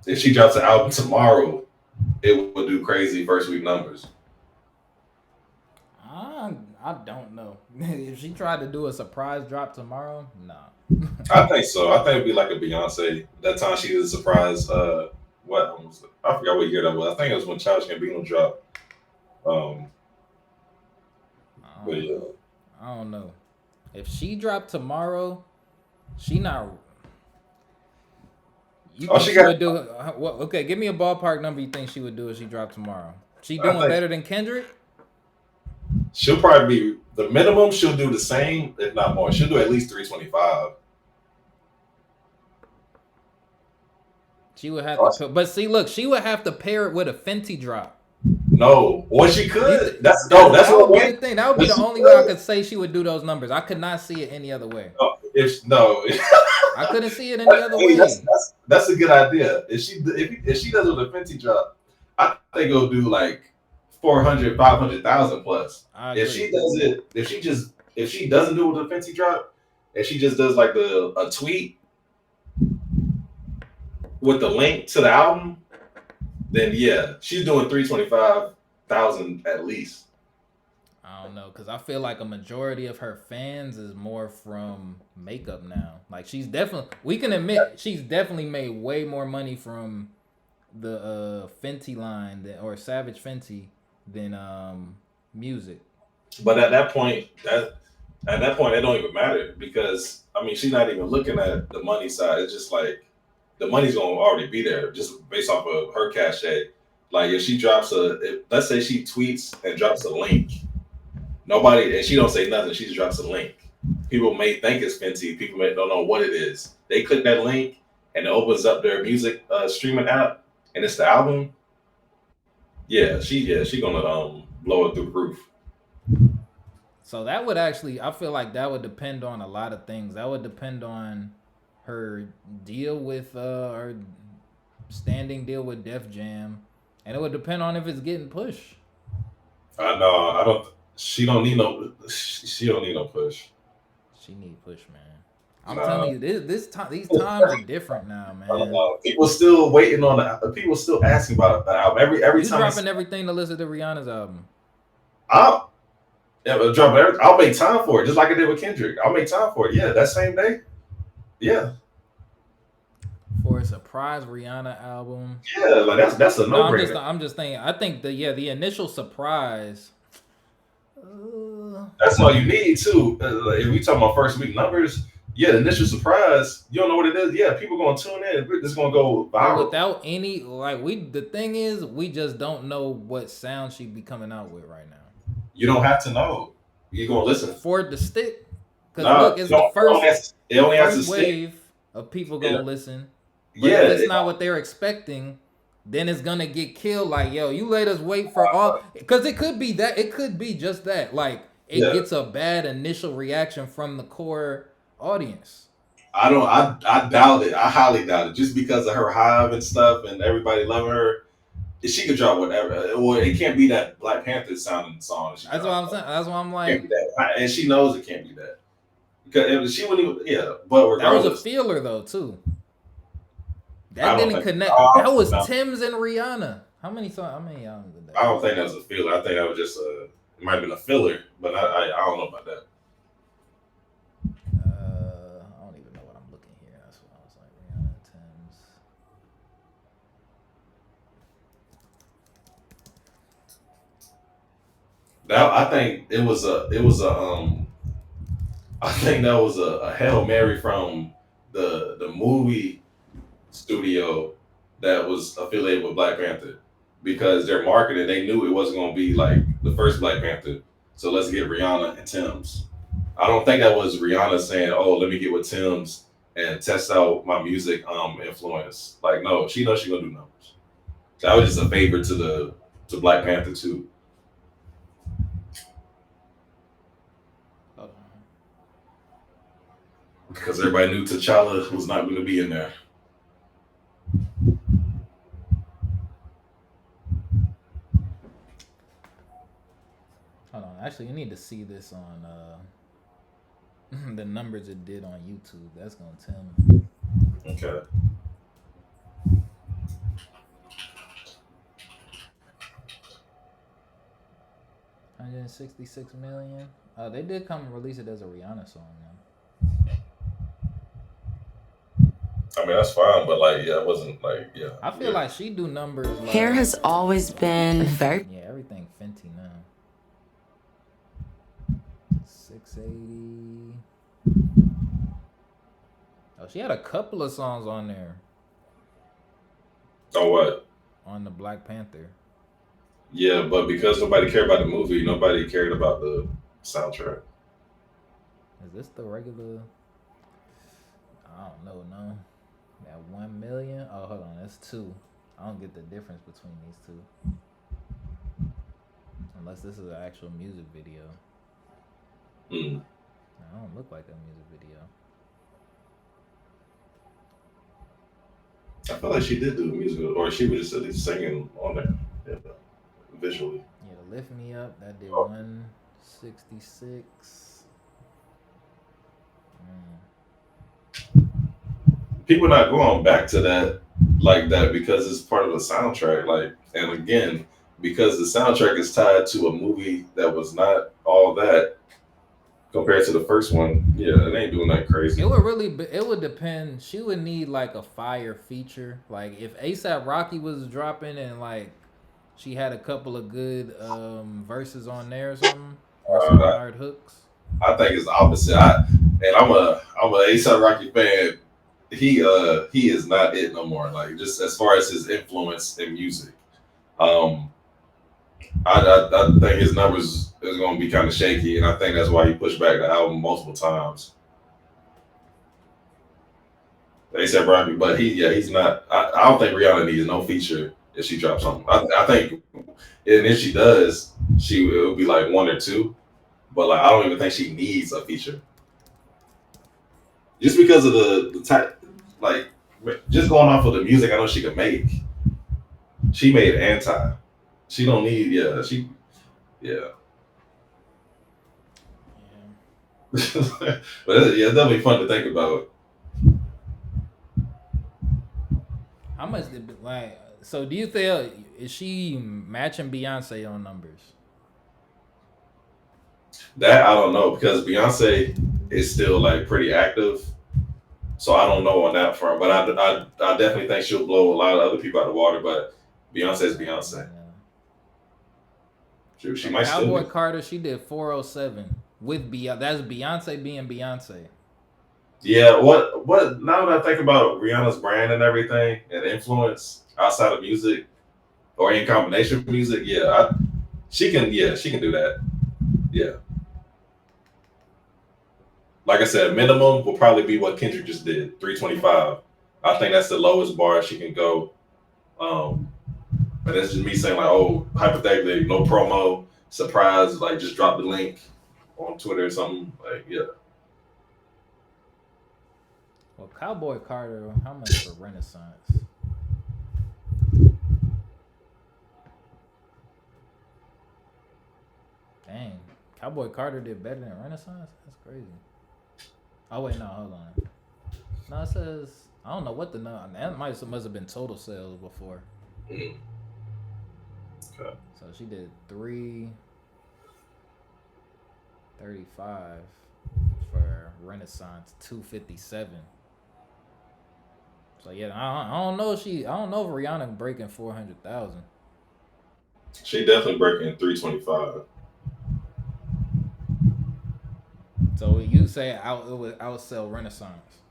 if she drops an album tomorrow, it would do crazy first week numbers. I don't know. If she tried to do a surprise drop tomorrow, nah. I think so. I think it'd be like a Beyonce. That time she did a surprise. What was it? I forgot what year that was. I think it was when Childish Gambino dropped. Um, I but don't yeah, know. I don't know. If she dropped tomorrow, she not. You oh, think she she got. would do? Well, okay, give me a ballpark number you think she would do if she dropped tomorrow. She I doing think better than Kendrick? she'll probably be the minimum. She'll do the same, if not more. She'll do at least 325. She would have to, but see, look, she would have to pair it with a Fenty drop. No, or she could. That's that what would be way. the thing. That would be Yes, the she only way I could. could say she would do those numbers. I could not see it any other way. If no, I couldn't see it any other hey, way. that's a good idea. If she does it with a Fenty drop, I think it'll do like 400, 500,000 plus. I If agree. she does it, if she doesn't do it with a Fenty drop, and she just does like a tweet with the link to the album, then yeah, she's doing 325,000 at least. I don't know, cause I feel like a majority of her fans is more from makeup now. Like we can admit she's definitely made way more money from the Fenty line or Savage Fenty than music. But at that point, it don't even matter because I mean she's not even looking at the money side. It's just like the money's gonna already be there just based off of her cachet. Like if she drops let's say she tweets and drops a link, nobody and she don't say nothing. She just drops a link. People may think it's Fenty. People may don't know what it is. They click that link and it opens up their music streaming app and it's the album. Yeah, she gonna blow it through the roof. So that would actually, I feel like that would depend on a lot of things. That would depend on her deal with her standing deal with Def Jam, and it would depend on if it's getting pushed. I know. I don't. She don't need no. She don't need no push. She need push, man. I'm telling you, these times are different now, man. People still waiting on the. People still asking about the album every You time. dropping everything to listen to Rihanna's album. I'll drop everything. I'll make time for it, just like I did with Kendrick. I'll make time for it. Yeah, that same day. Yeah. For a surprise Rihanna album. Yeah, like that's a no brainer. I'm just thinking. I think the initial surprise. That's all you need too. If we talking about first week numbers, yeah, the initial surprise, you don't know what it is. Yeah, people gonna tune in. It's gonna go viral without any the thing is we just don't know what sound she be coming out with right now. You don't have to know. You're gonna listen for it to stick. Because look, it's the first wave of people gonna listen. But if it's not what they're expecting, then it's gonna get killed. Like, yo, you let us wait for all, because it could be that. It could be just that. Like, it gets a bad initial reaction from the core audience. I doubt it. I highly doubt it. Just because of her hive and stuff, and everybody loving her, she could drop whatever. Well, it can't be that Black Panther sounding song. That's what I'm saying. That's why I'm like, and she knows it can't be that. Because she wouldn't even. Yeah, but regardless, that was a feeler though too. That didn't connect. That was Tim's and Rihanna. How many albums did that? I don't think that was a filler. I think that was just it might have been a filler, but I don't know about that. I don't even know what I'm looking here. That's what I was like. Rihanna, Tim's. That I think it was I think that was a Hail Mary from the movie studio that was affiliated with Black Panther, because their marketing, they knew it wasn't going to be like the first Black Panther, so let's get Rihanna and Tim's. I don't think that was Rihanna saying, oh, let me get with Tim's and test out my music influence. Like, no, she knows she's gonna do numbers. That was just a favor to Black Panther too. Because everybody knew T'Challa was not going to be in there. Hold on. Actually, you need to see this on the numbers it did on YouTube. That's going to tell me. Okay. 166 million. They did come and release it as a Rihanna song though. I mean, that's fine, but like, yeah, it wasn't like, yeah. I feel like she do numbers like Hair has always been very. yeah, everything Fenty now. 680. Oh, she had a couple of songs on there. Oh, what? On the Black Panther. Yeah, but because nobody cared about the movie, nobody cared about the soundtrack. Is this the regular? I don't know, no. That 1 million? Oh, hold on, that's 2. I don't get the difference between these two. Unless this is an actual music video. Mm. I don't look like a music video. I feel like she did do a musical, or she was just at least singing on there, yeah, visually. Yeah, the Lift Me Up, that did 166. People not going back to that like that because it's part of the soundtrack. Like, and again, because the soundtrack is tied to a movie that was not all that compared to the first one. Yeah, it ain't doing that crazy. It would depend. She would need like a fire feature. Like if ASAP Rocky was dropping and like she had a couple of good verses on there or something, or some hard hooks. I think it's the opposite. I'm a ASAP Rocky fan. He is not it no more. Like just as far as his influence in music. I think his numbers is going to be kind of shaky, and I think that's why he pushed back the album multiple times. A$AP Rocky, but he's not. I don't think Rihanna needs no feature if she drops something. I think, and if she does, it will be like 1 or 2. But like, I don't even think she needs a feature, just because of the type. Like, just going off of the music, I know she could make. She made Anti. She don't need, yeah. But it's definitely fun to think about. How much did like? So do you think is she matching Beyonce on numbers? That I don't know because Beyonce is still like pretty active, so I don't know on that front. But I definitely think she'll blow a lot of other people out of the water. But Beyonce's Beyonce. She might still. Cowboy Carter, she did 407 with Beyonce. That's Beyonce being Beyonce. Yeah. What? Now that I think about Rihanna's brand and everything and influence outside of music or in combination with music, she can do that. Yeah. Like I said, minimum will probably be what Kendrick just did, 325. I think that's the lowest bar she can go. But that's just me saying like, oh, hypothetically, no promo, surprise, like just drop the link on Twitter or something. Like, yeah. Well, Cowboy Carter, how much for Renaissance? Dang, Cowboy Carter did better than Renaissance? That's crazy. Oh wait, no, hold on. No, it says I don't know what the number. That must have been total sales before. Mm. Okay. So she did 335 for Renaissance, 257. So yeah, I don't know if Rihanna breaking 400,000. She definitely breaking 325. So you say it would outsell Renaissance.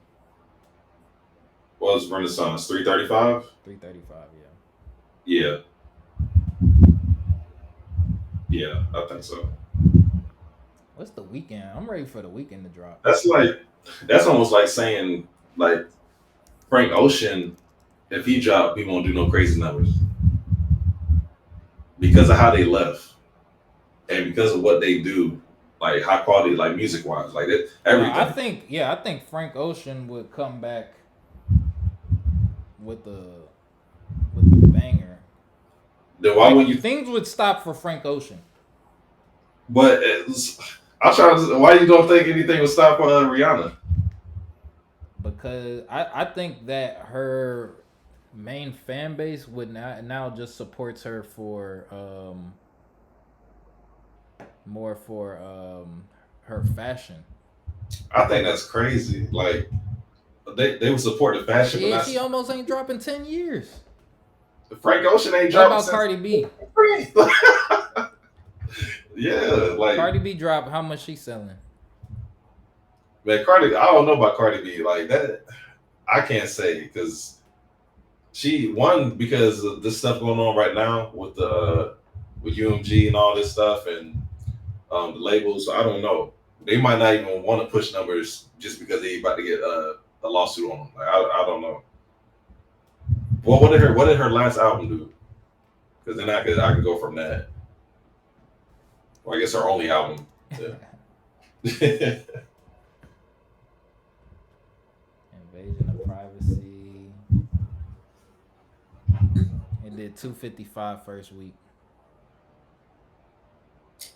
What was Renaissance? 335? 335, yeah. Yeah. Yeah, I think so. What's the weekend? I'm ready for the weekend to drop. That's almost like saying like Frank Ocean, if he dropped, we won't do no crazy numbers. Because of how they left. And because of what they do, like high quality, like music wise, like that, everything. I think Frank Ocean would come back with the banger. Then why would you? Things would stop for Frank Ocean. But why you don't think anything would stop Rihanna? Because I think that her main fan base would now just supports her for more for her fashion. I think that's crazy. Like they would support the fashion, but She not almost ain't dropping 10 years. Frank Ocean ain't What dropping about since Cardi B? yeah, like Cardi B dropped. How much she selling? man, Cardi. I don't know about Cardi B like that. I can't say because she won because of this stuff going on right now with the with UMG and all this stuff and the labels. So I don't know. They might not even want to push numbers just because they about to get a lawsuit on them. Like I don't know. Well, what did her last album do? Because then I could go from that. Well, I guess her only album. Yeah. Invasion of privacy. It did 255 first week.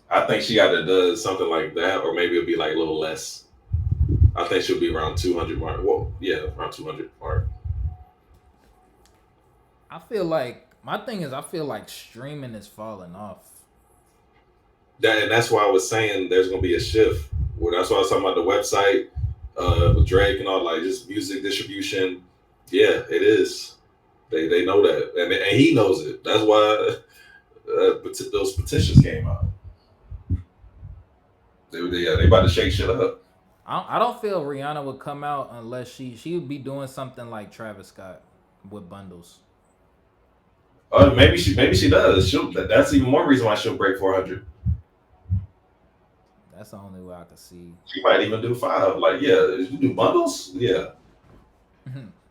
I think she got to do something like that, or maybe it'll be like a little less. I think she'll be around 200 mark. Well, yeah, around 200 mark. I feel like my thing is I feel like streaming is falling off. And that's why I was saying there's gonna be a shift. Well, that's why I was talking about the website with Drake and all, like just music distribution. Yeah, it is. They know that, and he knows it. That's why those petitions came out. They about to shake shit up. I don't feel Rihanna would come out unless she would be doing something like Travis Scott with bundles. Maybe she does. That's even more reason why she'll break 400. That's the only way I could see. She might even do 5. Like, yeah, if you do bundles, yeah.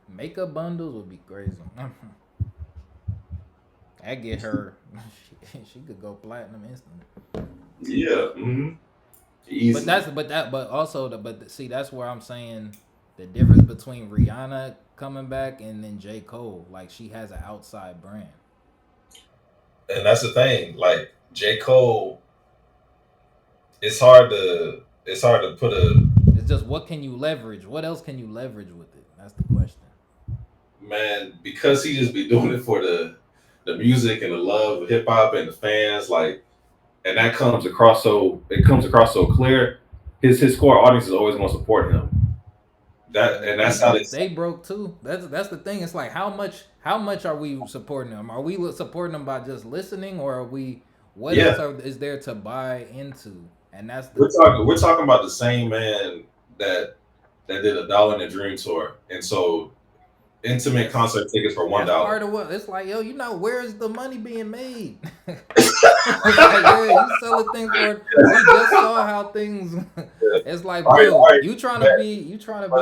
Makeup bundles would be crazy. That get her. She could go platinum instantly. Yeah. Easy. But also see that's where I'm saying the difference between Rihanna coming back and then J. Cole. Like she has an outside brand. And that's the thing. Like J. Cole, it's hard to put a. It's just what can you leverage? What else can you leverage with it? That's the question. Man, because he just be doing it for the music and the love of hip hop and the fans, like, and that comes across so clear. His core audience is always going to support him. That's how they broke too. That's the thing. It's like how much are we supporting them? Are we supporting them by just listening, or are we? What else is there to buy into? And that's we're talking about the same man that did a $1 in a Dream tour, and so intimate concert tickets for $1. Part of what it's like, yo, where is the money being made? It's like, yeah, you selling things for. We just saw how things. It's like, bro, you trying to be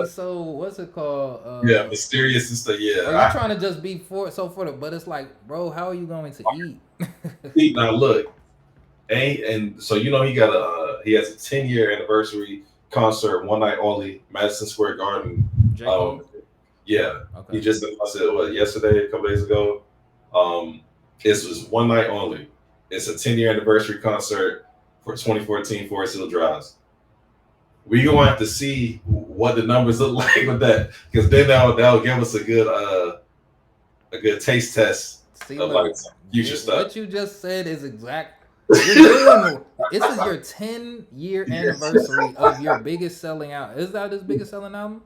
so. What's it called? Mysterious and stuff. Yeah, or you trying to just be for the. But it's like, bro, how are you going to eat? See, now look, and so he he has a 10-year anniversary concert, one night only, Madison Square Garden. Yeah, okay. He just announced it yesterday, a couple days ago. This was one night only. It's a 10-year anniversary concert for 2014 Forest Hill Drives. We're gonna have to see what the numbers look like with that, because then that'll give us a good taste test of like future stuff. What you just said is exact. This is your 10-year anniversary of your biggest selling album. Is that his biggest selling album?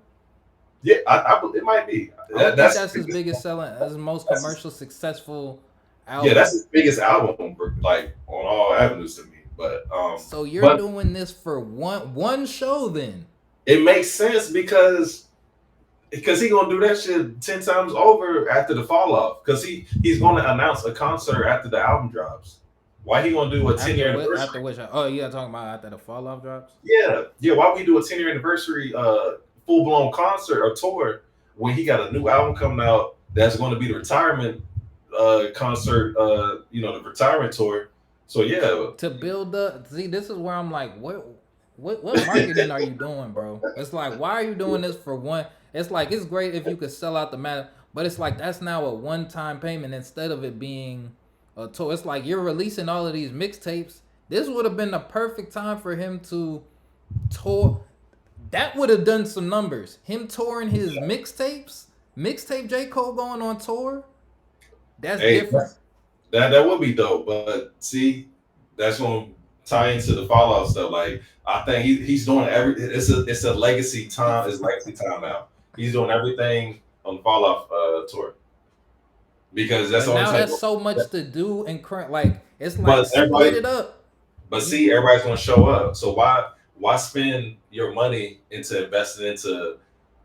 Yeah, it might be. That's his biggest selling. That's his most commercial successful album. Yeah, that's his biggest album, like on all avenues to me. But so you're doing this for one show, then? It makes sense because he's gonna do that shit 10 times over after the fall off. Because he's gonna announce a concert after the album drops. Why he gonna do a 10-year anniversary? After which? Oh, you talking about after the fall off drops? Yeah. Why we do a 10-year anniversary? Full-blown concert or tour when he got a new album coming out that's going to be the retirement concert, the retirement tour. So yeah, to build up. See, this is where I'm like, what marketing are you doing, bro? It's like, why are you doing this for one? It's like, it's great if you could sell out the matter, but it's like that's now a one-time payment instead of it being a tour. It's like you're releasing all of these mixtapes. This would have been the perfect time for him to tour. That would have done some numbers. Him touring his mixtapes, J. Cole going on tour. That's different. That would be dope. But see, that's gonna tie into the Fallout stuff. Like I think he's doing it's a legacy time. It's legacy time now. He's doing everything on the Fallout tour because that's But the only now type. that's so much to do and current. Like it's like But split everybody, it up. but You see, everybody's gonna show up. So why spend your money into investing into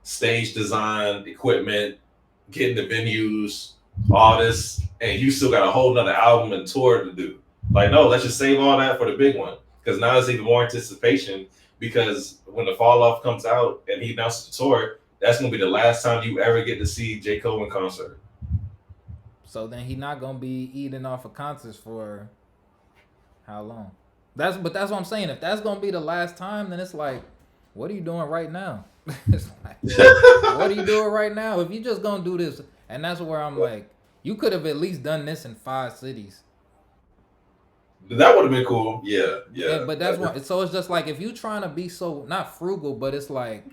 stage design, equipment, getting the venues, all this, and you still got a whole nother album and tour to do. Like, no, let's just save all that for the big one. Because now there's even more anticipation because when the fall off comes out and he announces the tour, that's gonna be the last time you ever get to see J. Cole in concert. so then he not gonna be eating off of concerts for how long? That's what I'm saying. If that's gonna be the last time, then it's like, what are you doing right now? It's like, what are you doing right now? If you just gonna do this, and that's where I'm like, you could have at least done this in 5 cities. That would have been cool. Yeah, Yeah, yeah. but that's why. So it's just like if you trying to be so not frugal, but it's like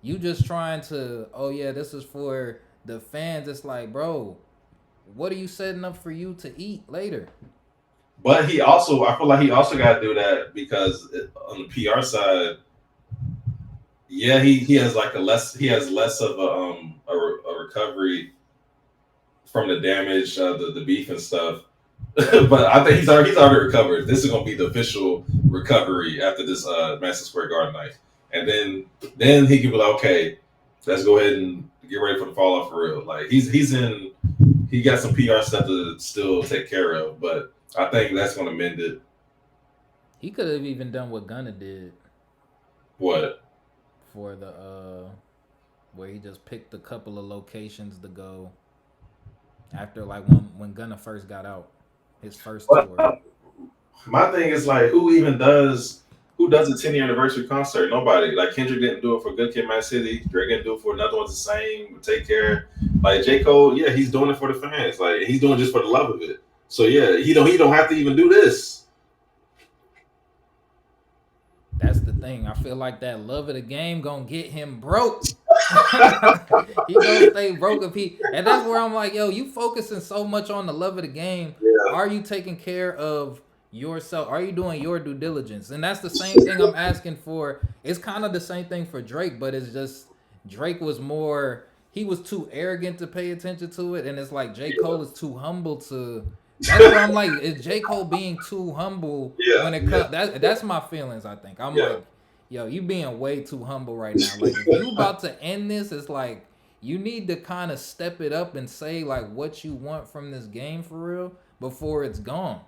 you just trying to. Oh yeah, this is for the fans. It's like, bro, what are you setting up for you to eat later? But I feel like he also got to do that because on the PR side, yeah, he has like he has less of a recovery from the damage, the beef and stuff. But I think he's already recovered. This is gonna be the official recovery after this Madison Square Garden night, and then he can be like, okay, let's go ahead and get ready for the fall off for real. Like he got some PR stuff to still take care of, but I think that's gonna mend it. He could have even done what Gunna did What? for the where he just picked a couple of locations to go after like when Gunna first got out his first But tour. my thing is like, who does a 10-year anniversary concert? Nobody. Like Kendrick didn't do it for Good Kid, Mad City. Drake didn't do it for another one's the same. Take Care. Like J Cole, yeah, he's doing it for the fans. Like he's doing it just for the love of it. So yeah, he don't have to even do this. That's the thing. I feel like that love of the game gonna get him broke. He gonna stay broke if he, and that's where I'm like, yo, you focusing so much on the love of the game. Yeah. Are you taking care of yourself? Are you doing your due diligence? And that's the same thing I'm asking for. It's kind of the same thing for Drake, but it's just Drake was more. He was too arrogant to pay attention to it, and it's like J. Cole is too humble to. That's where I'm like, is J. Cole being too humble Yeah, when it comes? That's my feelings. I think I'm Yeah. like, yo, you being way too humble right now. Like, if you about to end this, it's like you need to kind of step it up and say like what you want from this game for real before it's gone.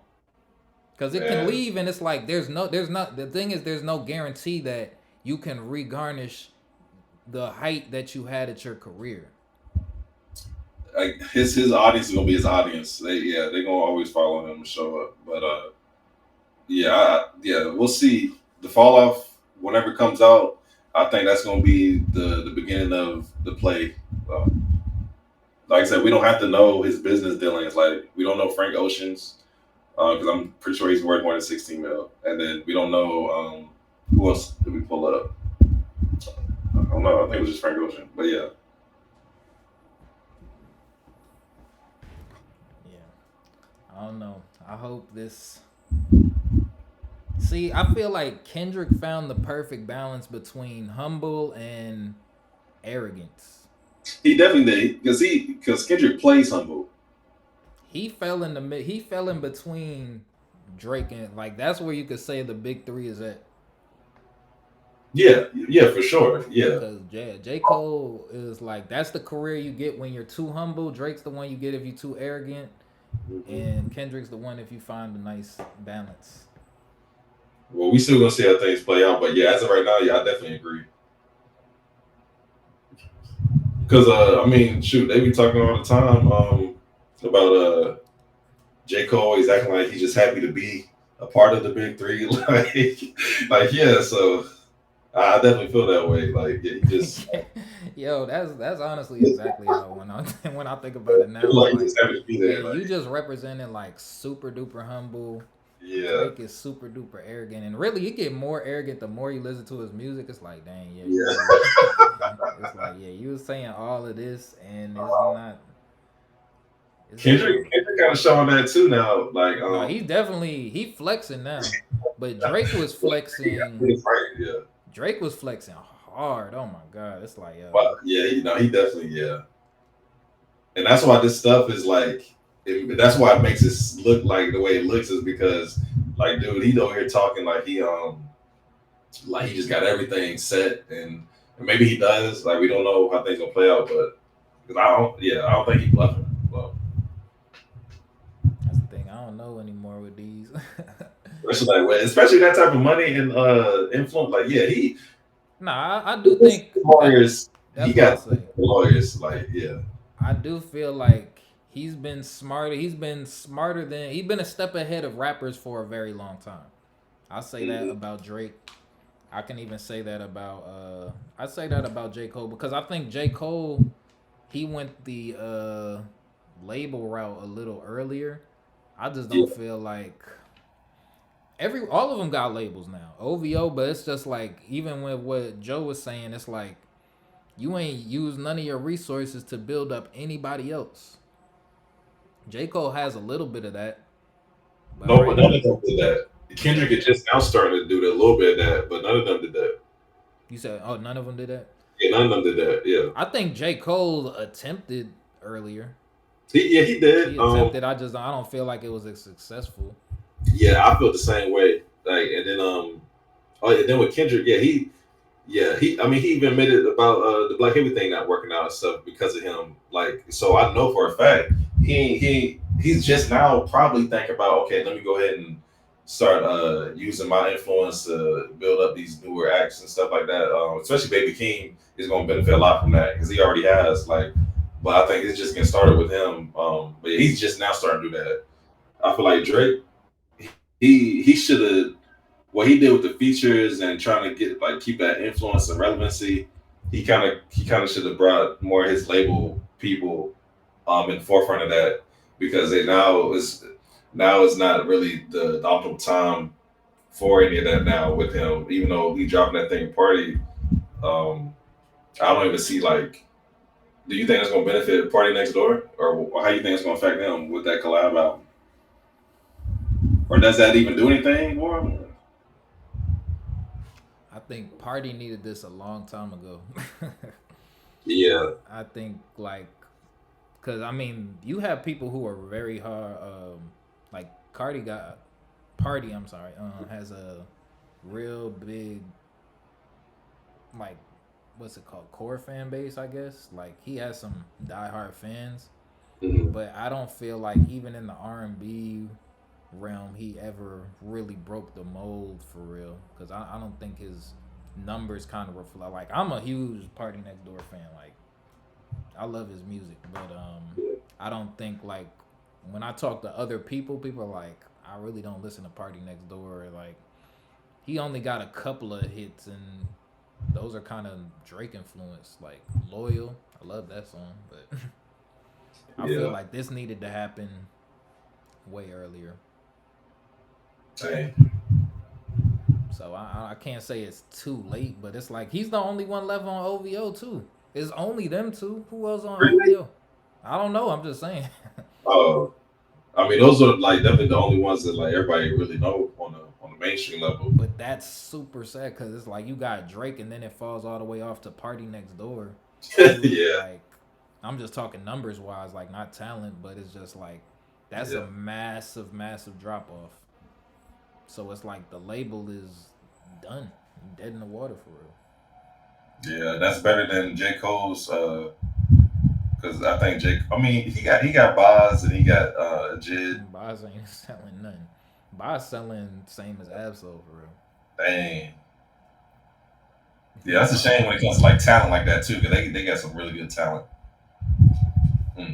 Cause it can Man. leave, and it's like there's not. The thing is, there's no guarantee that you can regarnish the height that you had at your career. Like his audience is gonna be his audience. They're gonna always follow him and show up. But we'll see. The fall off whenever it comes out, I think that's gonna be the beginning of the play. Like I said, we don't have to know his business dealings. Like we don't know Frank Ocean's because I'm pretty sure he's worth more than 16 mil. And then we don't know who else did we pull up. I don't know. I think it was just Frank Ocean. But yeah. Yeah, I don't know. I hope this. See, I feel like Kendrick found the perfect balance between humble and arrogance. He definitely did because Kendrick plays humble. He fell in the he fell in between Drake and like that's where you could say the big three is at. Yeah, for sure. Yeah, Because J. Cole is like that's the career you get when you're too humble. Drake's the one you get if you're too arrogant, and Kendrick's the one if you find a nice balance. well, we still gonna see how things play out, but yeah, as of right now, yeah, I definitely agree. Because I mean, shoot, they be talking all the time about J. Cole. He's acting like he's just happy to be a part of the big three, like yeah. So I definitely feel that way. Like yeah, he just Yo, that's honestly exactly how when I think about it now. like Like, he's happy to be yeah, there. you just represented like super duper humble. Yeah, Drake is super duper arrogant, and really, you get more arrogant the more you listen to his music. It's like, dang, yeah, it's like, yeah, you was saying all of this, and it's not. It's Kendrick kind of showing that too now. Like, no, he flexing now, but Drake was flexing. yeah. Drake was flexing hard. Oh my god, it's like But yeah, he definitely and that's why this stuff is like. That's why it makes it look like the way it looks is because, like, dude, he's over here talking like he just got everything set, and maybe he does. Like, we don't know how things gonna play out, but because I don't think he bluffing. Well, that's the thing. I don't know anymore with these. especially that type of money and influence. Like, yeah, he. Nah, I do think lawyers. He got what I say. lawyers. Like, yeah. I do feel like he's been smarter. He's been a step ahead of rappers for a very long time. I'll say that about Drake. I can even say that about I say that about J. Cole because I think J. Cole he went the label route a little earlier. I just don't feel like all of them got labels now. OVO, but it's just like even with what Joe was saying, it's like you ain't used none of your resources to build up anybody else. J. Cole has a little bit of that. But none of them did that. Kendrick is just now starting to do a little bit of that, but none of them did that. You said, oh, none of them did that? Yeah, none of them did that, yeah. I think J. Cole attempted earlier. He did. He attempted. I don't feel like it was as successful. Yeah, I feel the same way. Like, and then with Kendrick, he even admitted about the Black Hippie thing not working out and stuff because of him. Like, so I know for a fact he's just now probably thinking about, okay, let me go ahead and start using my influence to build up these newer acts and stuff like that. Especially Baby King is going to benefit a lot from that because he already has but I think it's just getting started with him. But yeah, he's just now starting to do that. I feel like Drake, he should have what he did with the features and trying to get keep that influence and relevancy. He kind of should have brought more of his label people in the forefront of that because now is not really the optimal time for any of that now with him. Even though he dropping that thing Party, I don't even see do you think it's going to benefit Party Next Door, or how you think it's going to affect them with that collab album, or does that even do anything for him? I think Party needed this a long time ago. Yeah. I think because I mean, you have people who are very hard. Party. I'm sorry. Has a real big what's it called? Core fan base, I guess. Like he has some diehard fans, but I don't feel like even in the R&B realm he ever really broke the mold for real. Because I don't think his numbers kind of reflect. Like I'm a huge Party Next Door fan. Like I love his music, but I don't think when I talk to other people are like, I really don't listen to Party Next Door. Like he only got a couple of hits and those are kind of Drake influenced, like Loyal. I love that song, but I feel like this needed to happen way earlier. Dang. So I can't say it's too late, but it's like he's the only one left on OVO too. It's only them two. Who else on OVO? I don't know. I'm just saying. Oh, I mean, those are definitely the only ones that everybody really know on the mainstream level. But that's super sad because it's like you got Drake and then it falls all the way off to Party Next Door. Yeah. I'm just talking numbers wise, not talent, but it's just that's a massive, massive drop off. So it's like the label is done, dead in the water for real. Yeah, that's better than J. Cole's. Because I think he got Boz and he got Jid. Boz ain't selling nothing. Boz selling same as Absol for real. Dang. Yeah, that's a shame when it comes to talent like that too, because they got some really good talent. Nah,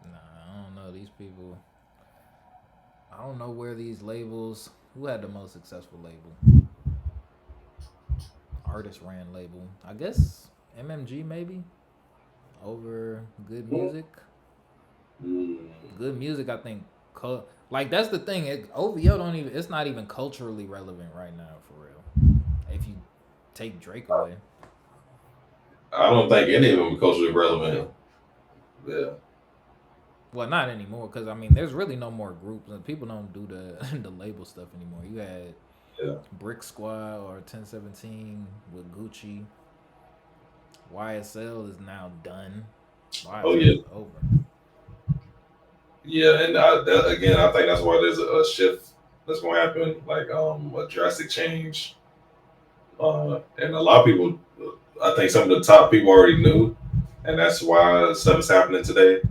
I don't know these people. I don't know where these labels. Who had the most successful label? Artist ran label. I guess MMG maybe. Over Good Music. Good Music, I think. That's the thing. OVO don't even. It's not even culturally relevant right now, for real. If you take Drake away, I don't think any of them are culturally relevant. Yeah. Well, not anymore, because I mean, there's really no more groups, and people don't do the the label stuff anymore. You had Yeah. Brick Squad or 1017 with Gucci. YSL is now done. Oh YSL yeah. is over. Yeah, and again, I think that's why there's a shift that's going to happen, like a drastic change. And a lot of people, I think some of the top people already knew, and that's why stuff is happening today.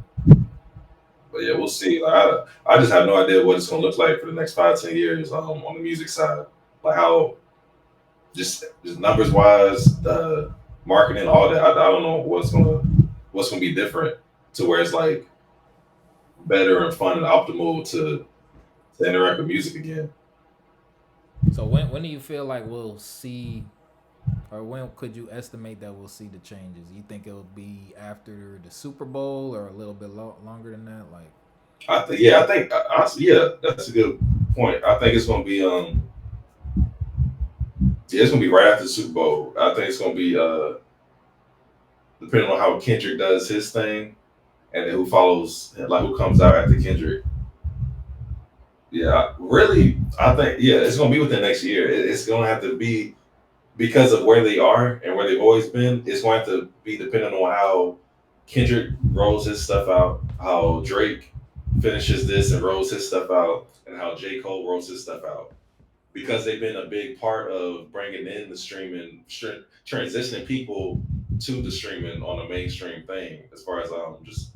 But yeah, we'll see. Like, I just have no idea what it's going to look like for the next 5, 10 years on the music side. Like how just numbers wise, marketing, all that. I don't know what's gonna be different to where it's like better and fun and optimal to interact with music again. So when do you feel like we'll see, or when could you estimate that we'll see the changes? You think it'll be after the Super Bowl or a little bit longer than that? Like, I think honestly, yeah, that's a good point. I think it's gonna be yeah, it's gonna be right after the Super Bowl. I think it's gonna be depending on how Kendrick does his thing and then who follows, like who comes out after Kendrick. Yeah, really, I think yeah, it's gonna be within next year. It's gonna have to be because of where they are and where they've always been. It's going to have to be dependent on how Kendrick rolls his stuff out, how Drake finishes this and rolls his stuff out, and how J Cole rolls his stuff out. Because they've been a big part of bringing in the streaming, transitioning people to the streaming on a mainstream thing, as far as just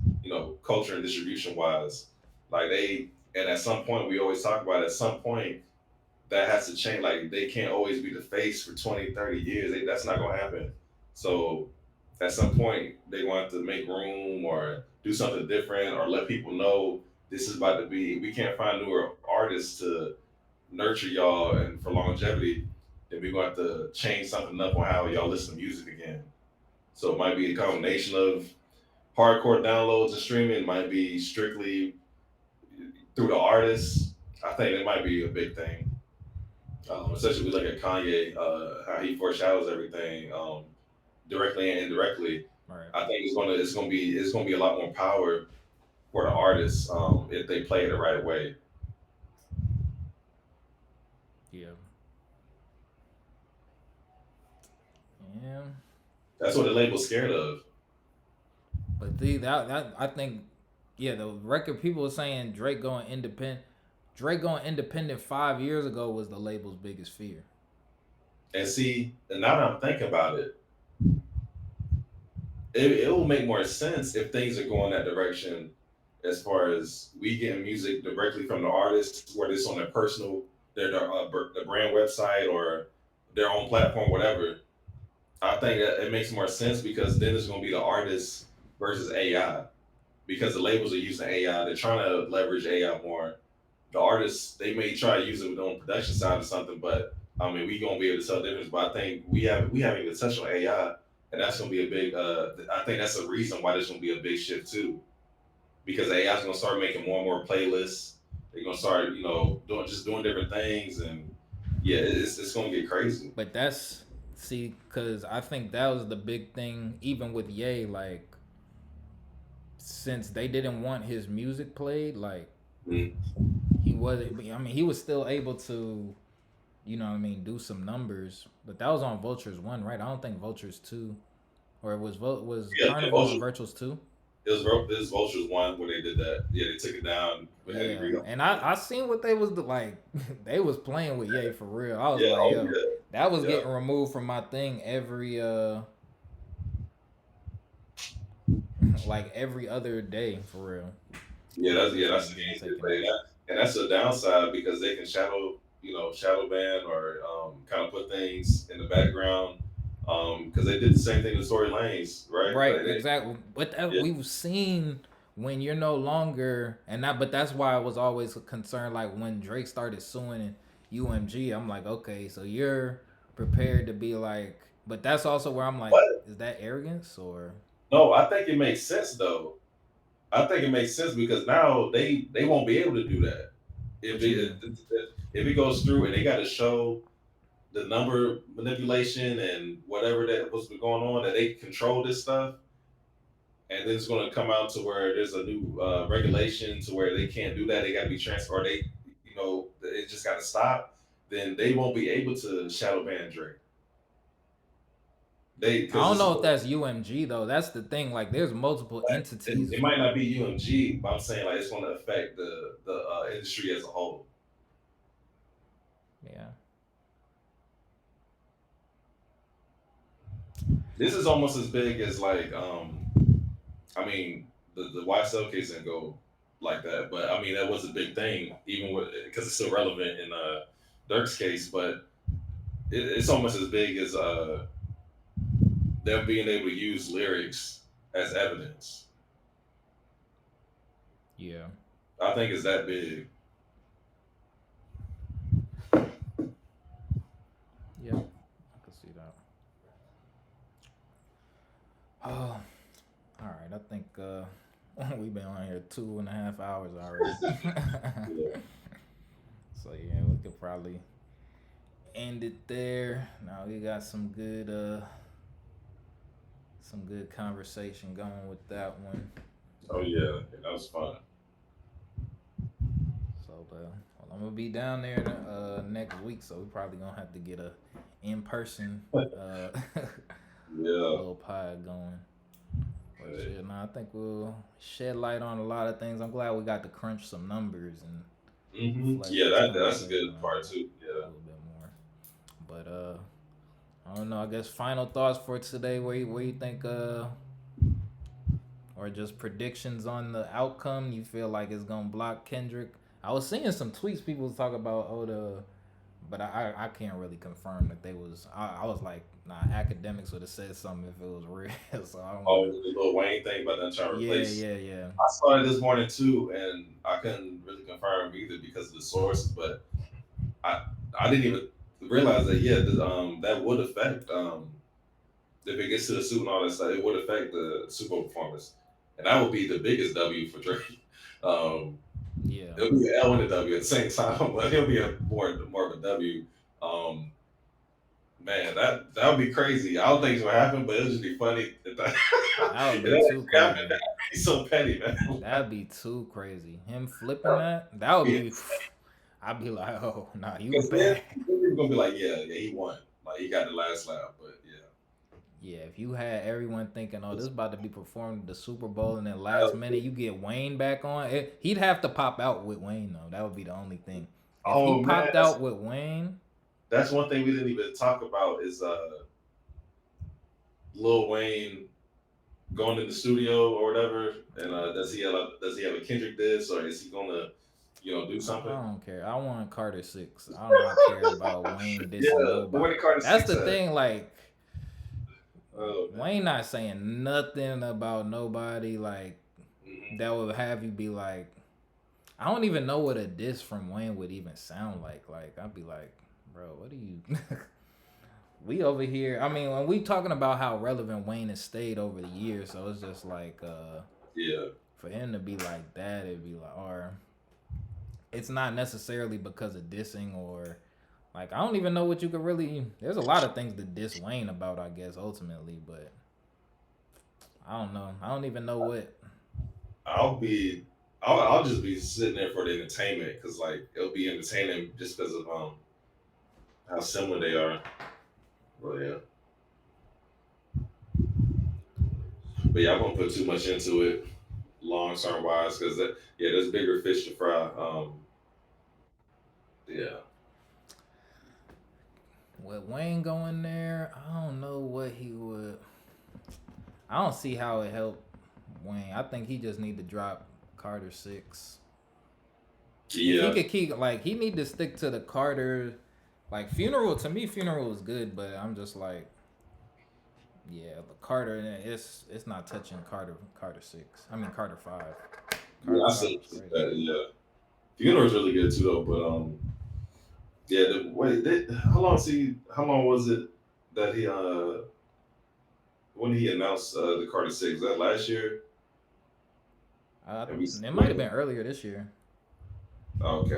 culture and distribution wise. Like and at some point we always talk about, at some point that has to change. Like they can't always be the face for 20, 30 years. That's not gonna happen. So at some point they want to make room or do something different or let people know this is about to be. We can't find newer artists to nurture y'all and for longevity. Then we're going to have to change something up on how y'all listen to music again. So it might be a combination of hardcore downloads and streaming. It might be strictly through the artists. I think it might be a big thing. Especially if we look at Kanye, how he foreshadows everything, directly and indirectly. right? I think it's gonna be a lot more power for the artists, if they play it the right way. Yeah, yeah. That's what the label's scared of. But that I think, yeah, the record people were saying Drake going independent. Drake going independent 5 years ago was the label's biggest fear. And see, and now that I'm thinking about it, it will make more sense if things are going that direction, as far as we getting music directly from the artists, whether it's on their personal, their brand website or their own platform, whatever. I think that it makes more sense because then it's going to be the artists versus AI, because the labels are using AI. They're trying to leverage AI more. The artists, they may try to use it with their own production side or something, but I mean, we gonna be able to tell the difference. But I think we haven't even touched on AI, and that's gonna be a big. I think that's a reason why there's gonna be a big shift too, because AI is gonna start making more and more playlists. They're gonna start, doing different things, and yeah, it's gonna get crazy. But that's, see, because I think that was the big thing, even with Ye. Like, since they didn't want his music played, like Mm. he wasn't. I mean, he was still able to, do some numbers. But that was on Vultures One, right? I don't think Vultures Two, or it was Yeah, Carnival on Virtuals Two. it was Vultures one when they did that. Yeah, they took it down. We had to Yeah, re. and I seen what they was like. They was playing with Ye for real. I was Yeah, like, oh yo, that was yeah, yeah. getting removed from my thing like every other day for real. That's Stuff the getting game they taken play out. that, and that's a downside because they can shadow ban or kind of put things in the background, because they did the same thing with Story Lanes, right? Right, Like exactly. But yeah, we've seen when you're no longer, and that. But that's why I was always concerned. Like when Drake started suing UMG, I'm like, okay, so you're prepared to be like. But that's also where I'm like, but is that arrogance or no, I think it makes sense though. I think it makes sense because now they won't be able to do that if what you mean? it goes through and they got to show the number manipulation and whatever that was going on, that they control this stuff. and then it's going to come out to where there's a new regulation to where they can't do that. They got to be transferred. They, it just got to stop. Then they won't be able to shadow ban Drake. I Because don't know if that's UMG though. That's the thing. Like, there's multiple entities. it might not be UMG, but I'm saying like it's going to affect the industry as a whole. Yeah. This is almost as big as like I mean the YSL case didn't go like that, but I mean that was a big thing even with because it's still relevant in Dirk's case, but it's almost as big as them being able to use lyrics as evidence. Yeah. I think it's that big. Yeah, I can see that. Oh, all right. I think we've been on here 2.5 hours already. Yeah. So yeah, we could probably end it there. Now we got some good conversation going with that one. Oh yeah, that was fun. So well, I'm gonna be down there next week, so we probably gonna have to get a in-person Yeah. little pod going. But shit, no, I think we'll shed light on a lot of things. I'm glad we got to crunch some numbers and Yeah, that's a good part too. a Yeah. little bit more. But I don't know. I guess final thoughts for today. Where you think or just predictions on the outcome? You feel like it's gonna block Kendrick? I was seeing some tweets. People talk about but I can't really confirm that they was. I was like, nah, academics would have said something if it was real. So I don't. Oh, the Lil Wayne thing about them trying to replace. Yeah. I saw it this morning too, and I couldn't really confirm either because of the sources, but I didn't even realize that. Yeah, that would affect if it gets to the suit and all that stuff. It would affect the Super Bowl performance, and that would be the biggest W for Drake. Yeah, it'll be an L and a W at the same time, but it'll be more of a W. Man, that would be crazy. I don't think it's gonna happen, but it'll just be funny. that would be too crazy. He's so petty, man. That'd be too crazy. Him flipping that would be. I'd be like, oh, nah, you bad. People gonna be like, yeah, he won. Like he got the last lap, but yeah. Yeah, if you had everyone thinking, oh, this is about to be performed at the Super Bowl, and then last minute you get Wayne back on, he'd have to pop out with Wayne though. That would be the only thing. If he popped out with Wayne. That's one thing we didn't even talk about is Lil Wayne going in the studio or whatever, and does he have a Kendrick diss, or is he gonna do something? I don't care. I want Carter 6. I don't care about Wayne dissing nobody. That's the thing, like Wayne not saying nothing about nobody, like that would have you be like, I don't even know what a diss from Wayne would even sound like. Like I'd be like, bro, what are you? We over here. I mean, when we talking about how relevant Wayne has stayed over the years, so it's just like, for him to be like that, it'd be like, or it's not necessarily because of dissing or like I don't even know what you could really. There's a lot of things to diss Wayne about, I guess, ultimately, but I don't know. I don't even know what. I'll just be sitting there for the entertainment because like it'll be entertaining just because of how similar they are. Well, yeah. But yeah, I won't put too much into it long term wise because there's bigger fish to fry. Yeah. With Wayne going there, I don't know what he would. I don't see how it helped Wayne. I think he just need to drop Carter 6. Yeah. If he could keep he need to stick to the Carter. Like Funeral, to me, Funeral was good, but I'm just like, yeah, the Carter, it's not touching Carter 6. I mean Carter 5. Yeah, I said that. Yeah, Funeral's really good too, though. But how long was it that he when he announced the Carter 6? Was that last year? It might have been earlier this year. Okay.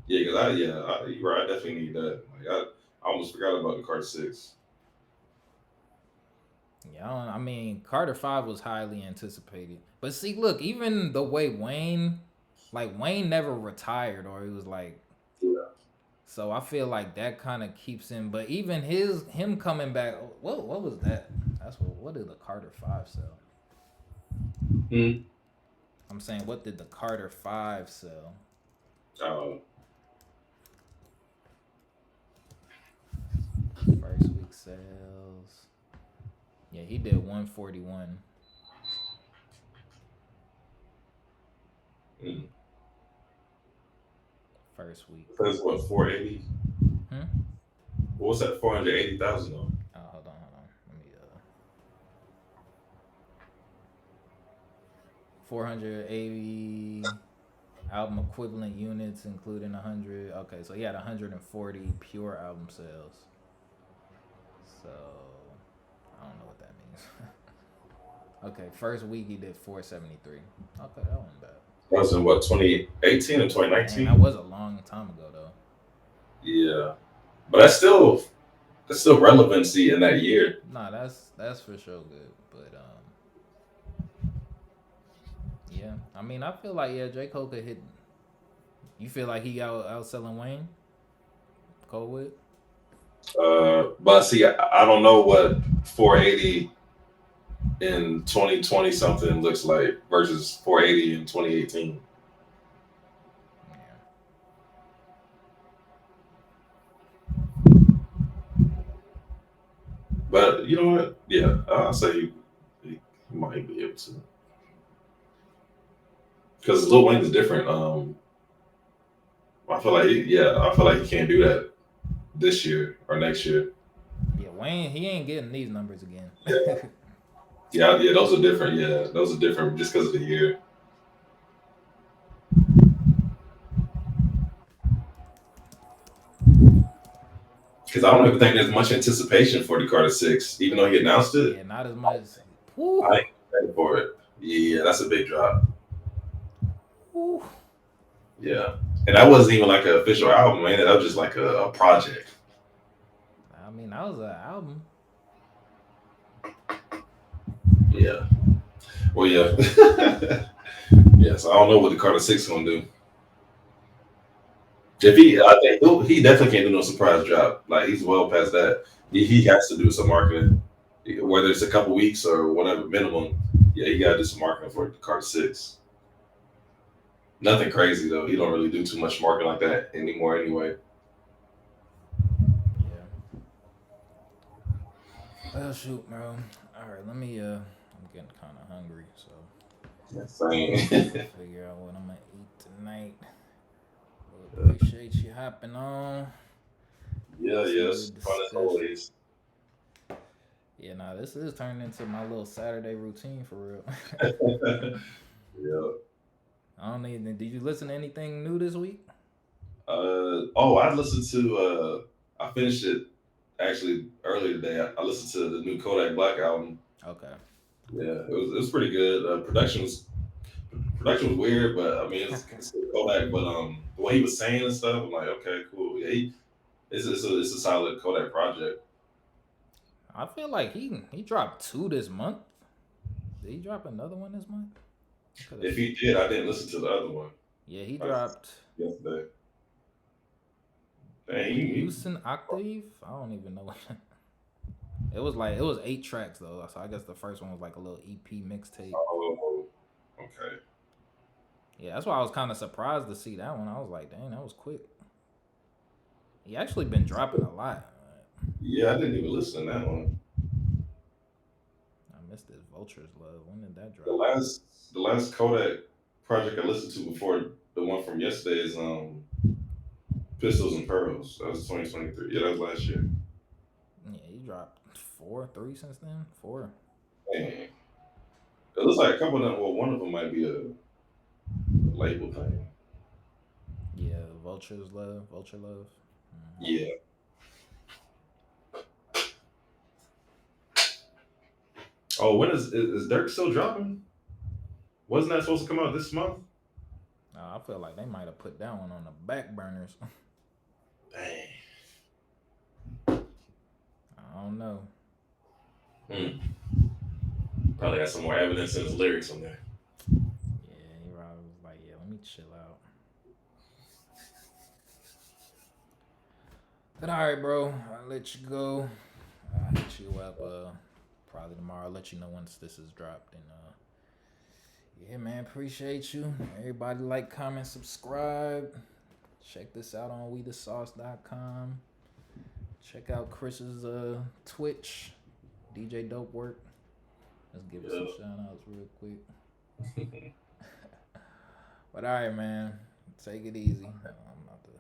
Yeah, because you're right. I definitely need that. Like I almost forgot about the Carter 6. Yeah, I mean, Carter 5 was highly anticipated. But see, look, even the way Wayne, like, Wayne never retired, or he was like, Yeah. so I feel like that kind of keeps him. But even him coming back, what was that? That's what did the Carter 5 sell? Hmm. I'm saying, what did the Carter 5 sell? Um, First week sales. Yeah, he did 141 mm. first week. That's what 480. Hmm? What was that 480,000 on? Oh, hold on. Let me 480 album equivalent units, including 100. Okay, so he had 140 pure album sales. So I don't know what that means. Okay, first week he did 473. Okay, that wasn't bad. That was in what 2018 or Dang, 2019? that was a long time ago though. Yeah, but that's still relevancy in that year. Nah, that's for sure good. But yeah. I mean, I feel like J. Cole could hit. You feel like he outselling Wayne? Coldwood? But see, I don't know what 480 in 2020 something looks like versus 480 in 2018. Yeah. But you know what? Yeah, I'll say he might be able to because Lil Wayne is different. I feel like he can't do that this year or next year. Yeah, Wayne, he ain't getting these numbers again. Yeah, yeah, those are different. Yeah, those are different just because of the year. Because I don't even think there's much anticipation for the Carter Six, even though he announced it. Yeah, not as much. Woo, I ain't ready for it. Yeah, that's a big drop. woo. Yeah, and that wasn't even like an official album, man. That was just like a project. I mean, that was an album. Yeah. Well, yeah. Yeah. So I don't know what the Carter Six gonna do. If I think he definitely can't do no surprise drop. Like he's well past that. He has to do some marketing, whether it's a couple weeks or whatever minimum. Yeah, he got to do some marketing for the Carter Six. Nothing crazy though. He don't really do too much marketing like that anymore, anyway. Yeah. Well, shoot, bro. All right, let me. I'm getting kind of hungry, so Same. figure out what I'm gonna eat tonight. Well, appreciate you hopping on. Yeah, Some yes. good Fun as discussion. always. Yeah, nah, this is turning into my little Saturday routine for real. Yeah. I don't even. Did you listen to anything new this week? I listened to I finished it actually earlier today. I listened to the new Kodak Black album. Okay. Yeah, it was pretty good. Production was weird, but I mean it's still Kodak. But the way he was saying and stuff, I'm like, okay, cool. Yeah, it's a solid Kodak project. I feel like he dropped 2 this month. Did he drop another one this month? If he did, I didn't listen to the other one. Yeah, he I dropped yesterday. Dang, Houston Octave. I don't even know. It was 8 tracks though, so I guess the first one was like a little EP mixtape. oh, okay. Yeah, that's why I was kind of surprised to see that one. I was like, dang, that was quick. He actually been dropping a lot. Yeah, I didn't even listen to that one. I missed this Vulture's Love. When did that drop? The last Kodak project I listened to before the one from yesterday is Pistols and Pearls. That was 2023. Yeah, that was last year. Yeah, he dropped 3 since then. 4. Dang. It looks like a couple of them. Well, one of them might be a label thing. Yeah, Vulture Love. Mhm. Yeah. Oh, when is Dirk still dropping? Wasn't that supposed to come out this month? I feel like they might have put that one on the back burners. Dang. I don't know. Probably got some more evidence in his lyrics on there. Yeah, he probably was like, yeah, let me chill out. But all right, bro, I'll let you go. I'll hit you up probably tomorrow. I'll let you know once this is dropped. And yeah, man, appreciate you. Everybody like, comment, subscribe. Check this out on WeTheSauce.com. Check out Chris's Twitch, DJ Dope Work. Let's give it some shout outs real quick. But all right, man, take it easy. I'm about to